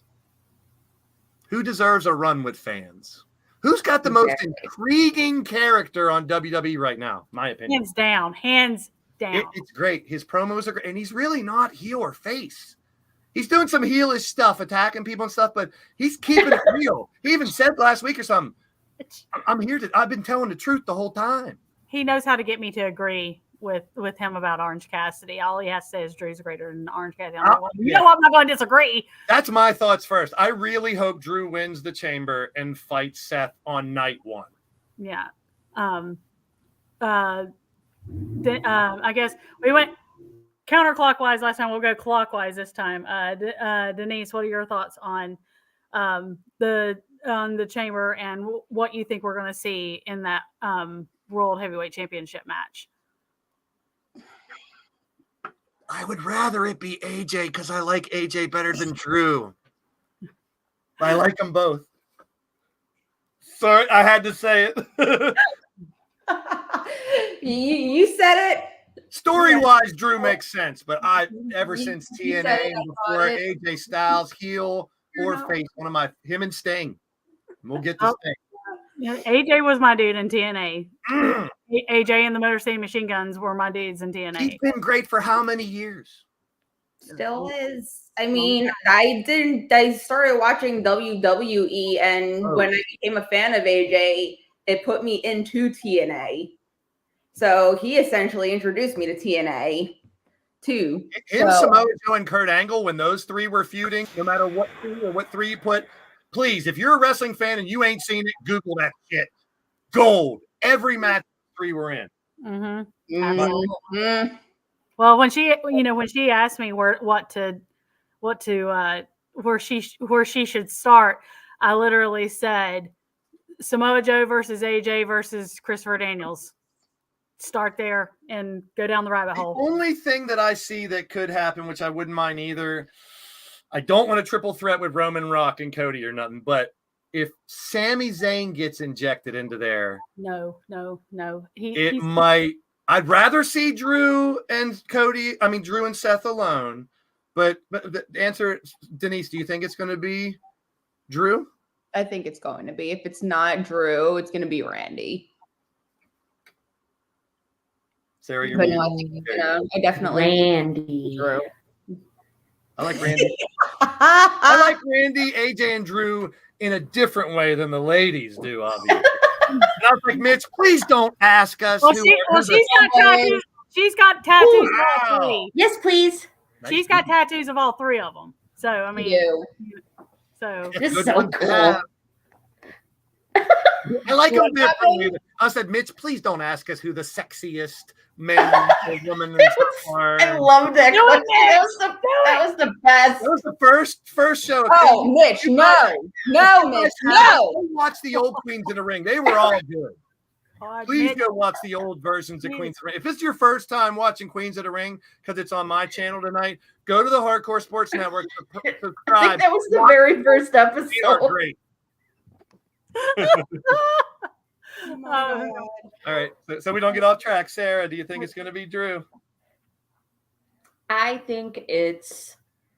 S6: Who deserves a run with fans? Who's got the most intriguing character on WWE right now? My opinion.
S1: Hands down.
S6: It's great. His promos are great, and he's really not heel or face. He's doing some heelish stuff, attacking people and stuff, but he's keeping it real. He even said last week or something, "I'm here to. I've been telling the truth the whole time."
S1: He knows how to get me to agree with him about Orange Cassidy. All he has to say is Drew's greater than Orange Cassidy. I'm like, well, you know what? I'm not going to disagree.
S6: That's my thoughts first. I really hope Drew wins the Chamber and fights Seth on night 1.
S1: Yeah. I guess we went counterclockwise last time. We'll go clockwise this time. Denise, what are your thoughts on the Chamber and what you think we're going to see in that World Heavyweight Championship match?
S6: I would rather it be AJ because I like AJ better than Drew. I like them both. Sorry, I had to say it.
S2: you said it.
S6: Story-wise, Drew makes sense, but ever since
S2: You
S6: TNA
S2: said it,
S6: and
S2: I
S6: before
S2: thought it.
S6: AJ Styles, heel or face, him and Sting. We'll get to Sting.
S1: Yeah, AJ was my dude in TNA. AJ and the Motor City Machine Guns were my dudes in TNA.
S6: He's been great for how many years?
S2: Still is. I mean, I started watching WWE, and when I became a fan of AJ, it put me into TNA. So he essentially introduced me to TNA too.
S6: Him, Samoa Joe, and Kurt Angle, when those 3 were feuding, no matter what 2 or what 3 you put, please, if you're a wrestling fan and you ain't seen it, Google that shit. Gold. Every match 3 were in.
S1: Mm-hmm.
S2: Mhm.
S1: Well, when she asked me where she should start, I literally said Samoa Joe versus AJ versus Christopher Daniels. start there and go down the rabbit
S6: The
S1: hole.
S6: only thing that I see that could happen, which I wouldn't mind either, I don't want a triple threat with Roman, Rock, and Cody or nothing, but if Sami Zayn gets injected into there,
S1: No.
S6: it
S1: He's
S6: might. I'd rather see Drew and Seth alone. But the answer, Denise, do you think it's going to be Drew?
S2: I think it's going to be. If it's not Drew, it's going to be Randy.
S6: Sarah, you're
S2: But no,
S6: muted.
S2: I definitely
S5: Randy.
S2: Drew.
S6: I like Randy. I like Randy, AJ, and Drew in a different way than the ladies do, obviously. And I was like, Mitch, please don't ask us.
S1: well,
S6: who-
S1: she's got tattoos. She's got tattoos of all
S6: Wow.
S1: three.
S5: Yes, please.
S1: She's got tattoos of all three of them. So I mean,
S2: You.
S1: so
S5: This is
S6: Good
S5: so
S6: one to
S5: cool.
S6: have. I like them
S2: What
S6: differently. I said, Mitch, please don't ask us who the sexiest man or woman are.
S5: I love that
S1: Do it,
S5: question. That was the best.
S6: That was the first show.
S2: Oh, Mitch, no, Mitch, no.
S6: Go watch the old Queens of the Ring. They were all good.
S1: God,
S6: Please
S1: Mitch,
S6: go watch the old versions of
S1: Mitch.
S6: Queens of the Ring. If it's your first time watching Queens of the Ring, because it's on my channel tonight, go to the Hardcore Sports Network.
S5: I think
S6: Subscribe.
S5: that was the
S6: Watch
S5: very first
S6: They are
S5: episode.
S6: great.
S2: Oh my God.
S6: All right. So we don't get off track. Sarah, do you think it's going to be Drew?
S5: I think it's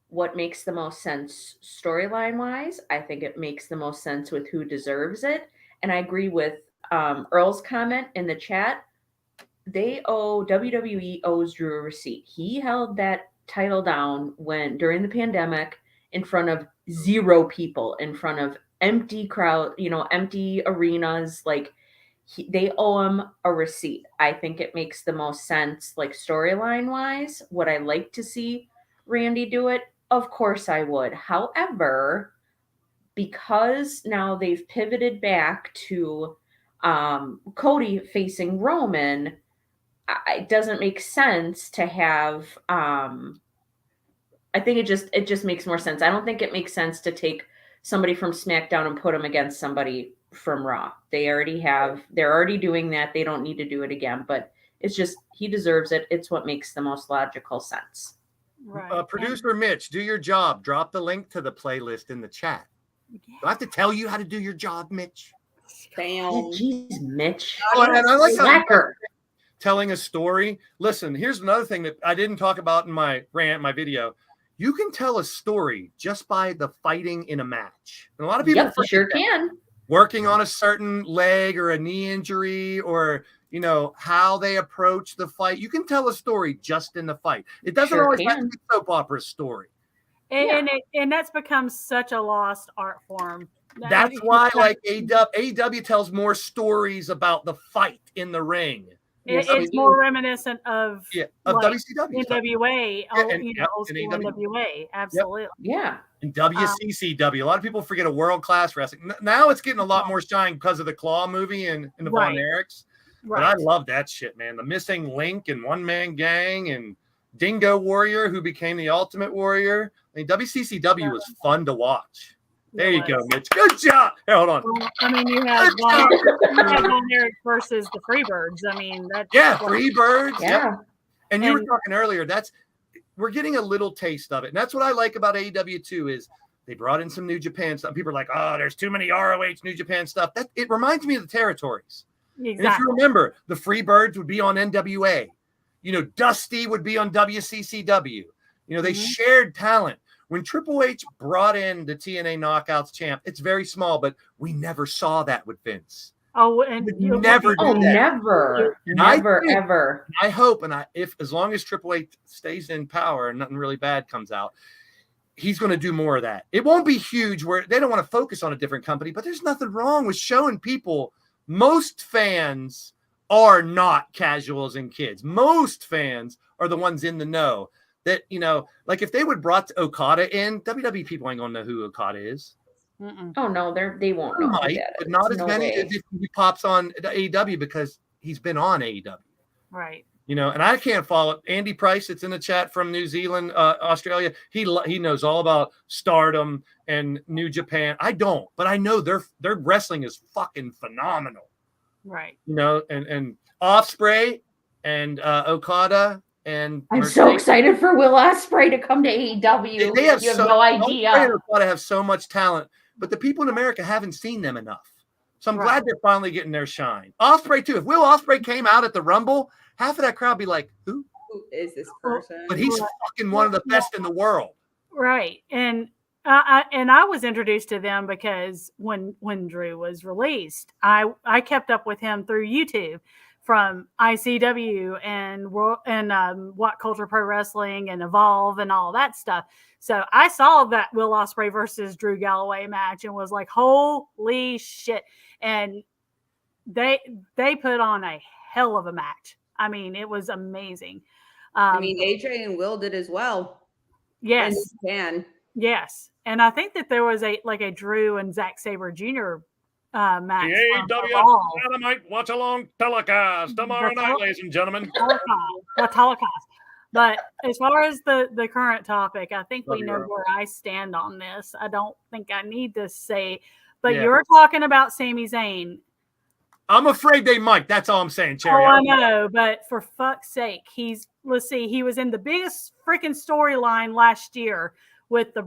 S5: what makes the most sense storyline wise. I think it makes the most sense with who deserves it. And I agree with Earl's comment in the chat. WWE owes Drew a receipt. He held that title down during the pandemic in front of 0 people, in front of empty crowd, empty arenas. Like they owe him a receipt. I think it makes the most sense, like storyline wise. Would I like to see Randy do it? Of course I would. However, because now they've pivoted back to Cody facing Roman, it doesn't make sense to have. I think it just makes more sense. I don't think it makes sense to take somebody from SmackDown and put them against somebody from Raw. They're already doing that. They don't need to do it again. But it's just he deserves it. It's what makes the most logical sense.
S1: right.
S6: Producer Mitch, do your job. Drop the link to the playlist in the chat.
S1: And-
S6: Do I have to tell you how to do your job, Mitch?
S2: Damn.
S5: Jeez, Mitch.
S6: Oh, and I like how
S5: Slacker.
S6: telling a story. Listen, here's another thing that I didn't talk about in my video. You can tell a story just by the fighting in a match. And a lot of people
S5: Yep, you sure
S6: forget that.
S5: can.
S6: Working on a certain leg or a knee injury or how they approach the fight. You can tell a story just in the fight. It doesn't
S5: Sure
S6: always have to
S5: can.
S6: be a soap opera story.
S1: And that's become such a lost art form.
S6: That's why like AEW tells more stories about the fight in the ring.
S5: Yes, they
S1: it's
S5: do.
S1: more reminiscent of
S6: Of
S1: like
S6: WCW.
S1: NWA,
S6: and
S1: old school
S6: AEW.
S1: NWA. Absolutely.
S5: Yeah.
S6: And WCCW. A lot of people forget a world-class wrestling. Now it's getting a lot more shine because of the Claw movie and the Von
S1: Right.
S6: Erichs. But
S1: Right.
S6: I love that shit, man. The Missing Link and One Man Gang and Dingo Warrior, who became the Ultimate Warrior. I mean, WCCW was fun to watch. There you go, Mitch. Good job. Here, hold on.
S1: Well, I mean, you have Von Erich versus the Freebirds. I mean, that's
S6: Yeah, Freebirds. Yep.
S5: Yeah.
S6: And you were
S1: And-
S6: talking earlier, we're getting a little taste of it. And that's what I like about AEW too, is they brought in some New Japan stuff. People are like, oh, there's too many ROH New Japan stuff. It reminds me of the territories. And if
S1: exactly.
S6: you remember, the Freebirds would be on NWA. Dusty would be on WCCW. They shared talent. When Triple H brought in the TNA Knockouts champ, it's very small, but we never saw that with Vince.
S1: Oh, and
S6: You never
S5: Oh,
S6: did that.
S5: never.
S6: I
S5: Never,
S6: think-
S5: ever.
S6: I hope, if as long as Triple H stays in power and nothing really bad comes out, he's going to do more of that. It won't be huge where they don't want to focus on a different company, but there's nothing wrong with showing people. Most fans are not casuals and kids. Most fans are the ones in the know. That like if they would brought Okada in, WWE people ain't gonna know who Okada is.
S1: Mm-mm.
S5: Oh no, they won't know who
S6: Might,
S5: that
S6: but
S5: is.
S6: not as
S5: No
S6: many
S5: way.
S6: as if he pops on the AEW because he's been on AEW.
S1: Right.
S6: And I can't follow Andy Price. It's in the chat from New Zealand, Australia. He knows all about Stardom and New Japan. I don't, but I know their wrestling is fucking phenomenal.
S1: Right.
S6: And Ospreay, and Okada and
S5: I'm so
S6: Mercedes.
S5: excited for Will Ospreay to come to AEW.
S6: They have
S5: you have
S6: so,
S5: no
S6: Ospreay
S5: idea.
S6: and Okada have so much talent, but the people in America haven't seen them enough. So I'm glad they're finally getting their shine. Ospreay too. If Will Ospreay came out at the Rumble, half of that crowd would be like, "Who?
S2: Who is this person?"
S6: But he's fucking one of the best in the world."
S1: Right. And I was introduced to them because when Drew was released, I kept up with him through YouTube from ICW and What Culture Pro Wrestling and Evolve and all that stuff. So I saw that Will Ospreay versus Drew Galloway match and was like, holy shit. And they put on a hell of a match. I mean, it was amazing.
S2: I mean, AJ and Will did as well.
S1: Yes.
S2: In Japan.
S1: Yes. And I think that there was a Drew and Zack Sabre Jr. Match.
S3: The AEW Dynamite Watch Along telecast tomorrow night, ladies and gentlemen.
S1: Telecast. But as far as the current topic, I think
S6: Love
S1: we
S6: you,
S1: know
S6: Rob.
S1: where I stand on this. I don't think I need to say, but you're talking about Sami Zayn.
S6: I'm afraid they might. That's all I'm saying, Cherry.
S1: Oh, I know, but for fuck's sake, he was in the biggest freaking storyline last year with the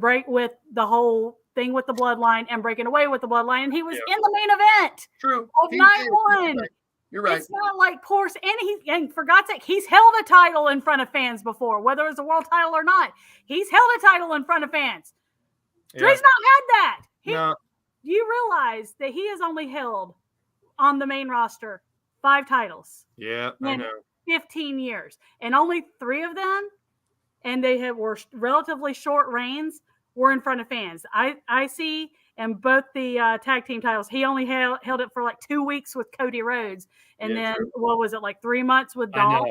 S1: whole thing with the bloodline and breaking away with the bloodline, and he was in the main event.
S6: True.
S1: Of night one.
S6: You're right.
S1: It's not like poor, and for God's sake, he's held a title in front of fans before, whether it's a world title or not. He's held a title in front of fans.
S6: Yeah.
S1: Drew's not had that.
S6: No.
S1: You realize that he has only held on the main roster 5 titles.
S6: Yeah, I know.
S1: 15 years, and only 3 of them, and they were relatively short reigns, were in front of fans. I see, and both the tag team titles, he only held it for like 2 weeks with Cody Rhodes, and then
S6: true.
S1: what was it, like 3 months with Dolph?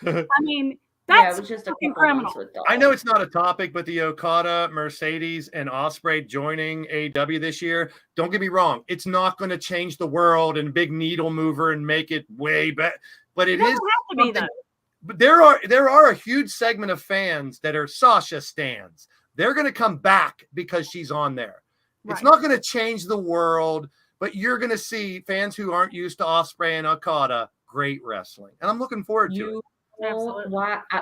S1: I mean,
S5: Yeah,
S1: that's
S5: it was just a
S1: fucking
S5: couple
S1: criminal.
S5: months with Dolph.
S6: I know it's not a topic, but the Okada, Mercedes, and Ospreay joining AEW this year, don't get me wrong, it's not going to change the world and big needle mover and make it way better. But it
S1: doesn't
S6: is
S1: have to be
S6: something-
S1: though.
S6: But there are a huge segment of fans that are Sasha stans. They're going to come back because she's on there. It's
S1: Right.
S6: not going to change the world, but you're going to see fans who aren't used to Ospreay and Okada great wrestling, and I'm looking forward to it.
S5: You know
S1: Absolutely.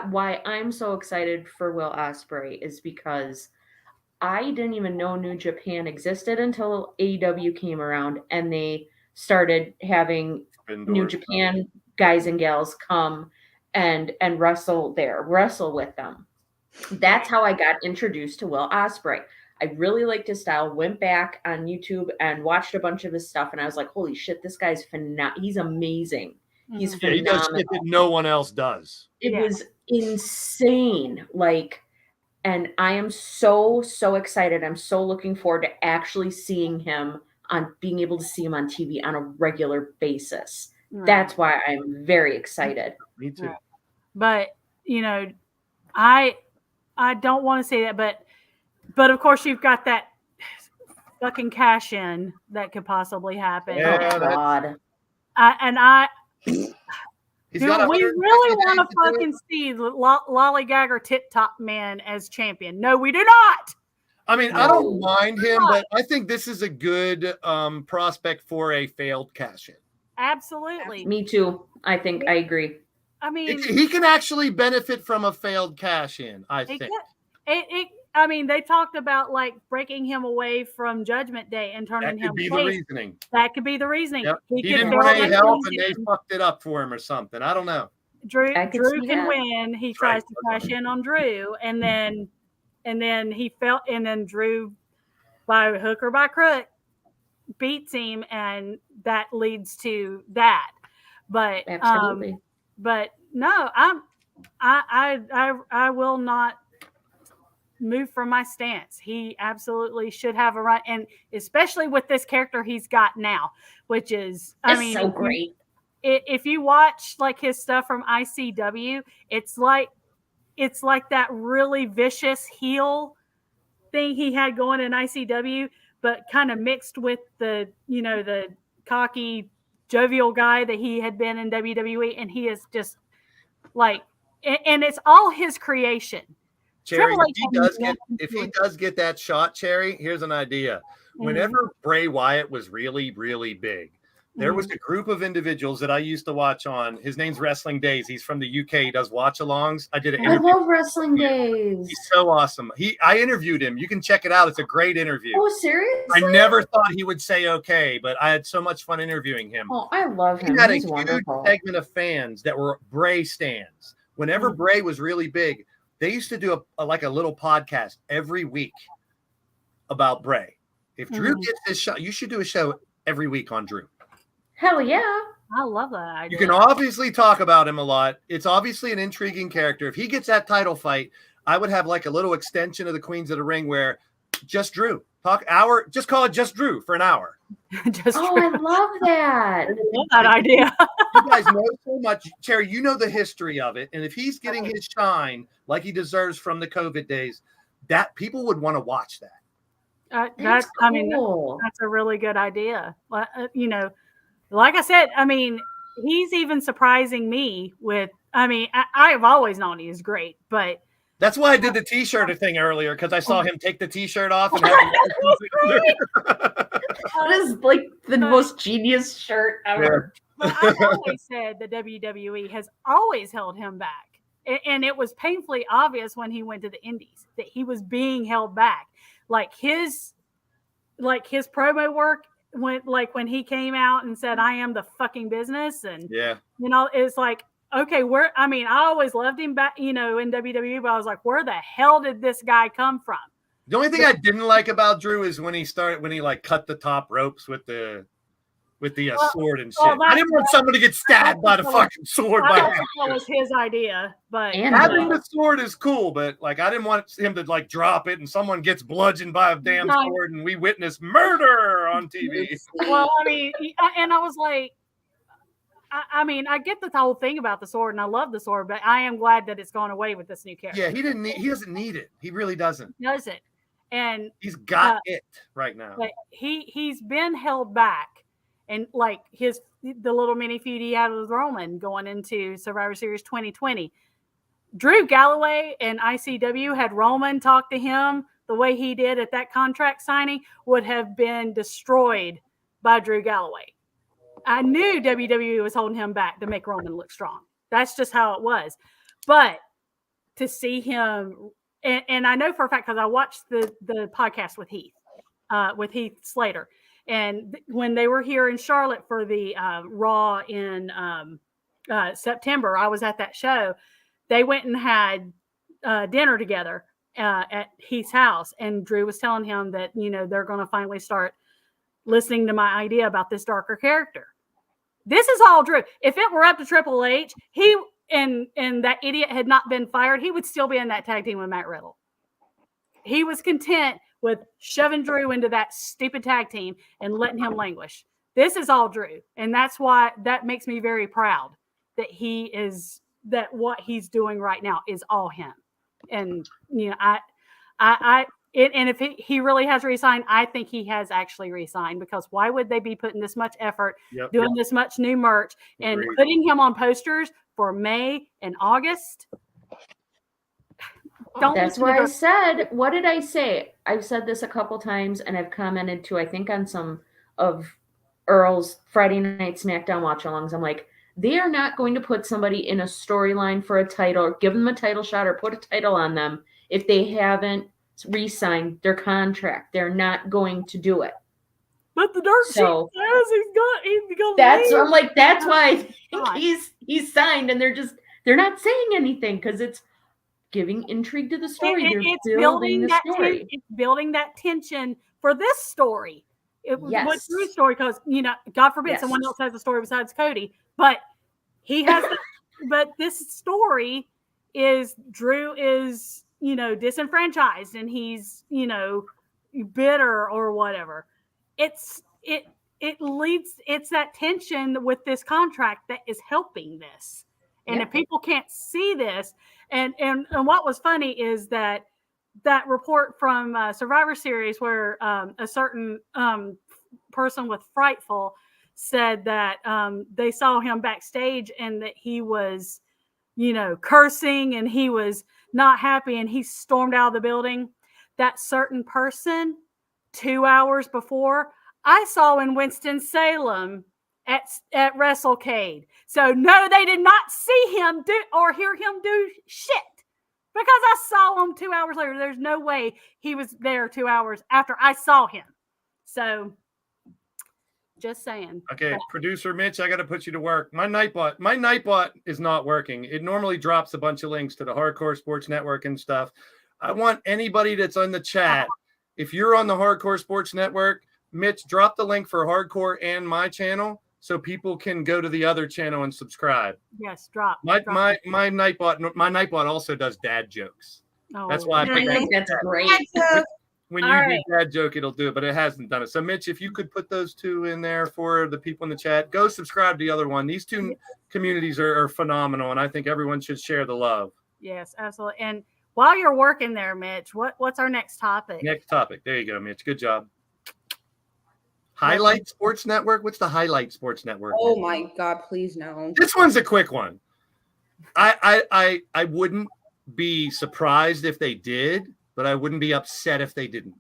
S5: why I'm so excited for Will Ospreay is because I didn't even know New Japan existed until AEW came around and they started having New Japan guys and gals come and wrestle with them. That's how I got introduced to Will Ospreay. I really liked his style, went back on YouTube and watched a bunch of his stuff, and I was like, holy shit, this guy's he's amazing. He's
S1: Mhm.
S6: Yeah, he does shit that no one else does.
S5: It
S1: Yeah.
S5: was insane. And I am so excited. I'm so looking forward to actually being able to see him on TV on a regular basis.
S1: Right.
S5: That's why I'm very excited.
S6: Me too.
S1: Right. But I don't want to say that, but of course you've got that fucking cash in that could possibly happen.
S6: Yeah,
S5: Oh
S6: that's-
S5: God.
S6: He's
S1: Do
S6: got
S1: we
S6: 150
S1: really want
S6: days
S1: to
S6: do it.
S1: fucking see Lollygagger Tip Top Man as champion? No, we do not.
S6: I mean, I don't
S5: No.
S6: mind him, but I think this is a good prospect for a failed cash in.
S1: Absolutely.
S5: Me too. I think I agree.
S1: I mean,
S6: He can actually benefit from a failed cash in, I
S1: it
S6: think.
S1: could- I mean, they talked about like breaking him away from Judgment Day and turning
S6: That
S1: him
S6: could be the
S1: face.
S6: reasoning.
S1: That could be the reasoning.
S6: Yep. He
S1: could
S6: didn't
S1: fail
S6: want
S1: that
S6: any help, and
S1: cash
S6: they
S1: in.
S6: fucked it up for him or something. I don't know.
S1: Drew
S5: I could see
S1: can
S5: that.
S1: win. He
S6: That's
S1: tries
S6: right.
S1: to crash in on Drew, and then he felt, and then Drew, by hook or by crook, beats him, and that leads to that. But
S5: Absolutely.
S1: but no, I will not move from my stance. He absolutely should have a run, and especially with this character he's got now, which is, I
S5: It's
S1: mean,
S5: so great.
S1: if you watch like his stuff from ICW, it's like that really vicious heel thing he had going in ICW, but kind of mixed with the cocky, jovial guy that he had been in WWE, and he is just like, and it's all his creation.
S6: Cherry,
S1: Triple H
S6: if he does get that shot, Cherry, here's an idea. Whenever Bray Wyatt was really, really big, There was a group of individuals that I used to watch on. His name's Wrestling Days. He's from the UK. He does watch-alongs. I did an
S5: I
S6: interview.
S5: love Wrestling Days.
S6: He's so awesome. I interviewed him. You can check it out. It's a great interview.
S5: Oh, seriously?
S6: I never thought he would say okay, but I had so much fun interviewing him.
S5: Oh, I love
S6: He
S5: him.
S6: had
S5: He's
S6: a huge
S5: wonderful.
S6: segment of fans that were Bray stands. Whenever Bray was really big, they used to do a little podcast every week about Bray. If Drew gets his show, you should do a show every week on Drew.
S5: Hell yeah.
S1: I love that idea.
S6: You can obviously talk about him a lot. It's obviously an intriguing character. If he gets that title fight, I would have like a little extension of the Queens of the Ring where just Drew. Just call it just Drew for an hour.
S1: Just
S5: Oh, I love that.
S1: I love that idea.
S6: You guys know so much. Cherry, you know the history of it. And if he's getting his shine like he deserves from the COVID days, that people would want to watch that.
S1: That's
S5: cool.
S1: that's a really good idea. Like I said, he's even surprising me with. I've always known he is great, but
S6: That's why I did the T-shirt thing earlier because I saw him take the T-shirt off and have
S5: That is like the most genius shirt ever.
S1: But I've always said the WWE has always held him back, and it was painfully obvious when he went to the Indies that he was being held back. Like his promo work when he came out and said, "I am the fucking business," and it's like, okay, I always loved him back, in WWE, but I was like, where the hell did this guy come from?
S6: The only thing I didn't like about Drew is when he cut the top ropes with the sword and shit. I didn't want someone to get stabbed by the fucking sword.
S1: That was his idea, but
S6: having the sword is cool, but I didn't want him to drop it and someone gets bludgeoned by a damn sword and we witness murder on TV.
S1: Well, and I was like, I get the whole thing about the sword, and I love the sword, but I am glad that it's gone away with this new character.
S6: Yeah, he doesn't need it. He really doesn't.
S1: Does it? And
S6: he's got it right now.
S1: But he's been held back, and the little mini feud he had with Roman going into Survivor Series 2020. Drew Galloway and ICW had Roman talk to him the way he did at that contract signing would have been destroyed by Drew Galloway. I knew WWE was holding him back to make Roman look strong. That's just how it was. But to see him, and I know for a fact because I watched the podcast with Heath Slater. And when they were here in Charlotte for the Raw in September, I was at that show. They went and had dinner together at Heath's house. And Drew was telling him that, they're going to finally start listening to my idea about this darker character. This is all Drew. If it were up to Triple H, he and that idiot had not been fired, he would still be in that tag team with Matt Riddle. He was content with shoving Drew into that stupid tag team and letting him languish. This is all Drew. And that's why that makes me very proud that what he's doing right now is all him. And, and if he really has resigned, I think he has actually resigned, because why would they be putting this much effort, doing this much new merch, and putting him on posters for May and August?
S5: That's why I said, what did I say? I've said this a couple times, and I've commented too, I think on some of Earl's Friday Night SmackDown watch-alongs. I'm like, they are not going to put somebody in a storyline for a title, or give them a title shot, or put a title on them if they haven't re-signed their contract. They're not going to do it.
S1: But the Dark Sheet says he's going.
S5: I'm like, that's why I think he's signed, and they're not saying anything because it's giving intrigue to the story.
S1: It's building the story. It's building that tension for this story. What's Drew's story? Because God forbid someone else has a story besides Cody, but he has. But this story is Drew is disenfranchised, and he's bitter or whatever. It's that tension with this contract that is helping this. And if people can't see this, and what was funny is that report from Survivor Series where a certain person with Frightful said that they saw him backstage and that he was, cursing and he was not happy and he stormed out of the building. That certain person 2 hours before, I saw in Winston-Salem at WrestleCade. So no, they did not see him do or hear him do shit because I saw him 2 hours later. There's no way he was there 2 hours after I saw him. So just saying.
S6: Okay, producer Mitch, I got to put you to work. My Nightbot is not working. It normally drops a bunch of links to the Hardcore Sports Network and stuff. I want anybody that's on the chat, if you're on the Hardcore Sports Network, Mitch, drop the link for Hardcore and my channel so people can go to the other channel and subscribe.
S1: Yes, drop.
S6: My Nightbot also does dad jokes.
S1: Oh,
S6: That's why I
S5: I
S6: picked
S5: think that's great.
S6: when you
S1: All
S6: do
S1: right.
S6: dad joke, it'll do it, but it hasn't done it. So, Mitch, if you could put those two in there for the people in the chat, go subscribe to the other one. These two communities are phenomenal, and I think everyone should share the love.
S1: Yes, absolutely. And while you're working there, Mitch, what's our next topic?
S6: Next topic. There you go, Mitch. Good job. Highlight Sports Network. What's the Highlight Sports Network?
S2: Oh my God, please no.
S6: This one's a quick one. I wouldn't be surprised if they did, but I wouldn't be upset if they didn't.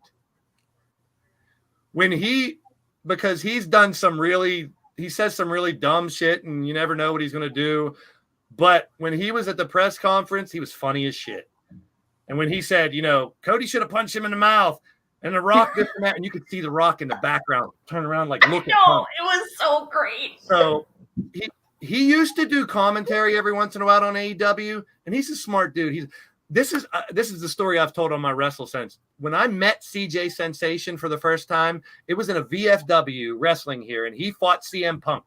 S6: Because he's done he says some really dumb shit, and you never know what he's going to do. But when he was at the press conference, he was funny as shit. And when he said, Cody should have punched him in the mouth, and The Rock did that, and you could see The Rock in the background turn around like, look at Punk.
S5: It was so great.
S6: So he used to do commentary every once in a while on AEW, and he's a smart dude. This is the story I've told on my WrestleSense. When I met CJ Sensation for the first time, it was in a VFW wrestling here, and he fought CM Punk.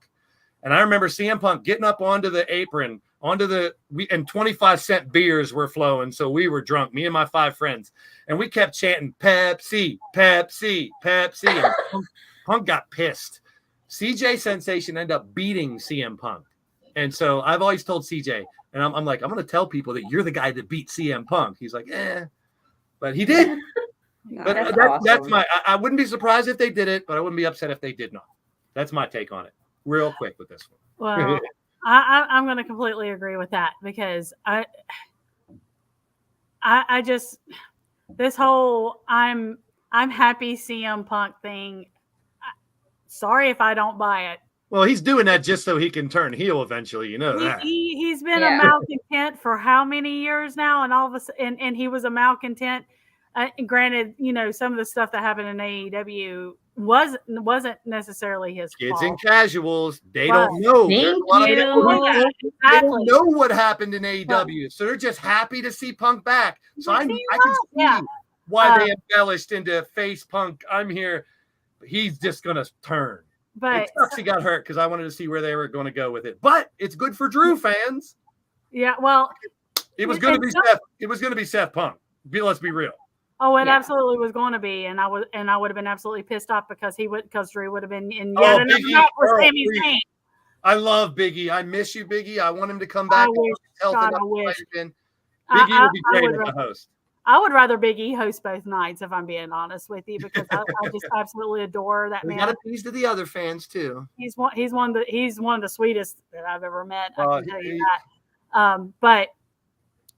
S6: And I remember CM Punk getting up onto the apron, and 25-cent beers were flowing, so we were drunk, me and my 5 friends, and we kept chanting Pepsi, Pepsi, Pepsi. And Punk got pissed. CJ Sensation ended up beating CM Punk, and so I've always told CJ, and I'm like, I'm going to tell people that you're the guy that beat CM Punk. He's like, but he did. But that's I wouldn't be surprised if they did it, but I wouldn't be upset if they did not. That's my take on it. Real quick with this one.
S1: Well, I'm going to completely agree with that because I just this whole I'm happy CM Punk thing. Sorry if I don't buy it.
S6: Well, he's doing that just so he can turn heel eventually. That.
S1: He's been a malcontent for how many years now, and all of a sudden, and he was a malcontent. Granted, some of the stuff that happened in AEW wasn't necessarily his
S6: Kids
S1: fault.
S6: and casuals, they don't know.
S5: Thank
S6: They don't
S1: Exactly.
S6: know what happened in AEW, so they're just happy to see Punk back. So I can see why they embellished into face Punk. I'm here. He's just gonna turn.
S1: But
S6: it sucks he got hurt because I wanted to see where they were going to go with it. But it's good for Drew fans.
S1: yeah, well,
S6: It was going to be Seth. It was going to be Seth Punk. Let's be real.
S1: oh, it absolutely was going to be, and I would have been absolutely pissed off because Drew would have been in yet another match with Sami Zayn.
S6: I love Biggie. I miss you, Biggie. I want him to come back.
S1: I wish.
S6: Biggie would be great as a host.
S1: I would rather Big E host both nights, if I'm being honest with you, because I just absolutely adore that man.
S6: We got to please to the other fans too.
S1: He's one of the sweetest that I've ever met. I can tell you that. But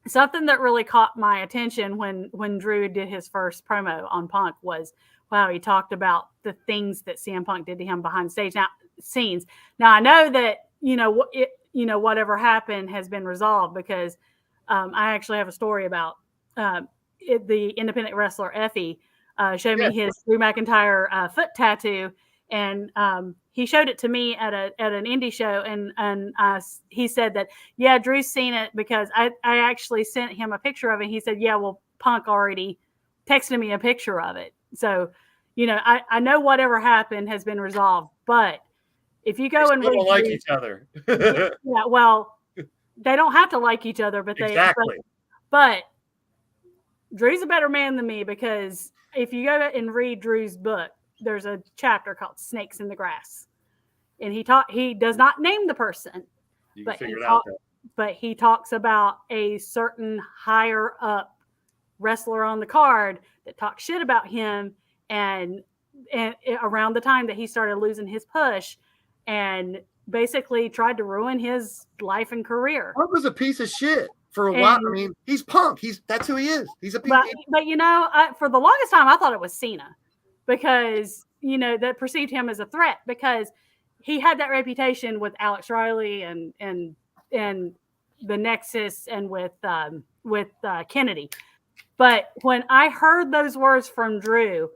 S1: something that really caught my attention when Drew did his first promo on Punk was, wow, he talked about the things that CM Punk did to him behind the scenes. Now I know that whatever happened has been resolved because I actually have a story about. The independent wrestler Effie showed me his Drew McIntyre foot tattoo, and he showed it to me at an indie show, and he said that Drew's seen it because I actually sent him a picture of it. He said, well, Punk already texted me a picture of it, so I know whatever happened has been resolved. But if you go and
S6: they don't
S1: read
S6: like each other,
S1: well, they don't have to like each other, but but Drew's a better man than me because if you go and read Drew's book, there's a chapter called Snakes in the Grass. And he does not name the person, but he talks about a certain higher up wrestler on the card that talked shit about him and around the time that he started losing his push and basically tried to ruin his life and career.
S6: Punk was a piece of shit. For a while, I mean, he's Punk. That's who he is. He's a piece.
S1: But for the longest time, I thought it was Cena because that perceived him as a threat because he had that reputation with Alex Riley and the Nexus and with Kennedy. But when I heard those words from Drew,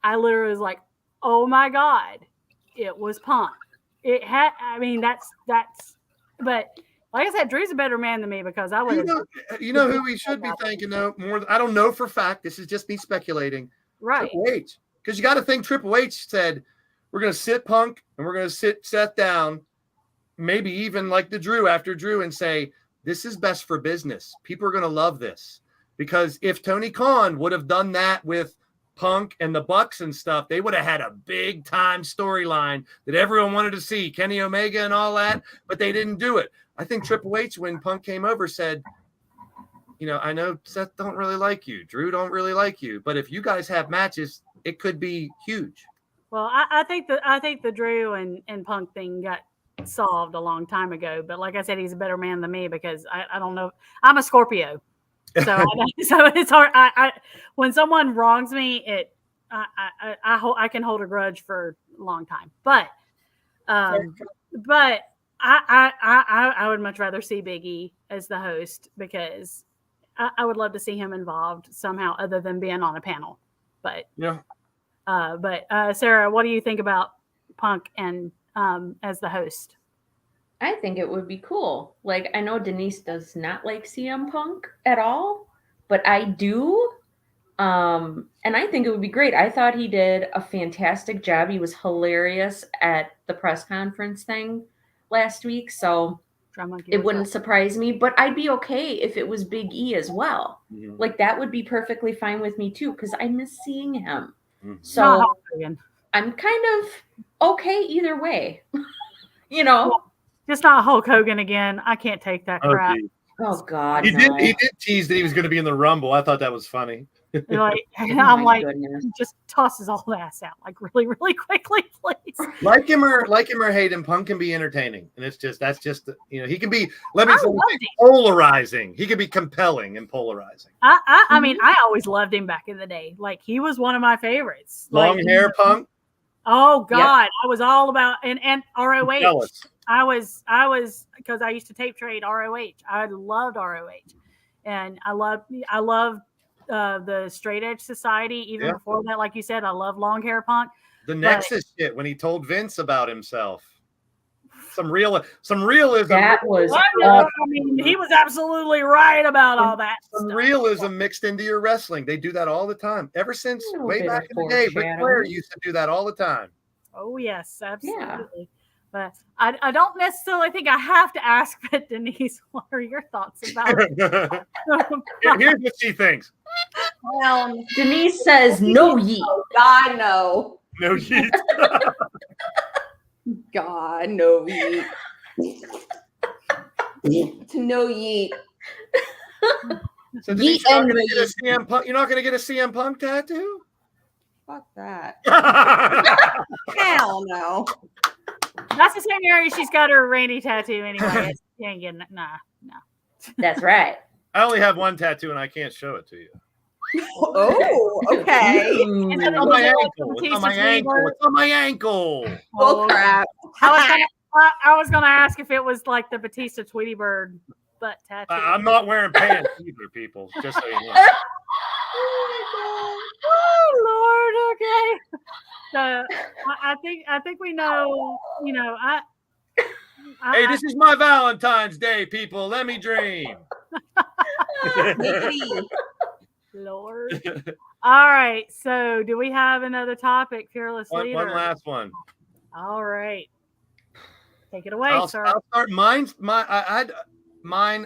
S1: I literally was like, "Oh my God, it was Punk." It had. I mean, that's. But like I said, Drew's a better man than me because I would.
S6: You know who we should be thanking though more. I don't know for a fact. This is just me speculating.
S1: Right.
S6: Triple H, because you got to think Triple H said we're going to sit Punk and we're going to sit Seth down, maybe even like the Drew after Drew, and say this is best for business. People are going to love this. Because if Tony Khan would have done that with Punk and the Bucks and stuff, they would have had a big time storyline that everyone wanted to see, Kenny Omega and all that, but they didn't do it. I think Triple H, when Punk came over, said, you know, I know Seth don't really like you, Drew don't really like you, but if you guys have matches, it could be huge.
S1: Well, I think the Drew and Punk thing got solved a long time ago. But like I said, he's a better man than me because I don't know. I'm a Scorpio. So it's hard. I when someone wrongs me, I can hold a grudge for a long time. But I would much rather see Big E as the host because I would love to see him involved somehow other than being on a panel. But
S6: yeah.
S1: Sarah, what do you think about Punk and as the host?
S5: I think it would be cool. Like, I know Denise does not like CM Punk at all, but I do. And I think it would be great. I thought he did a fantastic job. He was hilarious at the press conference thing last week. So it wouldn't surprise me, but I'd be okay if it was Big E as well.
S6: Mm-hmm.
S5: Like, that would be perfectly fine with me too, because I miss seeing him.
S6: Mm-hmm.
S5: So I'm kind of okay either way, you know.
S1: Just not Hulk Hogan again. I can't take that crap.
S5: Oh God,
S6: he did tease that he was going to be in the Rumble. I thought that was funny.
S1: Like, I'm like, he just tosses all the ass out like really, really quickly, please.
S6: Like him or hate him, Punk can be entertaining, and that's just you know, he can be. Let me say, polarizing. He can be compelling and polarizing.
S1: I mean, I always loved him back in the day. Like, he was one of my favorites.
S6: Long hair, Punk.
S1: Oh God, yep. I was all about and ROH. I was because I used to tape trade ROH. I loved ROH, and I loved the Straight Edge Society even before that. Like you said, I love long hair Punk.
S6: The Nexus shit when he told Vince about himself. Some realism.
S5: That was.
S1: I mean, he was absolutely right about all that.
S6: Some realism mixed into your wrestling. They do that all the time. Ever since way back in the day, Ric Flair used to do that all the time.
S1: Oh yes, absolutely.
S5: Yeah.
S1: But I don't necessarily think I have to ask, but Denise, what are your thoughts about it?
S6: Here's what she thinks.
S5: Well, Denise says no yeet.
S2: Oh, God, no.
S6: No yeet.
S2: God, no yeet. To no yeet.
S6: So Denise, you're not going to get a CM Punk tattoo?
S2: Fuck that. Hell no.
S1: That's the same area she's got her Randy tattoo anyway. She ain't getting it. No.
S5: That's right.
S6: I only have one tattoo and I can't show it to you.
S2: Oh, okay.
S6: It's on my ankle. It's on my ankle. It's on my ankle.
S2: Oh, crap.
S1: I was gonna ask if it was like the Batista Tweety Bird butt tattoo.
S6: I'm not wearing pants either, people. Just so you know.
S1: Oh Lord, okay. So I think we know. You know,
S6: hey, this is my Valentine's Day, people. Let me dream.
S1: Lord. All right. So, do we have another topic, Fearless Leader?
S6: One last one.
S1: All right. Take it away, sir.
S6: I'll start. Mine.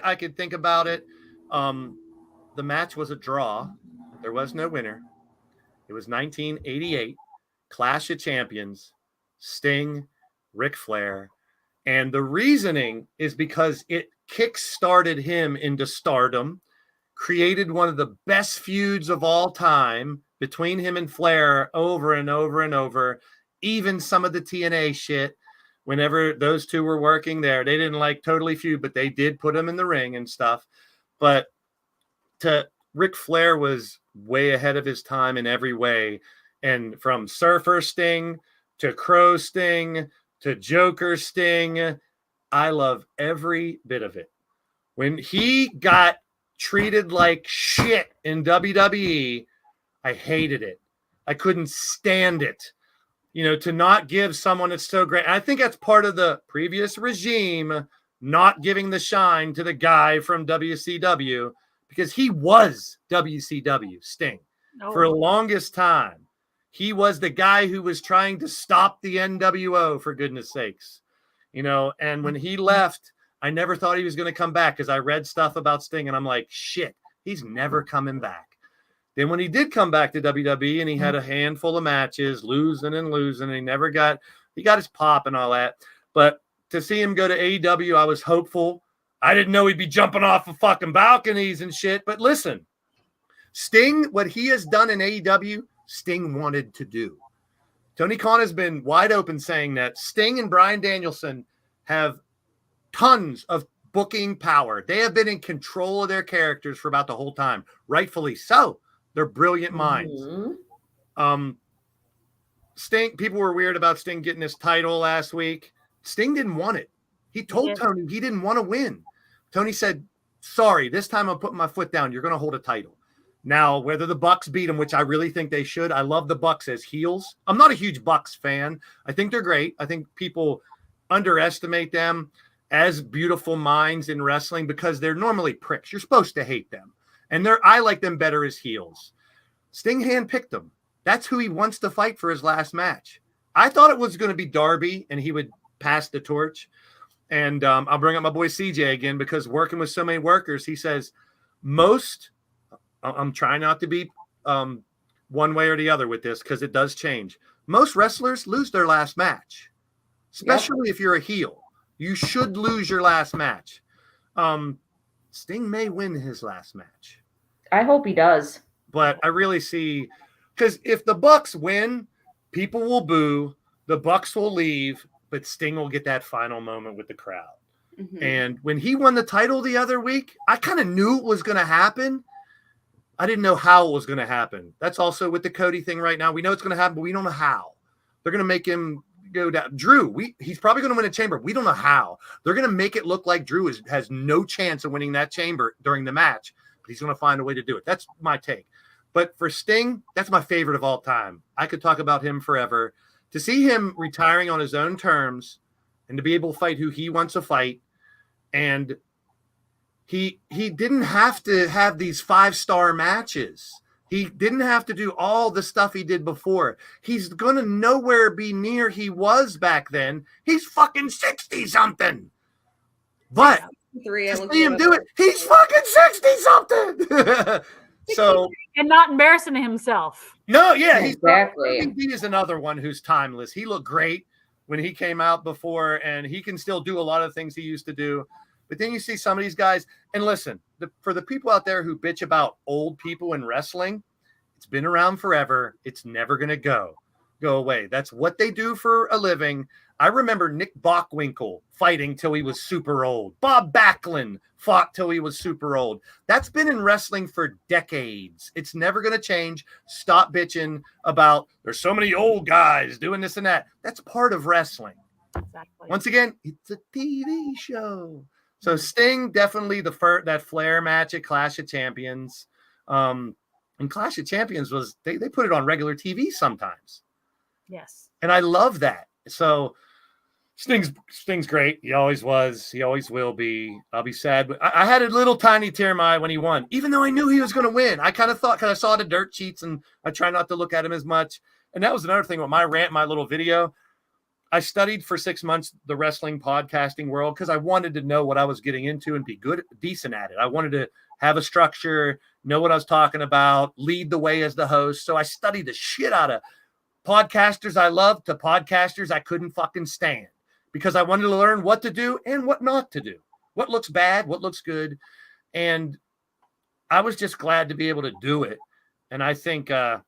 S6: I could think about it. The match was a draw. There was no winner. It was 1988 Clash of Champions, Sting, Ric Flair, and the reasoning is because it kick-started him into stardom, created one of the best feuds of all time between him and Flair over and over and over. Even some of the TNA shit, whenever those two were working there, they didn't like totally feud, but they did put him in the ring and stuff. But Ric Flair was way ahead of his time in every way. And from Surfer Sting to Crow Sting to Joker Sting. I love every bit of it. When he got treated like shit in WWE, I hated it. I couldn't stand it. You know, to not give someone that's so great. And I think that's part of the previous regime not giving the shine to the guy from WCW, because he was WCW, Sting. For the longest time. He was the guy who was trying to stop the NWO, for goodness sakes. You know, and when he left, I never thought he was going to come back, because I read stuff about Sting and I'm like, shit, he's never coming back. Then when he did come back to WWE and he had a handful of matches, losing, and he never got, he got his pop and all that. But to see him go to AEW, I was hopeful. I didn't know he'd be jumping off of fucking balconies and shit. But listen, Sting, what he has done in AEW, Sting wanted to do. Tony Khan has been wide open saying that Sting and Bryan Danielson have tons of booking power. They have been in control of their characters for about the whole time. Rightfully so. They're brilliant minds. Sting, people were weird about Sting getting his title last week. Sting didn't want it. He told Tony he didn't want to win. Tony said, sorry, this time I'm putting my foot down. You're going to hold a title. Now, whether the Bucks beat him, which I really think they should, I love the Bucks as heels. I'm not a huge Bucks fan. I think they're great. I think people underestimate them as beautiful minds in wrestling because they're normally pricks. You're supposed to hate them. And I like them better as heels. Sting handpicked them. That's who he wants to fight for his last match. I thought it was going to be Darby and he would pass the torch. And I'll bring up my boy CJ again, because working with so many workers, he says I'm trying not to be one way or the other with this, because it does change. Most wrestlers lose their last match, especially if you're a heel. You should lose your last match. Sting may win his last match.
S5: I hope he does.
S6: But I really see, because if the Bucks win, people will boo, the Bucks will leave, but Sting will get that final moment with the crowd. Mm-hmm. And when he won the title the other week, I kind of knew it was going to happen. I didn't know how it was going to happen. That's also with the Cody thing right now. We know it's going to happen, but we don't know how. They're going to make him go down. Drew, he's probably going to win a chamber. We don't know how. They're going to make it look like Drew has no chance of winning that chamber during the match, but he's going to find a way to do it. That's my take. But for Sting, that's my favorite of all time. I could talk about him forever. To see him retiring on his own terms and to be able to fight who he wants to fight, and he didn't have to have these 5-star matches. He didn't have to do all the stuff he did before. He's going to nowhere be near he was back then. He's fucking 60-something. But to see him do it, he's fucking 60-something. So,
S1: and not embarrassing himself.
S6: No, yeah, he's
S5: exactly.
S6: He is another one who's timeless. He looked great when he came out before, and he can still do a lot of things he used to do. But then you see some of these guys, and listen, for the people out there who bitch about old people in wrestling, it's been around forever. It's never going to go away. That's what they do for a living. I remember Nick Bockwinkel fighting till he was super old. Bob Backlund fought till he was super old. That's been in wrestling for decades. It's never going to change. Stop bitching about there's so many old guys doing this and that. That's part of wrestling.
S1: Exactly.
S6: Once again, it's a TV show. So Sting, definitely that Flair match at Clash of Champions. And Clash of Champions was, they put it on regular TV sometimes.
S1: Yes.
S6: And I love that. So Sting's great. He always was. He always will be. I'll be sad. But I had a little tiny tear in my eye when he won, even though I knew he was going to win. I kind of thought, because I saw the dirt sheets and I try not to look at him as much. And that was another thing with my rant, my little video. I studied for 6 months the wrestling podcasting world because I wanted to know what I was getting into and be decent at it. I wanted to have a structure, know what I was talking about, lead the way as the host. So I studied the shit out of podcasters I loved to podcasters I couldn't fucking stand, because I wanted to learn what to do and what not to do, what looks bad, what looks good. And I was just glad to be able to do it. And I think, I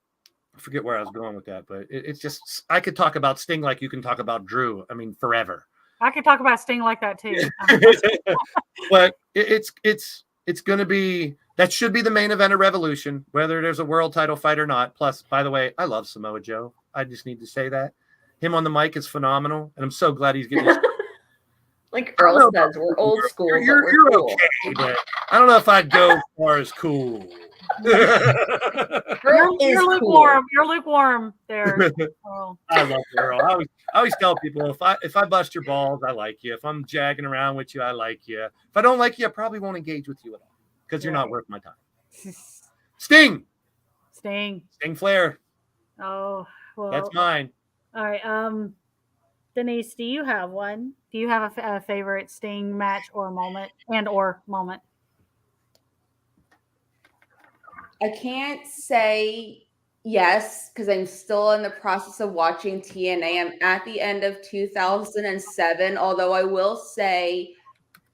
S6: forget where I was going with that, but it's just, I could talk about Sting like you can talk about Drew. I mean, forever.
S1: I could talk about Sting like that too.
S6: But it's going to be, that should be the main event of Revolution, whether there's a world title fight or not. Plus, by the way, I love Samoa Joe. I just need to say that. Him on the mic is phenomenal, and I'm so glad he's getting.
S5: Like
S6: I don't
S5: Earl
S6: know
S5: says, we're old school, but
S6: You're
S5: we're cool.
S6: okay, but I don't know if I'd go as far as cool.
S5: Earl is
S1: You're
S5: cool.
S1: lukewarm. You're lukewarm there. Earl.
S6: I love Earl. I always tell people if I bust your balls, I like you. If I'm jagging around with you, I like you. If I don't like you, I probably won't engage with you at all because you're not worth my time. Sting Flair.
S1: Oh, well.
S6: That's mine.
S1: All right. Denise, do you have one? Do you have a favorite Sting match or moment or moment?
S2: I can't say yes because I'm still in the process of watching TNA. I'm at the end of 2007, although I will say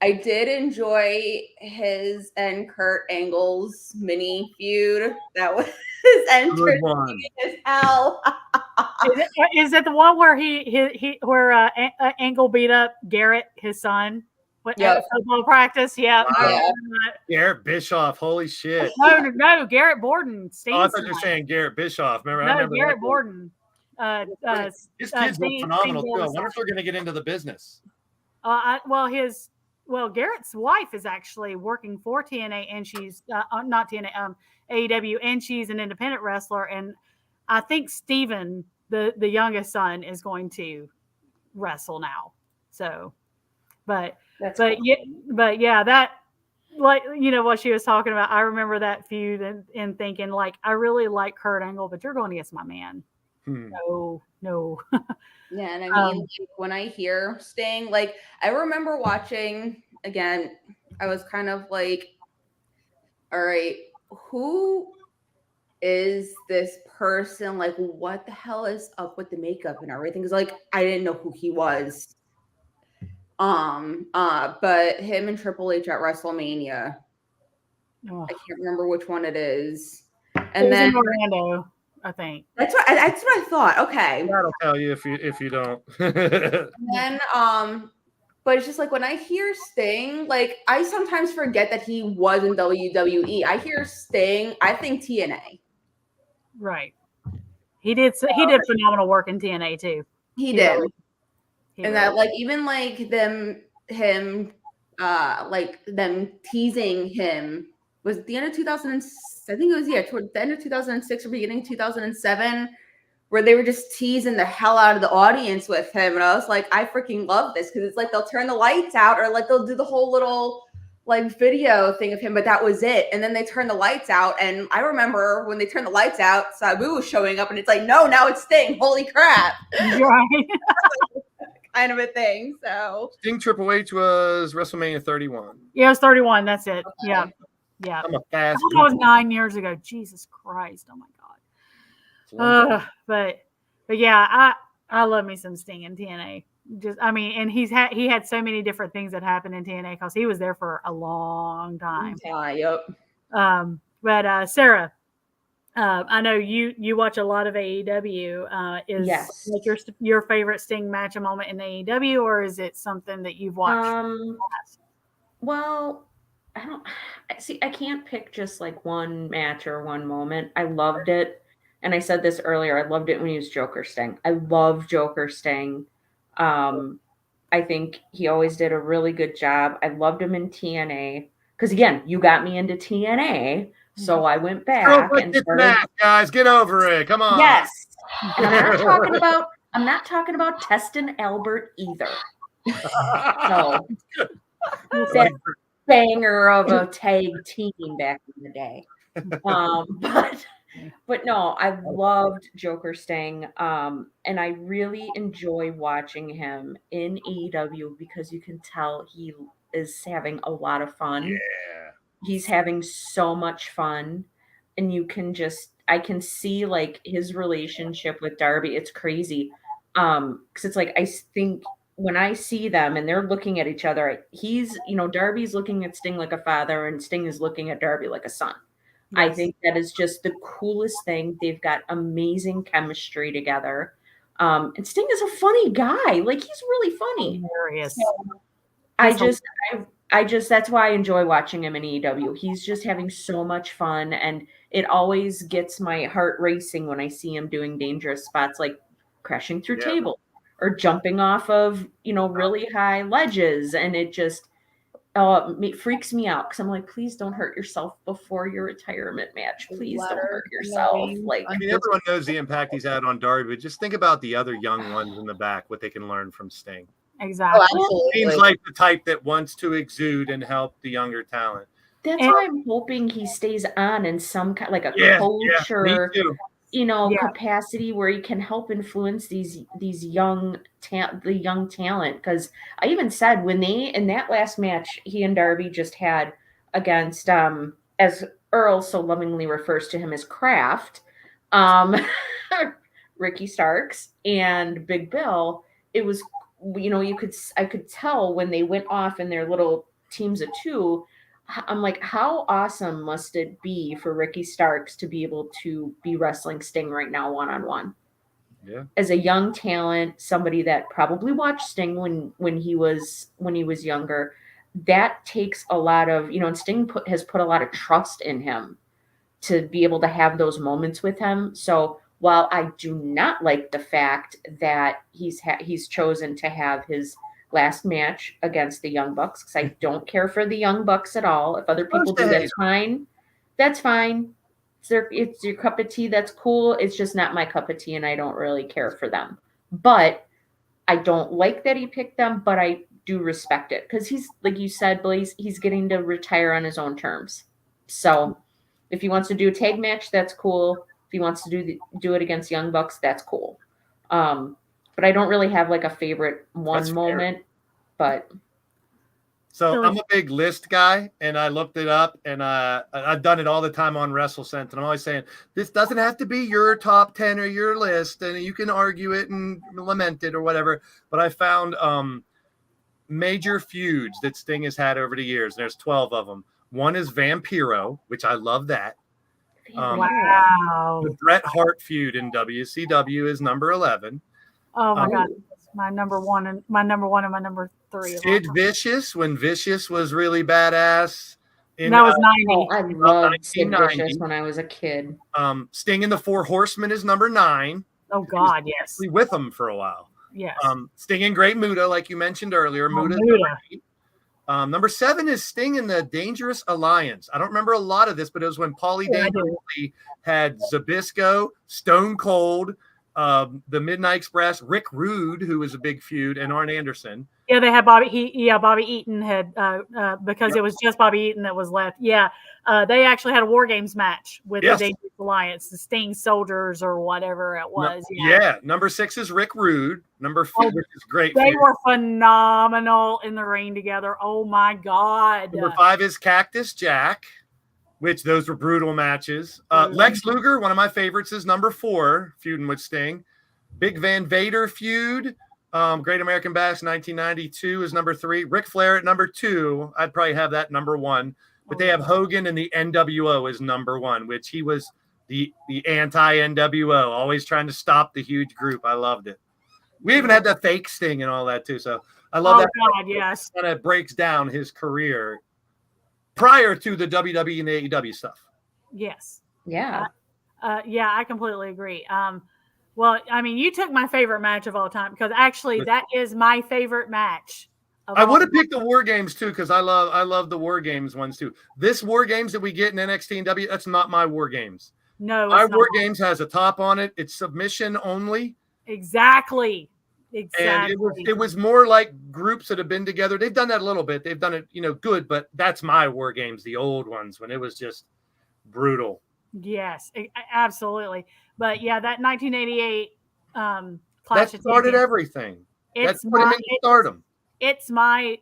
S2: I did enjoy his and Kurt Angle's mini feud. That was
S6: Good
S2: entertaining
S6: one.
S2: as hell.
S1: Is it the one where where Angle beat up Garrett, his son, at football practice? Yeah.
S6: Wow. Garrett Bischoff. Holy shit.
S1: No, Garrett Borden.
S6: Oh, I thought you were saying Garrett Bischoff. Remember? I remember
S1: Garrett
S6: that.
S1: Borden.
S6: His kids look phenomenal too. I wonder if they're going to get into the business.
S1: Garrett's wife is actually working for TNA, and she's not TNA, AEW, and she's an independent wrestler. And I think Steven, the youngest son, is going to wrestle now. So, but
S5: cool.
S1: yeah, that, like, what she was talking about. I remember that feud and thinking, like, I really like Kurt Angle, but you're going against my man. No.
S2: Yeah, and I mean, like, when I hear Sting, like, I remember watching, again, I was kind of like, all right, who is this person? Like, what the hell is up with the makeup and everything? Because, like, I didn't know who he was. But him and Triple H at WrestleMania, I can't remember which one it is. And then
S1: Orlando, I think.
S2: That's what I thought. Okay.
S6: That'll tell you if you don't.
S2: And then but it's just like when I hear Sting, like I sometimes forget that he was in WWE. I hear Sting, I think TNA.
S1: Right. He did phenomenal work in TNA too.
S2: He did.
S1: And
S2: that, like, even like him teasing him was at the end of 2000. I think it was toward the end of 2006 or beginning of 2007, where they were just teasing the hell out of the audience with him, and I was like, I freaking love this because it's like they'll turn the lights out or like they'll do the whole little like video thing of him, but that was it. And then they turn the lights out, and I remember when they turned the lights out, Sabu was showing up, and it's like, no, now it's Sting. Holy crap!
S1: Right.
S2: Kind of a thing. So
S6: Sting Triple H was WrestleMania 31.
S1: Yeah, it was 31. That's it. Okay. Yeah.
S6: I'm a fast.
S1: That was 9 years ago. Jesus Christ! Oh my God. But yeah, I love me some Sting in TNA. And he had so many different things that happened in TNA because he was there for a long time.
S2: Yep.
S1: But Sarah, I know you watch a lot of AEW. Is like your favorite Sting match a moment in AEW, or is it something that you've watched?
S5: Well, I can't pick just like one match or one moment. I loved it. And I said this earlier, I loved it when he was Joker Sting. I love Joker Sting. I think he always did a really good job. I loved him in TNA. Because again, you got me into TNA. So I went back and started.
S6: Guys, get over it. Come on.
S5: Yes. And I'm not talking about Testin Albert either. So that banger of a tag team back in the day. But no, I loved Joker Sting. And I really enjoy watching him in AEW because you can tell he is having a lot of fun.
S6: Yeah.
S5: He's having so much fun. And I can see like his relationship with Darby. It's crazy. Because it's like, I think when I see them and they're looking at each other, Darby's looking at Sting like a father and Sting is looking at Darby like a son. Yes. I think that is just the coolest thing. They've got amazing chemistry together. And Sting is a funny guy. Like, he's really funny.
S1: Hilarious.
S5: So I just that's why I enjoy watching him in AEW. He's just having so much fun, and it always gets my heart racing when I see him doing dangerous spots. Like crashing through
S6: Yeah.
S5: tables or jumping off of, really high ledges. And it just it freaks me out because I'm like, please don't hurt yourself before your retirement match. Please don't hurt yourself. Like,
S6: I mean, everyone knows the impact he's had on Darby, but just think about the other young ones in the back, what they can learn from Sting.
S1: Exactly.
S6: Seems like the type that wants to exude and help the younger talent.
S5: that's why I'm hoping he stays on in some kind, like a coach or
S6: me too.
S5: capacity where he can help influence these young talent. Because I even said when in that last match he and Darby just had against as Earl so lovingly refers to him as Kraft, Ricky Starks and Big Bill, it was I could tell when they went off in their little teams of two. I'm like, how awesome must it be for Ricky Starks to be able to be wrestling Sting right now one-on-one?
S6: Yeah.
S5: As a young talent, somebody that probably watched Sting when he was younger, that takes a lot of, and Sting has put a lot of trust in him to be able to have those moments with him. So while I do not like the fact that he's chosen to have his last match against the Young Bucks, because I don't care for the Young Bucks at all. If other people do, that's fine. That's fine. It's your cup of tea. That's cool. It's just not my cup of tea, and I don't really care for them. But I don't like that he picked them, but I do respect it because he's, like you said, Blaze, he's getting to retire on his own terms. So if he wants to do a tag match, that's cool. If he wants to do it against Young Bucks, that's cool. But I don't really have like a favorite moment. But
S6: so I'm a big list guy, and I looked it up, and I've done it all the time on WrestleSense, and I'm always saying this doesn't have to be your top 10 or your list, and you can argue it and lament it or whatever. But I found major feuds that Sting has had over the years. There's 12 of them. One is Vampiro, which I love that.
S1: Wow.
S6: The Bret Hart feud in WCW is number 11.
S1: Oh my God. My number one and my number 3.
S6: Sid Vicious, when Vicious was really badass.
S1: That was 90.
S5: I loved Sid Vicious when I was a kid.
S6: Sting and the Four Horsemen is number 9.
S1: Oh God, yes.
S6: With them for a while.
S1: Yes.
S6: Sting and Great Muta, like you mentioned earlier. Muta. Number 7 is Sting and the Dangerous Alliance. I don't remember a lot of this, but it was when Paulie Dangerously had Zbyszko, Stone Cold, the Midnight Express, Rick Rude, who was a big feud, and Arn Anderson.
S1: Yeah, they had Bobby Eaton had because it was just Bobby Eaton that was left. Yeah, they actually had a War Games match with the Dangerous Alliance, the Sting Soldiers or whatever it was.
S6: Yeah. Number 6 is Rick Rude. Number 4, which is great.
S1: They were phenomenal in the ring together. Oh my God.
S6: Number 5 is Cactus Jack, which those were brutal matches. Lex Luger, one of my favorites, is number 4, feuding with Sting. Big Van Vader feud. Great American Bash 1992 is number 3. Ric Flair at number 2. I'd probably have that number 1. But they have Hogan and the NWO as number 1, which he was the anti-NWO, always trying to stop the huge group. I loved it. We even had the fake Sting and all that too. So I love that.
S1: God, yes.
S6: Kind of breaks down his career prior to the WWE and the AEW stuff.
S1: Yes.
S5: Yeah.
S1: Yeah, I completely agree. Well, I mean, you took my favorite match of all time because actually that is my favorite match.
S6: I would have picked the War Games too because I love the War Games ones too. This War Games that we get in NXT and W, that's not my War Games.
S1: No,
S6: my War Games has a top on it. It's submission only.
S1: Exactly.
S6: And it was more like groups that have been together. They've done that a little bit. They've done it, good, but that's my War Games, the old ones when it was just brutal.
S1: Yes, absolutely. But yeah, that 1988 Clash
S6: that started everything. That's put him into stardom.
S1: It's my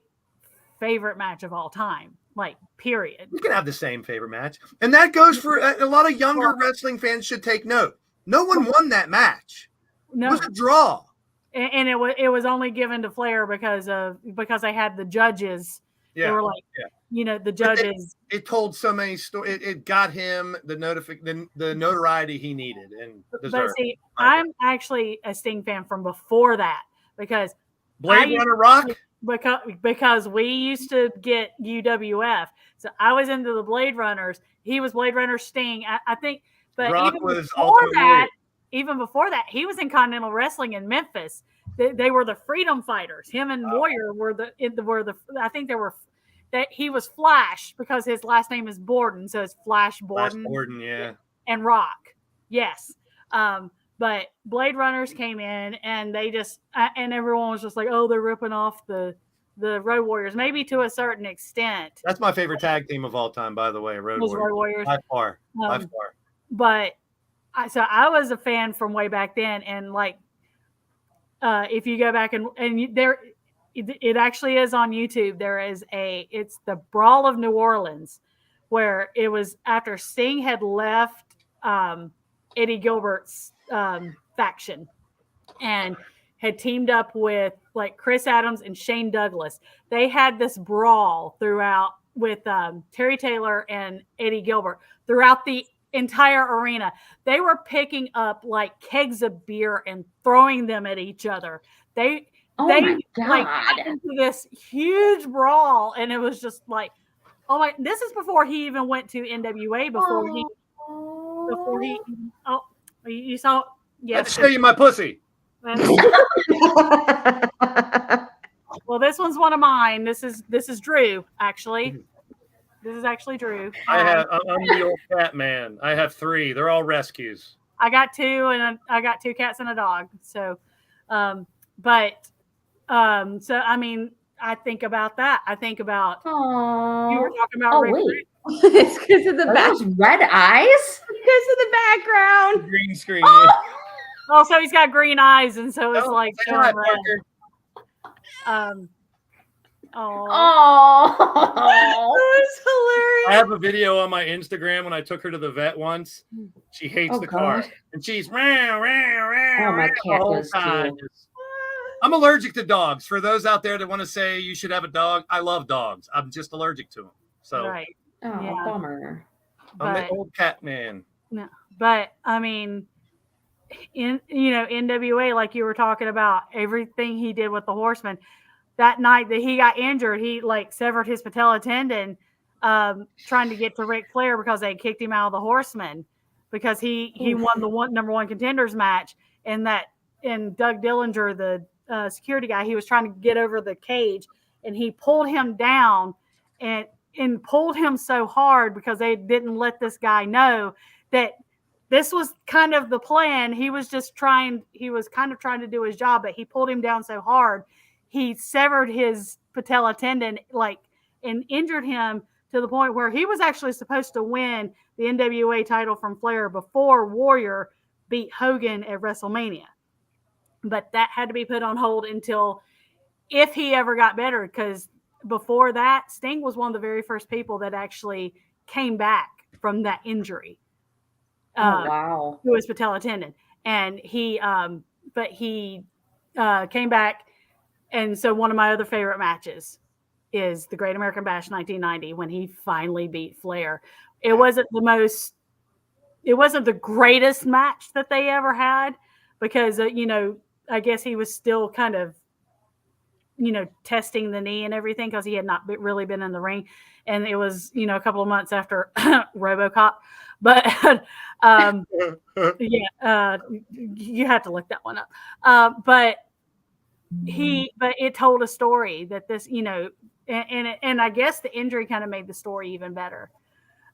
S1: favorite match of all time. Like, period.
S6: You can have the same favorite match. And that goes for a lot of younger wrestling fans should take note. No one won that match. No. It was a draw.
S1: And it was only given to Flair because I had the judges. Yeah. They were like, the judges.
S6: It told so many stories. It got him the notoriety he needed and deserved.
S1: But see, I'm actually a Sting fan from before that because
S6: Blade Runner Rock.
S1: Because we used to get UWF, so I was into the Blade Runners. He was Blade Runner Sting. I think, but
S6: Rock
S1: even
S6: was
S1: before that, even before that, he was in Continental Wrestling in Memphis. They were the Freedom Fighters. Him and Warrior were the I think they were that he was Flash because his last name is Borden, so it's Flash Borden.
S6: Flash Borden, yeah.
S1: And Rock, yes. But Blade Runners came in and they just and everyone was just like, oh, they're ripping off the Road Warriors, maybe to a certain extent.
S6: That's my favorite tag team of all time, by the way. Road
S1: Warriors.
S6: By far.
S1: But I was a fan from way back then, and like if you go back and there, it actually is on YouTube. It's the Brawl of New Orleans, where it was after Sting had left Eddie Gilbert's faction and had teamed up with like Chris Adams and Shane Douglas. They had this brawl throughout with Terry Taylor and Eddie Gilbert throughout the entire arena. They were picking up like kegs of beer and throwing them at each other. They like got into this huge brawl, and it was just like, oh my! This is before he even went to NWA. Before he, oh, you saw?
S6: Yes. I have to show you my pussy.
S1: Well, this one's one of mine. This is Drew, actually. This is actually Drew.
S6: I'm the old cat man. I have 3. They're all rescues.
S1: I got 2, and I got 2 cats and a dog. So, so I mean, I think about that. I think about you were talking about.
S2: It's because of the
S5: red eyes.
S2: Because of the background.
S6: Green screen.
S1: Oh, so he's got green eyes, and so it's like showing red.
S2: That's hilarious.
S6: I have a video on my Instagram when I took her to the vet once. She hates the car, and she's
S5: my cat does too.
S6: I'm allergic to dogs. For those out there that want to say you should have a dog, I love dogs. I'm just allergic to them. So,
S1: right.
S5: Bummer.
S6: I'm the old cat man.
S1: No, but I mean, in NWA, like you were talking about, everything he did with the Horsemen. That night that he got injured, he like severed his patella tendon trying to get to Ric Flair because they kicked him out of the Horsemen because he won the number 1 contenders match, and Doug Dillinger, the security guy, he was trying to get over the cage, and he pulled him down and pulled him so hard because they didn't let this guy know that this was kind of the plan. He was kind of trying to do his job, but he pulled him down so hard. He severed his patella tendon, and injured him to the point where he was actually supposed to win the NWA title from Flair before Warrior beat Hogan at WrestleMania. But that had to be put on hold until if he ever got better, because before that, Sting was one of the very first people that actually came back from that injury. To his patella tendon. And he came back. And so one of my other favorite matches is the Great American Bash 1990 when he finally beat Flair. It wasn't the greatest match that they ever had because, I guess he was still kind of, testing the knee and everything because he had not really been in the ring. And it was, a couple of months after RoboCop. But, you have to look that one up. But it told a story that this, and I guess the injury kind of made the story even better.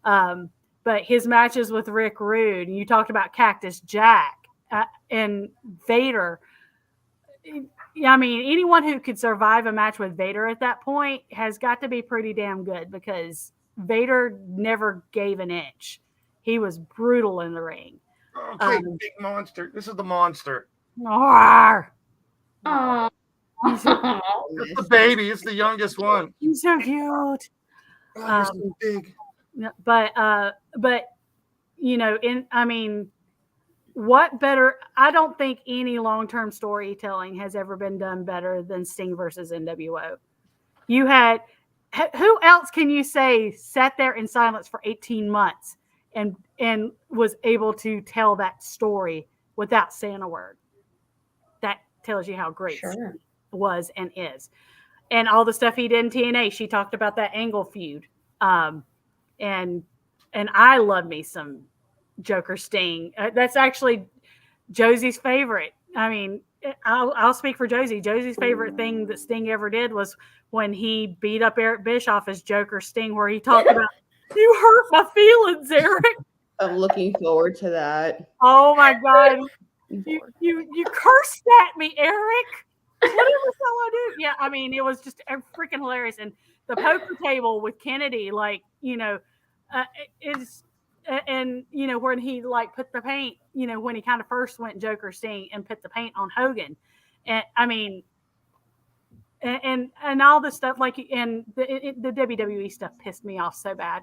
S1: But his matches with Rick Rude, and you talked about Cactus Jack and Vader. I mean, anyone who could survive a match with Vader at that point has got to be pretty damn good because Vader never gave an inch. He was brutal in the ring.
S6: Okay, big monster. This is the monster.
S1: Roar.
S5: Oh,
S6: it's the baby. It's the youngest one.
S1: He's so cute.
S6: God, so big.
S1: But what better? I don't think any long-term storytelling has ever been done better than Sting versus NWO. You had who else can you say sat there in silence for 18 months and was able to tell that story without saying a word? That tells you how great Sting was and is. And all the stuff he did in TNA, she talked about that Angle feud. And I love me some Joker Sting. That's actually Josie's favorite. I mean, I'll speak for Josie. Josie's favorite thing that Sting ever did was when he beat up Eric Bischoff as Joker Sting, where he talked about, "You hurt my feelings, Eric."
S2: I'm looking forward to that.
S1: Oh my God. You cursed at me, Eric. Whatever shall I do? Yeah, I mean, it was just freaking hilarious. And the poker table with Kennedy, like, is, and when he like put the paint, when he kind of first went Joker Sting and put the paint on Hogan, and I mean, and all this stuff, like, and the WWE stuff pissed me off so bad.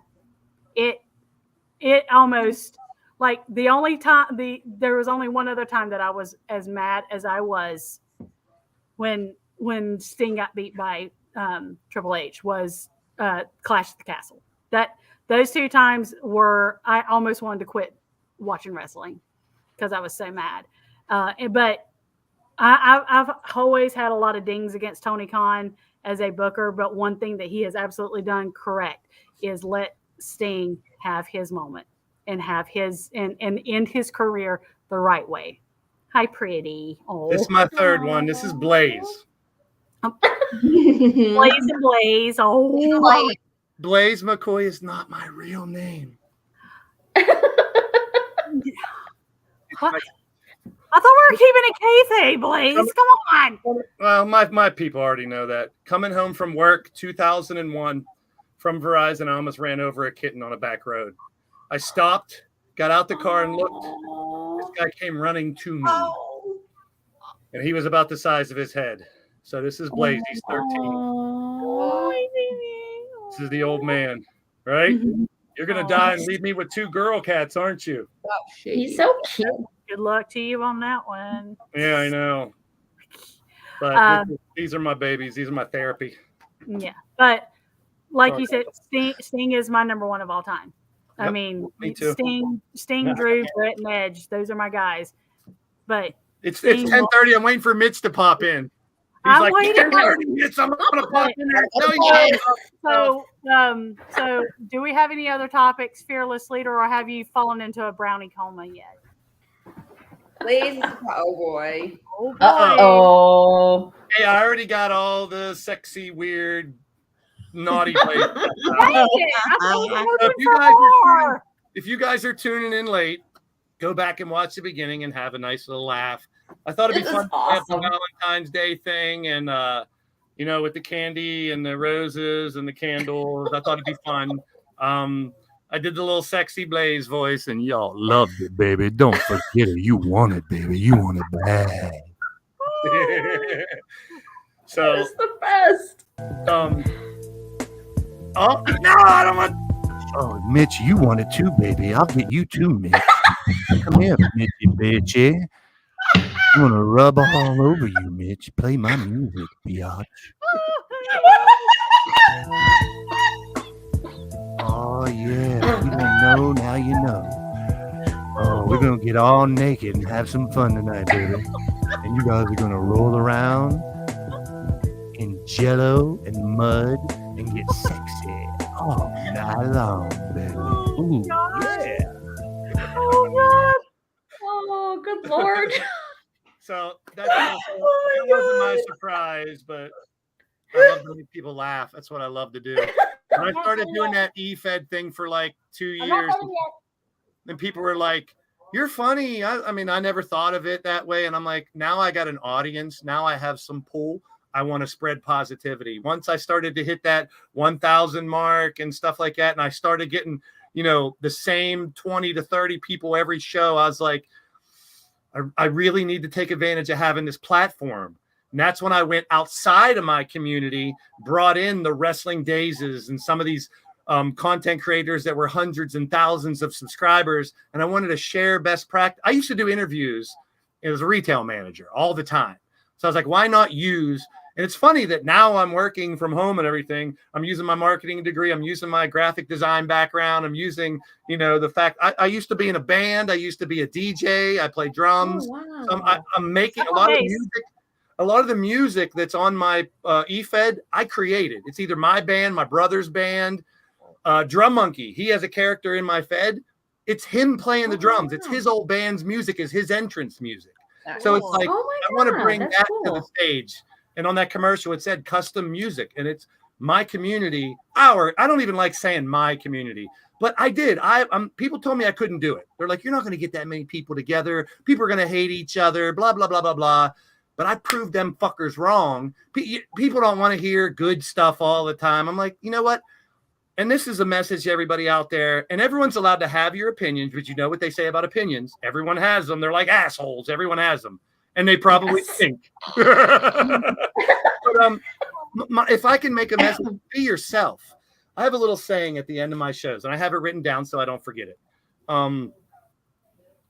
S1: It almost, like, the only time there was only one other time that I was as mad as I was when Sting got beat by Triple H was Clash at the Castle. Those two times I almost wanted to quit watching wrestling because I was so mad. But I've always had a lot of dings against Tony Khan as a booker. But one thing that he has absolutely done correct is let Sting have his moment and have his and end his career the right way. Hi, pretty. Oh,
S6: This is my third one. This is Blaze.
S1: Blaze and Blaze. Oh,
S6: Blaze McCoy is not my real name.
S1: what? I thought we were keeping it kayfabe, Blaze. Come on.
S6: Well, my people already know that. Coming home from work, 2001, from Verizon, I almost ran over a kitten on a back road. I stopped, got out the car, and looked. This guy came running to me, and he was about the size of his head. So this is Blaze. He's 13. This is the old man, right? You're gonna die and leave me with two girl cats, aren't you?
S5: He's so cute.
S1: Good luck to you on that one.
S6: Yeah, I know. But these are my babies. These are my therapy.
S1: Yeah, but like you said, Sting is my number one of all time. I
S6: Yep,
S1: mean,
S6: me too.
S1: Sting, Drew, Brett, and Edge. Those are my guys. But
S6: It's 10:30. I'm waiting for Mitch to pop in. He's
S1: I'm
S6: like,
S1: waiting.
S6: 10:30, Mitch, I'm gonna pop in there and tell you.
S1: So do we have any other topics, Fearless Leader, or have you fallen into a brownie coma yet?
S2: Blaze, oh boy.
S1: Oh boy.
S5: Oh.
S6: Hey, I already got all the sexy, weird, naughty Blaze.
S1: Dang it, I'm
S6: So
S1: looking
S6: if you guys are tuning in late, go back and watch the beginning and have a nice little laugh. I thought it'd be
S5: This
S6: fun
S5: is
S6: to have the
S5: awesome.
S6: Valentine's Day thing and with the candy and the roses and the candles. I thought it'd be fun. I did the little sexy Blaze voice, and y'all loved it, baby. Don't forget it. You want it, baby. You want it bad. So
S5: It's the best.
S6: oh no, I don't want. Oh, Mitch, you want it too, baby. I'll get you too, Mitch. Come here, Mitchy bitchy. I want to rub all over you, Mitch. Play my music, biatch. Oh, yeah. If you don't know, now you know. Oh, we're going to get all naked and have some fun tonight, baby. And you guys are going to roll around in jello and mud and get sexy all night long, baby. Ooh, yeah.
S1: Oh God.
S5: Oh, good Lord.
S6: So that wasn't my surprise, but I love to make people laugh. That's what I love to do. When I started doing that E-Fed thing for like 2 years, and people were like, "You're funny." I mean, I never thought of it that way, and I'm like, now I got an audience. Now I have some pull. I want to spread positivity. Once I started to hit that 1,000 mark and stuff like that, and I started getting, the same 20 to 30 people every show, I was like, I really need to take advantage of having this platform. And that's when I went outside of my community, brought in the Wrestling Dazes and some of these content creators that were hundreds and thousands of subscribers. And I wanted to share best practice. I used to do interviews as a retail manager all the time. So I was like, why not use? And it's funny that now I'm working from home and everything. I'm using my marketing degree. I'm using my graphic design background. I'm using, the fact I used to be in a band. I used to be a DJ. I play drums.
S5: Oh, wow.
S6: I'm making a lot of music. A lot of the music that's on my E-Fed, I created. It's either my band, my brother's band, Drum Monkey. He has a character in my Fed. it's him playing the drums. It's
S5: wow.
S6: his old band's music is his entrance music. So it's like,
S5: Oh
S6: I
S5: my
S6: want to
S5: God,
S6: bring
S5: that's
S6: that to
S5: cool.
S6: the stage. And on that commercial, it said custom music. And it's my community, I don't even like saying my community, but I did. People told me I couldn't do it. They're like, you're not going to get that many people together. People are going to hate each other, blah, blah, blah, blah, blah. But I proved them fuckers wrong. People don't want to hear good stuff all the time. I'm like, you know what? And this is a message to everybody out there. And everyone's allowed to have your opinions, but you know what they say about opinions. Everyone has them. They're like assholes. Everyone has them. And they probably think. But, if I can make a message, be yourself. I have a little saying at the end of my shows, and I have it written down so I don't forget it.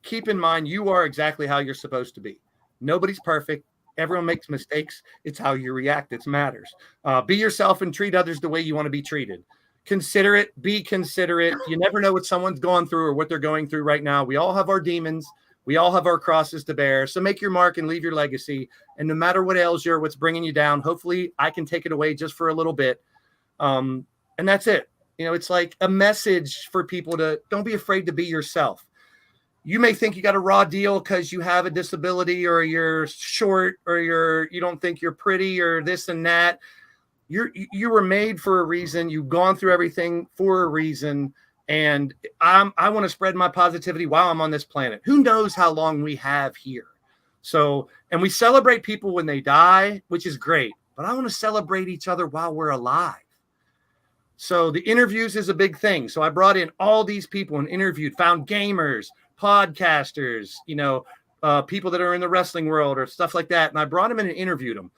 S6: Keep in mind, you are exactly how you're supposed to be. Nobody's perfect. Everyone makes mistakes. It's how you react. It matters. Be yourself and treat others the way you want to be treated. Considerate, be considerate. You never know what someone's going through or what they're going through right now. We all have our demons. We all have our crosses to bear. So make your mark and leave your legacy. And no matter what ails you or what's bringing you down, hopefully I can take it away just for a little bit. And that's it. You know, it's like a message for people to don't be afraid to be yourself. You may think you got a raw deal because you have a disability or you're short or you don't think you're pretty or this and that. You were made for a reason. You've gone through everything for a reason. And I want to spread my positivity while I'm on this planet. Who knows how long we have here? So, and we celebrate people when they die, which is great. But I want to celebrate each other while we're alive. So the interviews is a big thing. So I brought in all these people and interviewed, found gamers, podcasters, people that are in the wrestling world or stuff like that. And I brought them in and interviewed them.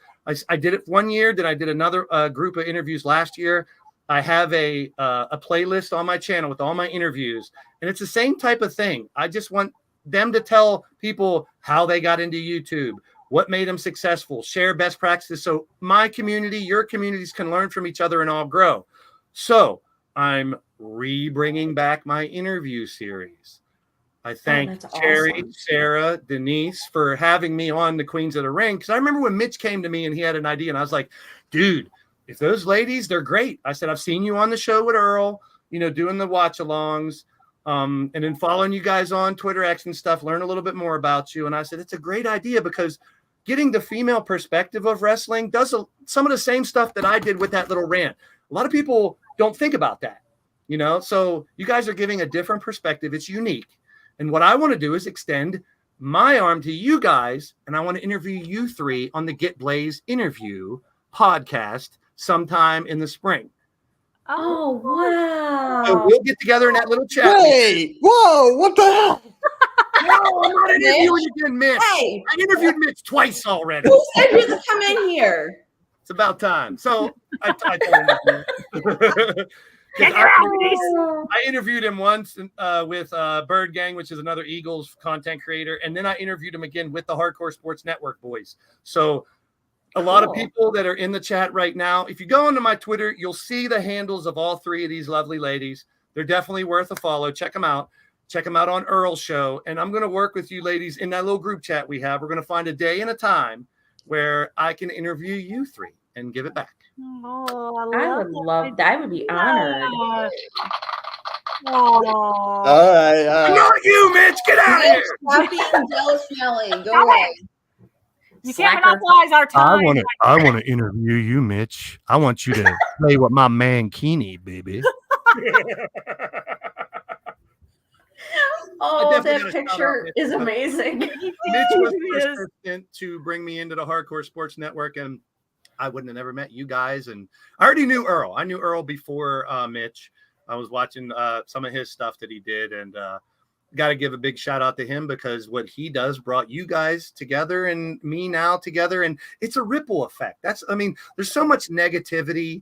S6: I did it one year. Then I did another group of interviews last year. I have a playlist on my channel with all my interviews, and it's the same type of thing. I just want them to tell people how they got into YouTube, what made them successful, share best practices. So my community, your communities can learn from each other and all grow. So I'm bringing back my interview series. I thank Terry,
S5: awesome.
S6: Sarah, Denise for having me on the Queens of the Ring. Because I remember when Mitch came to me and he had an idea, and I was like, dude, if those ladies, they're great. I said, I've seen you on the show with Earl, doing the watch-alongs, and then following you guys on Twitter X and stuff, learn a little bit more about you. And I said, it's a great idea because getting the female perspective of wrestling does some of the same stuff that I did with that little rant. A lot of people don't think about that, So you guys are giving a different perspective. It's unique. And what I want to do is extend my arm to you guys, and I want to interview you three on the Get Blaze interview podcast sometime in the spring.
S5: Oh, wow.
S6: So we'll get together in that little chat.
S7: Wait, whoa, what the hell?
S6: No, I'm not interviewing again, Mitch.
S2: Hey,
S6: I interviewed Mitch twice already.
S2: who said you to come in here?
S6: It's about time. So I told him. I interviewed him once with Bird Gang, which is another Eagles content creator. And then I interviewed him again with the Hardcore Sports Network boys. So a lot of people that are in the chat right now, if you go into my Twitter, you'll see the handles of all three of these lovely ladies. They're definitely worth a follow. Check them out. Check them out on Earl's show. And I'm going to work with you ladies in that little group chat we have. We're going to find a day and a time where I can interview you three and give it back.
S1: Oh,
S5: I would love that. I would be honored.
S1: Oh,
S7: All right.
S6: Not you, Mitch. Get out of here.
S2: Stop being jealous, Nelly. Go away.
S1: you can't
S5: Slacker.
S1: monopolize our time.
S3: I want to interview you, Mitch. I want you to play with my man Keeney, baby.
S5: Oh,
S6: definitely
S5: that
S6: gotta shout out
S5: picture
S6: Mitch.
S5: is amazing.
S6: Mitch was the
S1: Yes.
S6: first person to bring me into the Hardcore Sports Network, and I wouldn't have never met you guys. And I already knew Earl. I knew Earl before Mitch. I was watching some of his stuff that he did, and got to give a big shout out to him because what he does brought you guys together and me now together, and it's a ripple effect. There's so much negativity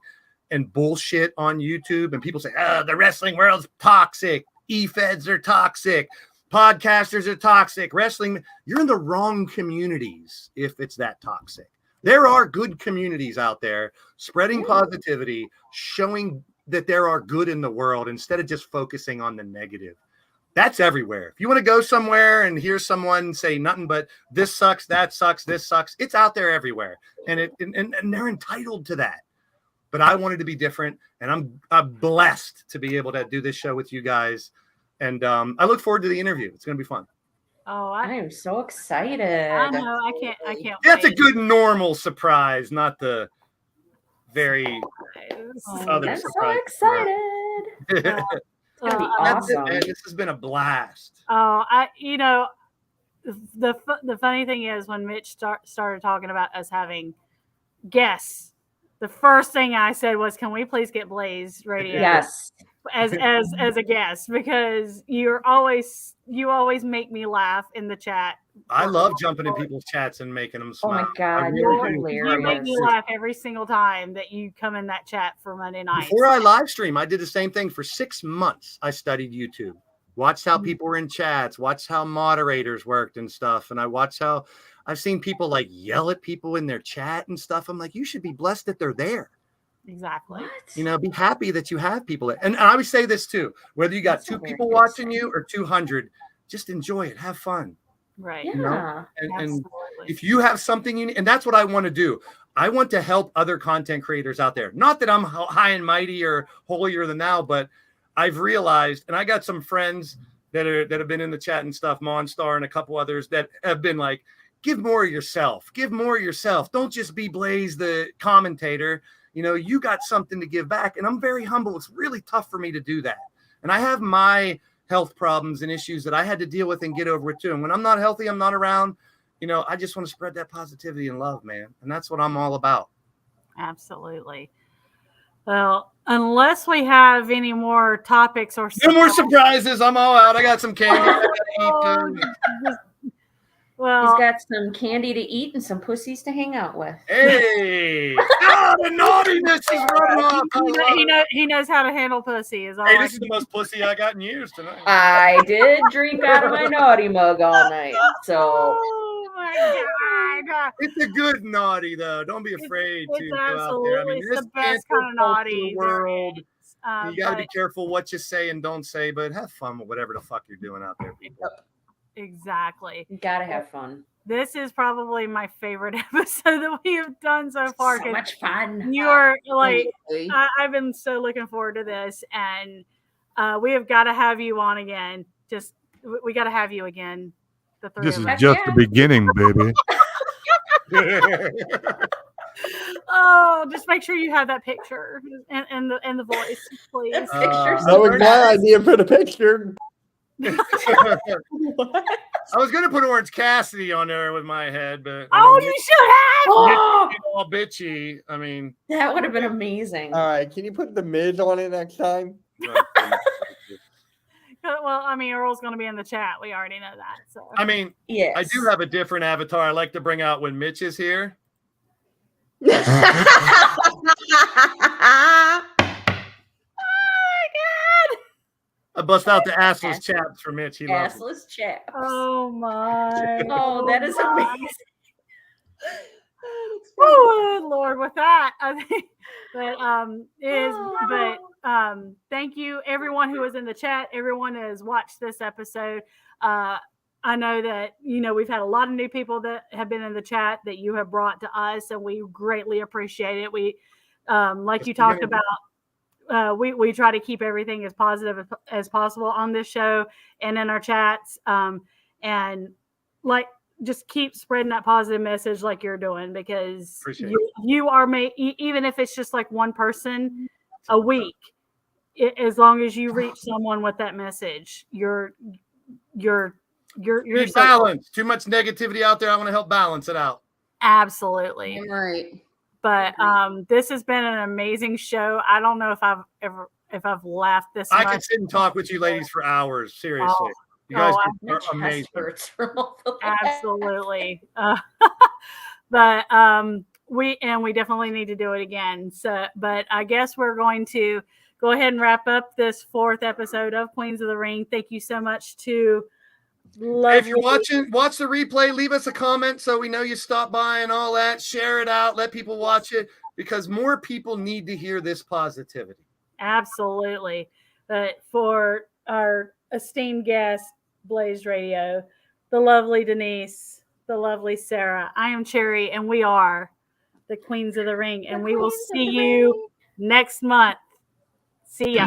S6: and bullshit on YouTube, and people say, the wrestling world's toxic. E-feds are toxic. Podcasters are toxic. Wrestling, you're in the wrong communities if it's that toxic. There are good communities out there spreading positivity, showing that there are good in the world instead of just focusing on the negative. That's everywhere. If you want to go somewhere and hear someone say nothing but this sucks, that sucks, this sucks, it's out there everywhere. And they're entitled to that. But I wanted to be different, and I'm blessed to be able to do this show with you guys And I look forward to the interview. It's going to be fun.
S1: Oh,
S5: I
S1: I
S5: am so excited.
S1: know. I can't.
S6: That's a
S1: wait.
S6: good normal surprise, not the very
S5: Oh,
S6: other
S5: I'm so
S6: surprise.
S5: excited. It's gonna be
S6: That's it,
S5: awesome.
S6: man. This has been a blast.
S1: Oh, the funny thing is when Mitch started talking about us having guests, the first thing I said was, "Can we please get Blaze Radio
S5: Yes.
S1: as a guest?" Because you always make me laugh in the chat.
S6: I love jumping in people's chats and making them
S5: Oh
S6: smile.
S5: my God,
S6: I
S5: you're
S6: really do.
S5: hilarious.
S1: You make me laugh every single time that you come in that chat for Monday nights.
S6: Before I live stream, I did the same thing for 6 months. I studied YouTube, watched how people were in chats, watched how moderators worked and stuff. And I watched how I've seen people like yell at people in their chat and stuff. I'm like, you should be blessed that they're there.
S1: Exactly.
S6: You know, be happy that you have people. And I always say this too, whether you got
S5: That's a
S6: 2
S5: very
S6: people
S5: good
S6: watching
S5: saying.
S6: you or 200, just enjoy it. Have fun.
S1: Right.
S5: Yeah.
S6: You know? And
S1: Absolutely.
S6: if you have something you need, and that's what I want to do. I want to help other content creators out there. Not that I'm high and mighty or holier than thou, but I've realized, and I got some friends that have been in the chat and stuff, Monstar and a couple others that have been like, give more of yourself. Give more of yourself. Don't just be Blaze the commentator. You know, you got something to give back. And I'm very humble. It's really tough for me to do that. And I have my health problems and issues that I had to deal with and get over it too. And when I'm not healthy, I'm not around, you know, I just want to spread that positivity and love, man. And that's what I'm all about.
S1: Absolutely. Well, unless we have any more topics or
S6: No more surprises. I'm all out. I got some candy.
S1: Well,
S5: He's got some candy to eat and some pussies to hang out with.
S6: Hey, the naughtiness is running off.
S1: he knows how to handle pussy. Is all.
S6: Hey,
S1: I
S6: this is the most pussy I got in years tonight.
S5: I did drink out of my naughty mug all night. So
S1: Oh my God!
S6: It's a good naughty though. Don't be afraid
S1: It's
S6: to go out there. I mean,
S1: absolutely
S6: this
S1: the best
S6: cancel
S1: kind of naughty
S6: culture
S1: there
S6: world.
S1: is.
S6: You got to be
S1: But-
S6: careful what you say and don't say, but have fun with whatever the fuck you're doing out there, people.
S1: Exactly.
S5: you gotta have fun.
S1: This is probably my favorite episode that we have done so far.
S5: So
S1: 'cause
S5: much fun.
S1: You are like,
S2: Really?
S1: I've been so looking forward to this, and we have got to have you on again. Just we got to have you again. The three
S8: This
S1: of
S8: is
S1: us.
S5: Heck
S8: just
S5: yeah.
S8: the beginning, baby.
S1: Oh, just make sure you have that picture and the voice, please.
S5: Pictures.
S9: That was my idea for the picture.
S6: I was gonna put Orange Cassidy on there with my head, but
S1: Oh, you should have.
S5: Oh,
S6: all bitchy. I mean,
S5: that would have been amazing.
S9: All right, can you put the Miz on it next time?
S1: Well, I mean, Earl's going to be in the chat. We already know that. So
S6: I mean,
S5: Yes.
S6: I do have a different avatar I like to bring out when Mitch is here. I bust out the assless chaps for Mitch. He loves it.
S5: Assless chaps.
S1: Oh my!
S5: Oh, that is amazing.
S1: Oh Lord, with that, I think that thank you everyone who was in the chat, everyone that has watched this episode. I know that we've had a lot of new people that have been in the chat that you have brought to us, and we greatly appreciate it. We like you talked about. We try to keep everything as positive as possible on this show and in our chats, and like just keep spreading that positive message like you're doing, because
S6: Appreciate
S1: you are even if it's just like one person a week, as long as you reach someone with that message, you're
S6: Be balanced. Too much negativity out there. I want to help balance it out.
S1: Absolutely.
S2: Right.
S1: But this has been an amazing show. I don't know if I've laughed this
S6: I
S1: much.
S6: could sit and talk with you ladies for hours. Seriously.
S1: Oh.
S6: You guys are
S5: Mitch
S6: amazing.
S5: hurts from all the
S1: Absolutely. But we definitely need to do it again. So, but I guess we're going to go ahead and wrap up this 4th episode of Queens of the Ring. Thank you so much to
S6: If you're watching, watch the replay. Leave us a comment so we know you stopped by and all that. Share it out. Let people watch it, because more people need to hear this positivity.
S1: Absolutely. But for our esteemed guest, Blaze Radio, the lovely Denise, the lovely Sarah, I am Cherry, and we are the Queens of the Ring, and we will see you next month. See ya.